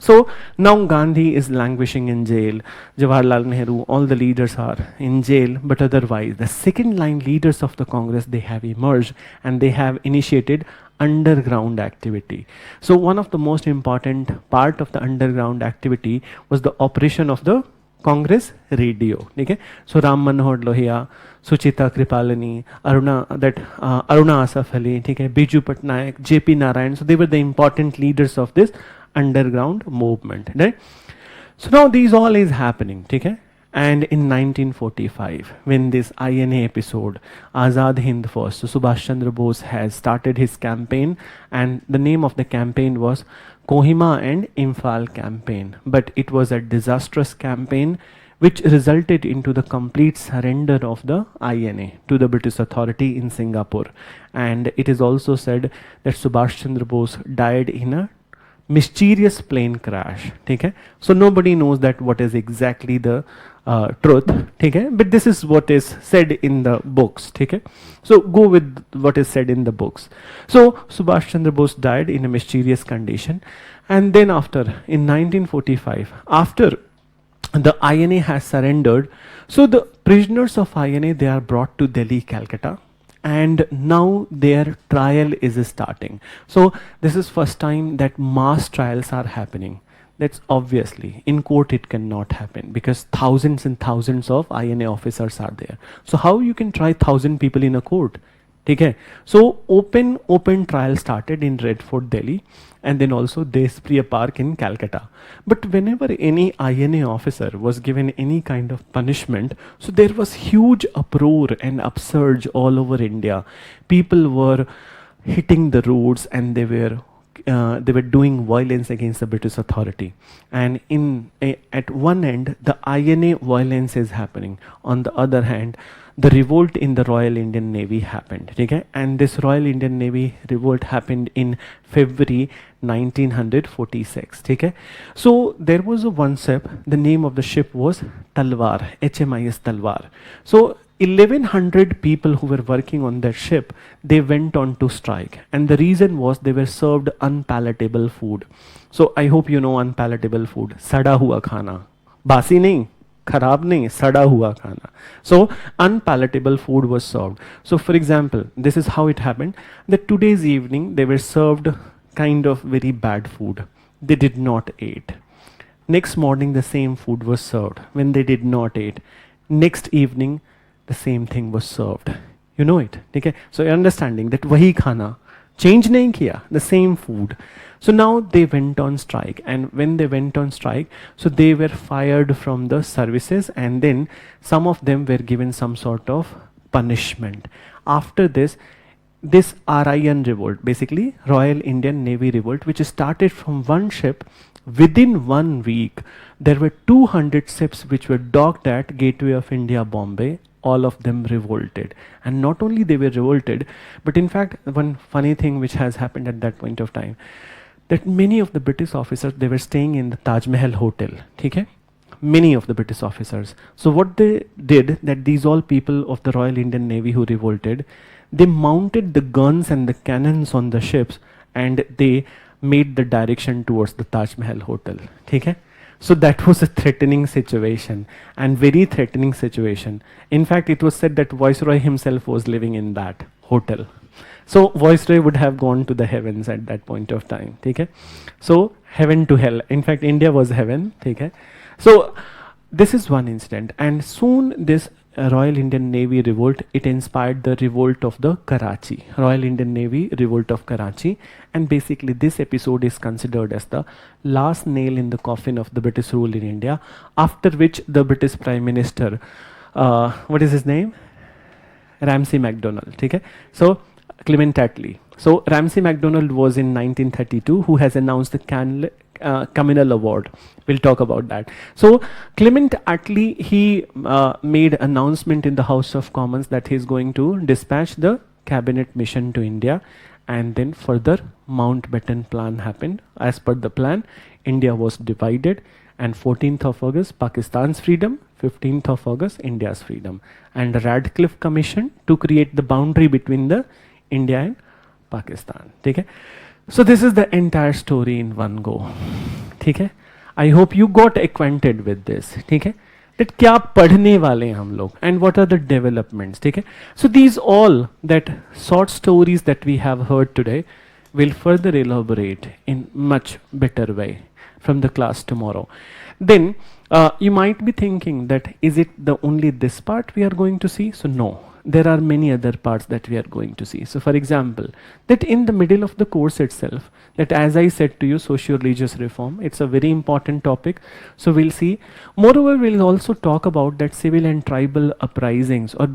so now Gandhi is languishing in jail. Jawaharlal Nehru, all the leaders are in jail, but otherwise the second line leaders of the Congress, they have emerged, and they have initiated underground activity. So one of the most important part of the underground activity was the operation of the Congress radio. Okay? So Ram Manohar Lohia, Suchita Kripalani, Aruna Asaf Ali, okay, Biju Patnaik, JP Narayan. So they were the important leaders of this underground movement. Right? So now these all is happening. Okay? And in 1945, when this INA episode, Azad Hind Force, so Subhash Chandra Bose has started his campaign, and the name of the campaign was Kohima and Imphal campaign. But it was a disastrous campaign which resulted into the complete surrender of the INA to the British authority in Singapore. And it is also said that Subhash Chandra Bose died in a mysterious plane crash. Okay? So nobody knows that what is exactly the truth. Okay? But this is what is said in the books. Okay? So go with what is said in the books. So Subhash Chandra Bose died in a mysterious condition, and then after, in 1945, after the INA has surrendered, so the prisoners of INA, they are brought to Delhi, Calcutta, and now their trial is starting. So this is first time that mass trials are happening. That's obviously in court it cannot happen because thousands and thousands of INA officers are there. So how you can try 1,000 people in a court? Okay. So open trial started in Red Fort, Delhi, and then also Despriya Park in Calcutta. But whenever any INA officer was given any kind of punishment, so there was huge uproar and upsurge all over India. People were hitting the roads and they were doing violence against the British authority. And at one end, the INA violence is happening. On the other hand, the revolt in the Royal Indian Navy happened. Okay? And this Royal Indian Navy revolt happened in February 1946. Okay? So there was one ship, the name of the ship was Talwar, HMIS Talwar. So 1100 people who were working on that ship, they went on to strike, and the reason was they were served unpalatable food. So I hope you know unpalatable food, sada hua khana, basi nahi, kharab nahi, sada hua khana. So unpalatable food was served. So for example, this is how it happened, that today's evening they were served kind of very bad food. They did not eat. Next morning the same food was served. When they did not eat, next evening the same thing was served. You know it. Okay? So you're understanding that wahi khana, change nahi kiya, the same food. So now they went on strike, and when they went on strike, so they were fired from the services, and then some of them were given some sort of punishment. After this RIN revolt, basically Royal Indian Navy revolt, which started from one ship, within 1 week, there were 200 ships which were docked at Gateway of India, Bombay. All of them revolted. And not only they were revolted, but in fact, one funny thing which has happened at that point of time, that many of the British officers, they were staying in the Taj Mahal hotel. Okay? Many of the British officers. So what they did, that these all people of the Royal Indian Navy who revolted, they mounted the guns and the cannons on the ships, and they made the direction towards the Taj Mahal hotel. Okay? So that was a threatening situation, and very threatening situation. In fact, it was said that Viceroy himself was living in that hotel. So Viceroy would have gone to the heavens at that point of time. Okay? So heaven to hell. In fact, India was heaven. Okay? So this is one incident, and soon this Royal Indian Navy revolt, it inspired the revolt of the Karachi, Royal Indian Navy revolt of Karachi, and basically this episode is considered as the last nail in the coffin of the British rule in India, after which the British Prime Minister, what is his name? Ramsay MacDonald. Okay? So Clement Attlee. So Ramsay MacDonald was in 1932 who has announced the Communal Award. We'll talk about that. So Clement Attlee, he made announcement in the House of Commons that he's going to dispatch the cabinet mission to India, and then further Mountbatten plan happened. As per the plan, India was divided, and 14th of August, Pakistan's freedom, 15th of August, India's freedom. And Radcliffe Commission to create the boundary between the India and Pakistan. Okay? So this is the entire story in one go. Okay? I hope you got acquainted with this. Okay? That क्या पढ़ने वाले हैं हम लोग, and what are the developments. Okay? So these all that short stories that we have heard today will further elaborate in much better way from the class tomorrow. Then you might be thinking that is it the only this part we are going to see? So no. There are many other parts that we are going to see. So for example, that in the middle of the course itself, that as I said to you, socio-religious reform, it's a very important topic. So we'll see. Moreover, we'll also talk about that civil and tribal uprisings, or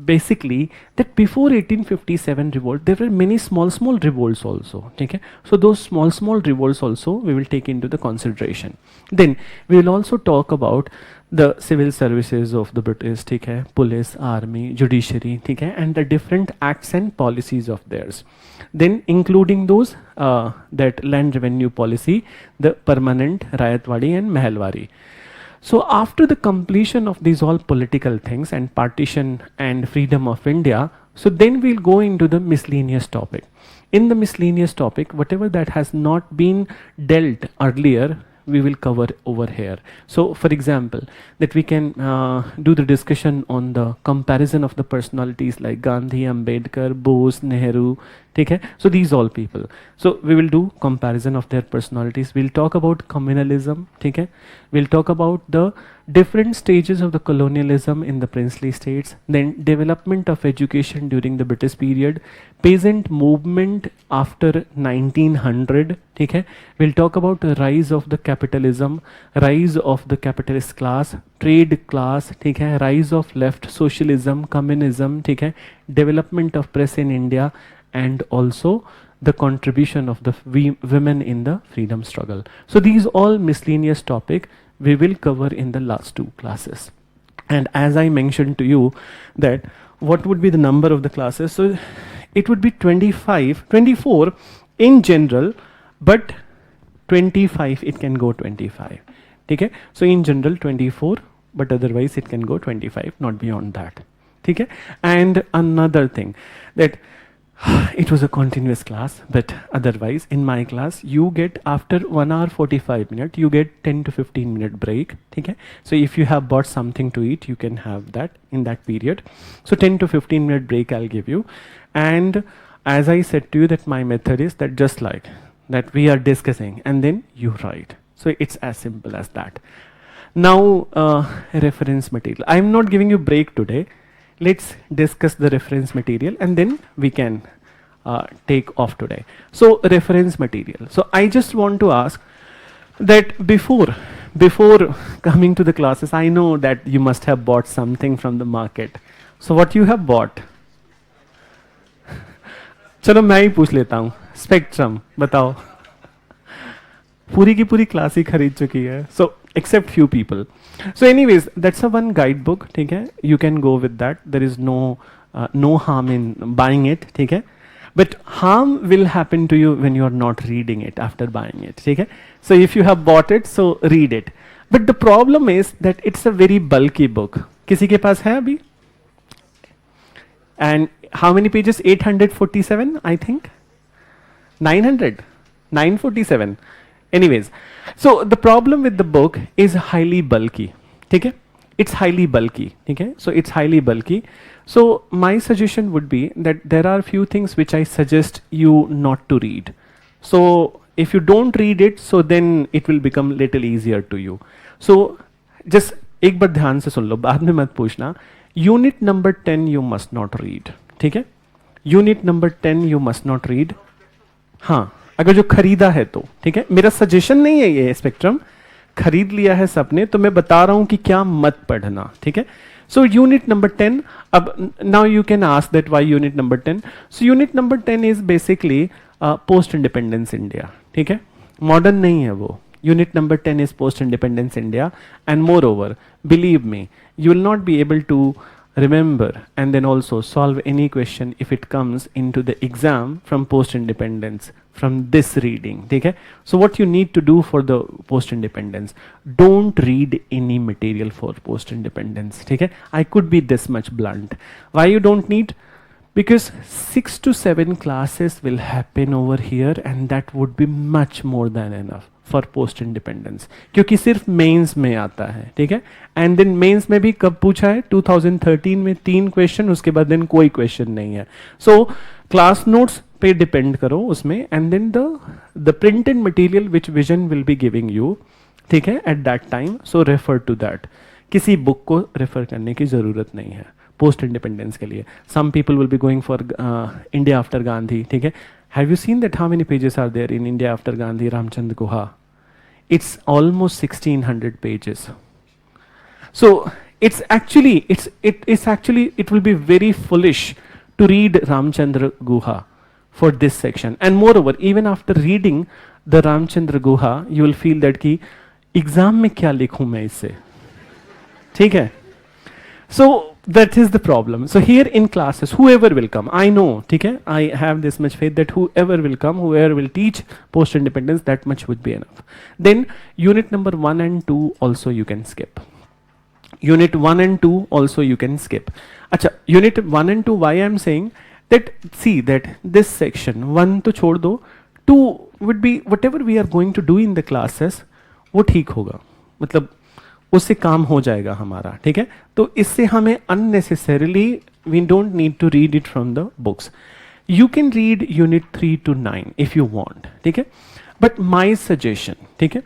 basically that before 1857 revolt, there were many small revolts also. Okay? So those small revolts also we will take into the consideration. Then we will also talk about the civil services of the British, okay, police, army, judiciary, okay, and the different acts and policies of theirs. Then including those that land revenue policy, the permanent Rayatwadi and Mahalwari. So after the completion of these all political things and partition and freedom of India, so then we'll go into the miscellaneous topic. In the miscellaneous topic, whatever that has not been dealt earlier, we will cover over here. So for example, that we can do the discussion on the comparison of the personalities like Gandhi, Ambedkar, Bose, Nehru, ठीक है. So these all people. So we will do comparison of their personalities. We'll talk about communalism. ठीक है. We'll talk about the different stages of the colonialism in the princely states, then development of education during the British period, peasant movement after 1900. ठीक है. We'll talk about the rise of the capitalism, rise of the capitalist class, trade class. ठीक है. Rise of left socialism, communism. ठीक है. Development of press in India, and also the contribution of the women in the freedom struggle. So these all miscellaneous topic we will cover in the last two classes. And as I mentioned to you that what would be the number of the classes, so it would be 24 in general, but 25 it can go 25. Okay, so in general 24, but otherwise it can go 25, not beyond that. Okay, and another thing that it was a continuous class, but otherwise in my class you get after 1 hour 45 minutes you get 10 to 15 minute break. Okay, so if you have bought something to eat you can have that in that period. So 10 to 15 minute break I'll give you. And as I said to you that my method is that just like that we are discussing and then you write. So it's as simple as that. Now reference material, I'm not giving you break today. Let's discuss the reference material and then we can take off today. So reference material. So I just want to ask that before coming to the classes, I know that you must have bought something from the market. So what you have bought? चलो मैं ही पूछ लेता हूँ. Spectrum बताओ. पूरी की पूरी class ही खरीद चुकी है. So except few people. So anyways, that's a one guidebook. ठीक है. You can go with that. There is no harm in buying it. ठीक है. But harm will happen to you when you are not reading it after buying it. ठीक है. So if you have bought it, so read it. But the problem is that it's a very bulky book. किसी के पास है अभी? And how many pages? 847, I think. 900, 947. Anyways, so the problem with the book is highly bulky. ठीक है? It's highly bulky. ठीक है? So it's highly bulky. So my suggestion would be that there are few things which I suggest you not to read. So if you don't read it, so then it will become little easier to you. So just एक बार ध्यान से सुन लो, बाद में मत पूछना. Unit number 10 you must not read. ठीक है? Unit number 10 you must not read. हाँ, अगर जो खरीदा है तो ठीक है. मेरा सजेशन नहीं है ये स्पेक्ट्रम, खरीद लिया है सबने तो मैं बता रहा हूं कि क्या मत पढ़ना. ठीक है. सो यूनिट नंबर 10, अब now you can ask that why unit number 10. So unit number 10 is basically post independence India. ठीक है. मॉडर्न नहीं है वो. Unit number 10 is post independence India, and moreover believe me you will not be able to remember and then also solve any question if it comes into the exam from post independence from this reading. ठीक है. So what you need to do for the post independence, don't read any material for post independence. ठीक है. I could be this much blunt. Why you don't need? Because 6 to 7 classes will happen over here and that would be much more than enough for post independence. क्योंकि सिर्फ mains में आता है. ठीक है. And then mains में भी कब पूछा है? 2013 में 3 क्वेश्चन, उसके बाद देन कोई क्वेश्चन नहीं है. सो क्लास नोट्स पे डिपेंड करो उसमें, and then the printed material which Vision will be giving you. ठीक है. At that time, so refer to that. किसी बुक को रेफर करने की जरूरत नहीं है पोस्ट इंडिपेंडेंस के लिए. Some people will be going for India after Gandhi. ठीक है. Have you seen that how many pages are there in India after Gandhi, Ramchandra Guha? It's almost 1600 pages. So it will be very foolish to read Ramchandra Guha for this section. And moreover, even after reading the Ramchandra Guha, you will feel that कि exam में क्या लिखूं मैं इससे. ठीक है. So that is the problem. So here in classes, whoever will come, I know, ठीक है, I have this much faith that whoever will come, whoever will teach post independence, that much would be enough. Then unit number 1 and 2 also you can skip. Unit 1 and 2 also you can skip. अच्छा, unit 1 and 2, why I am saying that, see that this section 1 तो छोड़ दो, 2 would be whatever we are going to do in the classes, वो ठीक होगा. मतलब उससे काम हो जाएगा हमारा. ठीक है. तो इससे हमें unnecessarily we don't need to read it from the books. You can read unit 3 to 9 if you want, ठीक है? But my suggestion, ठीक है?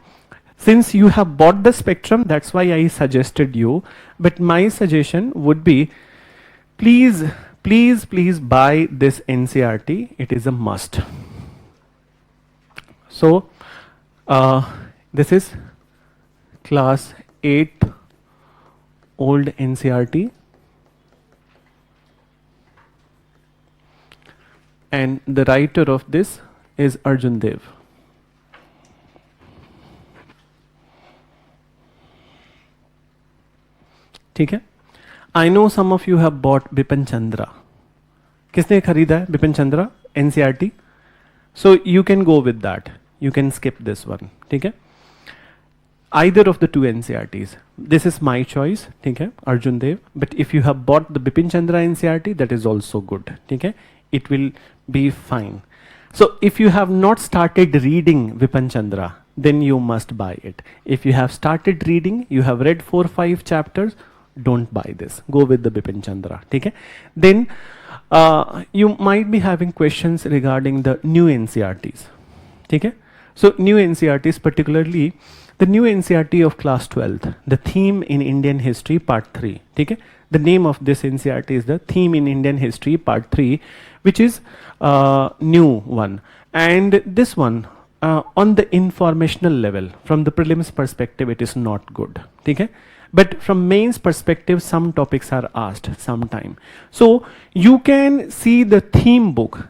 Since you have bought the spectrum, that's why I suggested you. But my suggestion would be, please buy this NCRT. It is a must. So, this is class 8 old NCRT. And the writer of this is Arjun Dev. ठीक है? I know some of you have bought Bipin Chandra. किसने खरीदा है Bipin Chandra NCRT? So you can go with that. You can skip this one. ठीक है? Either of the two NCRTs. This is my choice. ठीक है? Arjun Dev. But if you have bought the Bipin Chandra NCRT, that is also good. ठीक है? It will be fine. So if you have not started reading Bipin Chandra, then you must buy it. If you have started reading, you have read 4-5 chapters, don't buy this. Go with the Bipin Chandra. Okay? Then you might be having questions regarding the new NCRTs. Okay? So new NCRTs, particularly the new NCRT of class 12th, the theme in Indian history part 3. Okay? The name of this NCRT is the theme in Indian history part 3, which is new one. And this one, on the informational level, from the prelims perspective, it is not good. Okay? But from mains perspective, some topics are asked sometime. So you can see the theme book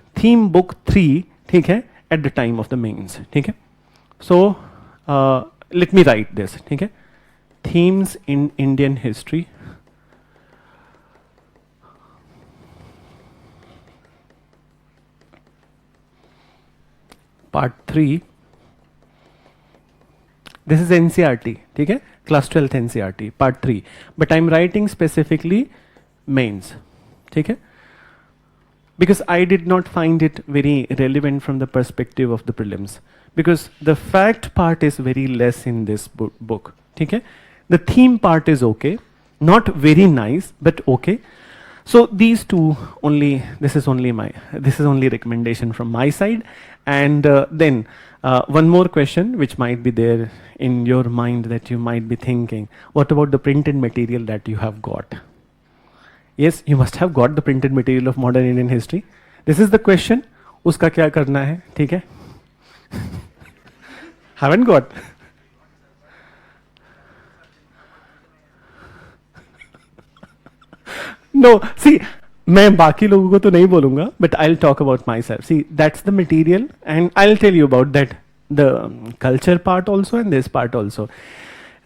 3, okay, at the time of the mains. Okay? So let me write this. Okay? Themes in Indian history. Part 3. This is NCRT, okay? Class 12th NCRT, part 3. But I'm writing specifically mains, okay? Because I did not find it very relevant from the perspective of the prelims. Because the fact part is very less in this book, okay? The theme part is okay, not very nice, but okay. So these two only, this is only recommendation from my side. And then one more question which might be there in your mind that you might be thinking, what about the printed material that you have got? Yes, you must have got the printed material of modern Indian history. This is the question. Uska kya karna hai? ठीक है? Haven't got? No, see, मैं बाकी लोगों को तो नहीं बोलूँगा, but I'll talk about myself. See, that's the material, and I'll tell you about that, the culture part also and this part also.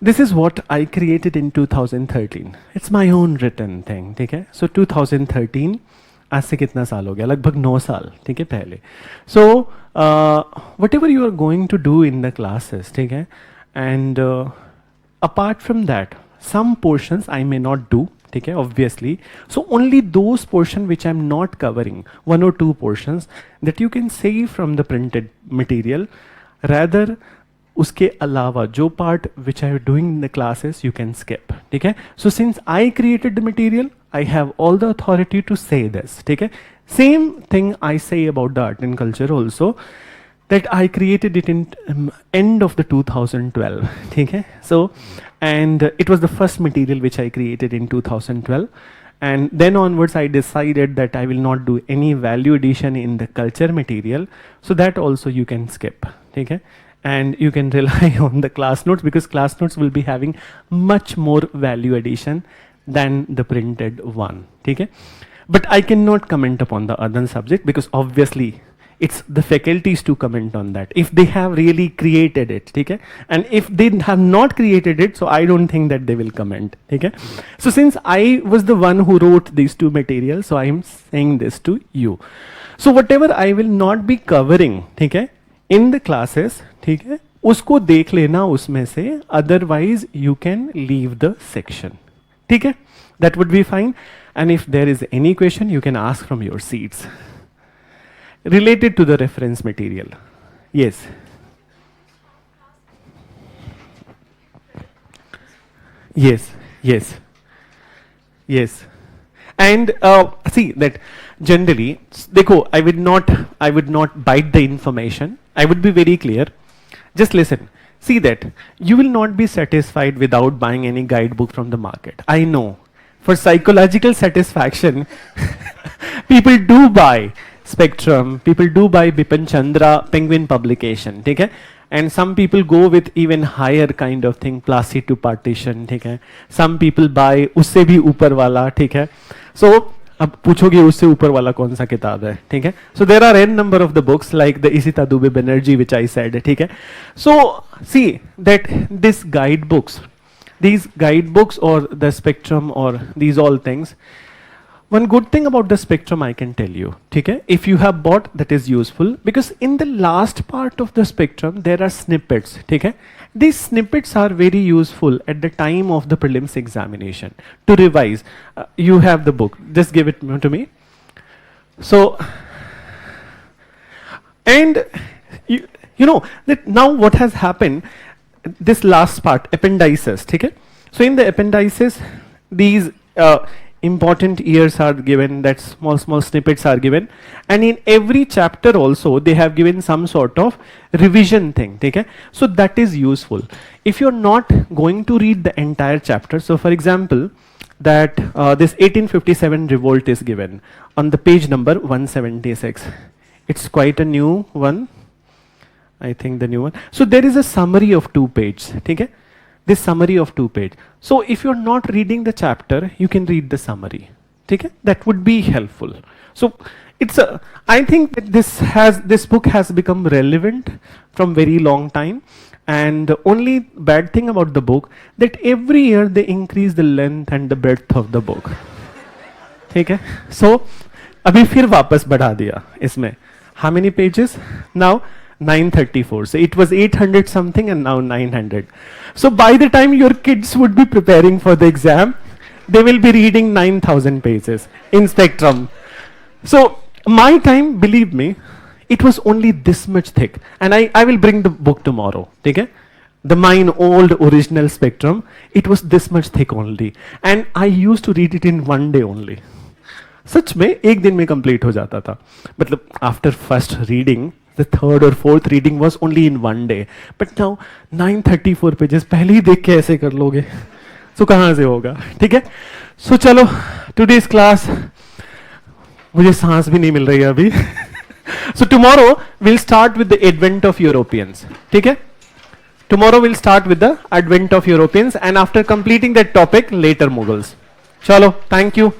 This is what I created in 2013. It's my own written thing, ठीक है? So 2013, आज से कितना साल हो गया? लगभग 9 साल, ठीक है पहले. So whatever you are going to do in the classes, ठीक है? And apart from that, some portions I may not do. Okay, obviously. So only those portions which I'm not covering, 1 or 2 portions that you can save from the printed material. Rather, uske alawa, jo part which I'm doing in the classes, you can skip. Okay? So since I created the material, I have all the authority to say this. Okay? Same thing I say about the art and culture also, that I created it in end of the 2012. Okay? So, and it was the first material which I created in 2012. And then onwards, I decided that I will not do any value addition in the culture material. So that also you can skip. Okay? And you can rely on the class notes, because class notes will be having much more value addition than the printed one. Okay? But I cannot comment upon the other subject, because obviously it's the faculties to comment on that, if they have really created it, okay? And if they have not created it, so I don't think that they will comment, okay? So since I was the one who wrote these 2 materials, so I am saying this to you. So whatever I will not be covering, okay, in the classes, okay, usko dekh lena usme se, otherwise you can leave the section, okay? That would be fine. And if there is any question, you can ask from your seats. Related to the reference material. Yes. Yes, yes, yes. And see that generally, देखो, I would not bite the information. I would be very clear. Just listen. See that you will not be satisfied without buying any guidebook from the market. I know. For psychological satisfaction, people do buy Spectrum. People do buy Bipin Chandra Penguin publication. ठीक है? And some people go with even higher kind of thing, Placid to Partition, ठीक है? Some people buy उससे भी ऊपर वाला, ठीक है? So अब पूछोगे उससे ऊपर वाला कौन सा किताब है, ठीक है? So there are n number of the books like the Isita Dubey Banerjee which I said, ठीक है? So see that these guidebooks or the Spectrum or these all things. One good thing about the Spectrum I can tell you, okay? If you have bought, that is useful because in the last part of the Spectrum there are snippets, okay? These snippets are very useful at the time of the prelims examination to revise. You have the book, just give it to me. So, and you know that now what has happened, this last part, appendices, okay? So in the appendices, these important years are given, that small snippets are given, and in every chapter also they have given some sort of revision thing, okay? So that is useful. If you're not going to read the entire chapter, so for example, that this 1857 revolt is given on the page number 176. It's quite a new one, I think the new one. So there is a summary of 2 pages, okay? This summary of 2 pages. So if you're not reading the chapter, you can read the summary. Okay? That would be helpful. So it's I think that this book has become relevant from very long time. And the only bad thing about the book that every year they increase the length and the breadth of the book. Okay? So अभी फिर वापस बढ़ा दिया इसमें. How many pages? Now 934. So it was 800 something and now 900. So by the time your kids would be preparing for the exam, they will be reading 9,000 pages in Spectrum. So my time, believe me, it was only this much thick. And I will bring the book tomorrow. Okay? Mine old original Spectrum, it was this much thick only. And I used to read it in 1 day only. सच में एक दिन में complete हो जाता था. मतलब after first reading the third or fourth reading was only in 1 day. But now 934 pages पहले ही देख के ऐसे कर लोगे, so कहाँ से होगा, ठीक है? So चलो, today's class, मुझे सांस भी नहीं मिल रही है अभी. So tomorrow we'll start with the advent of Europeans, ठीक है? Tomorrow we'll start with the advent of Europeans and after completing that topic later Mughals. चलो, thank you.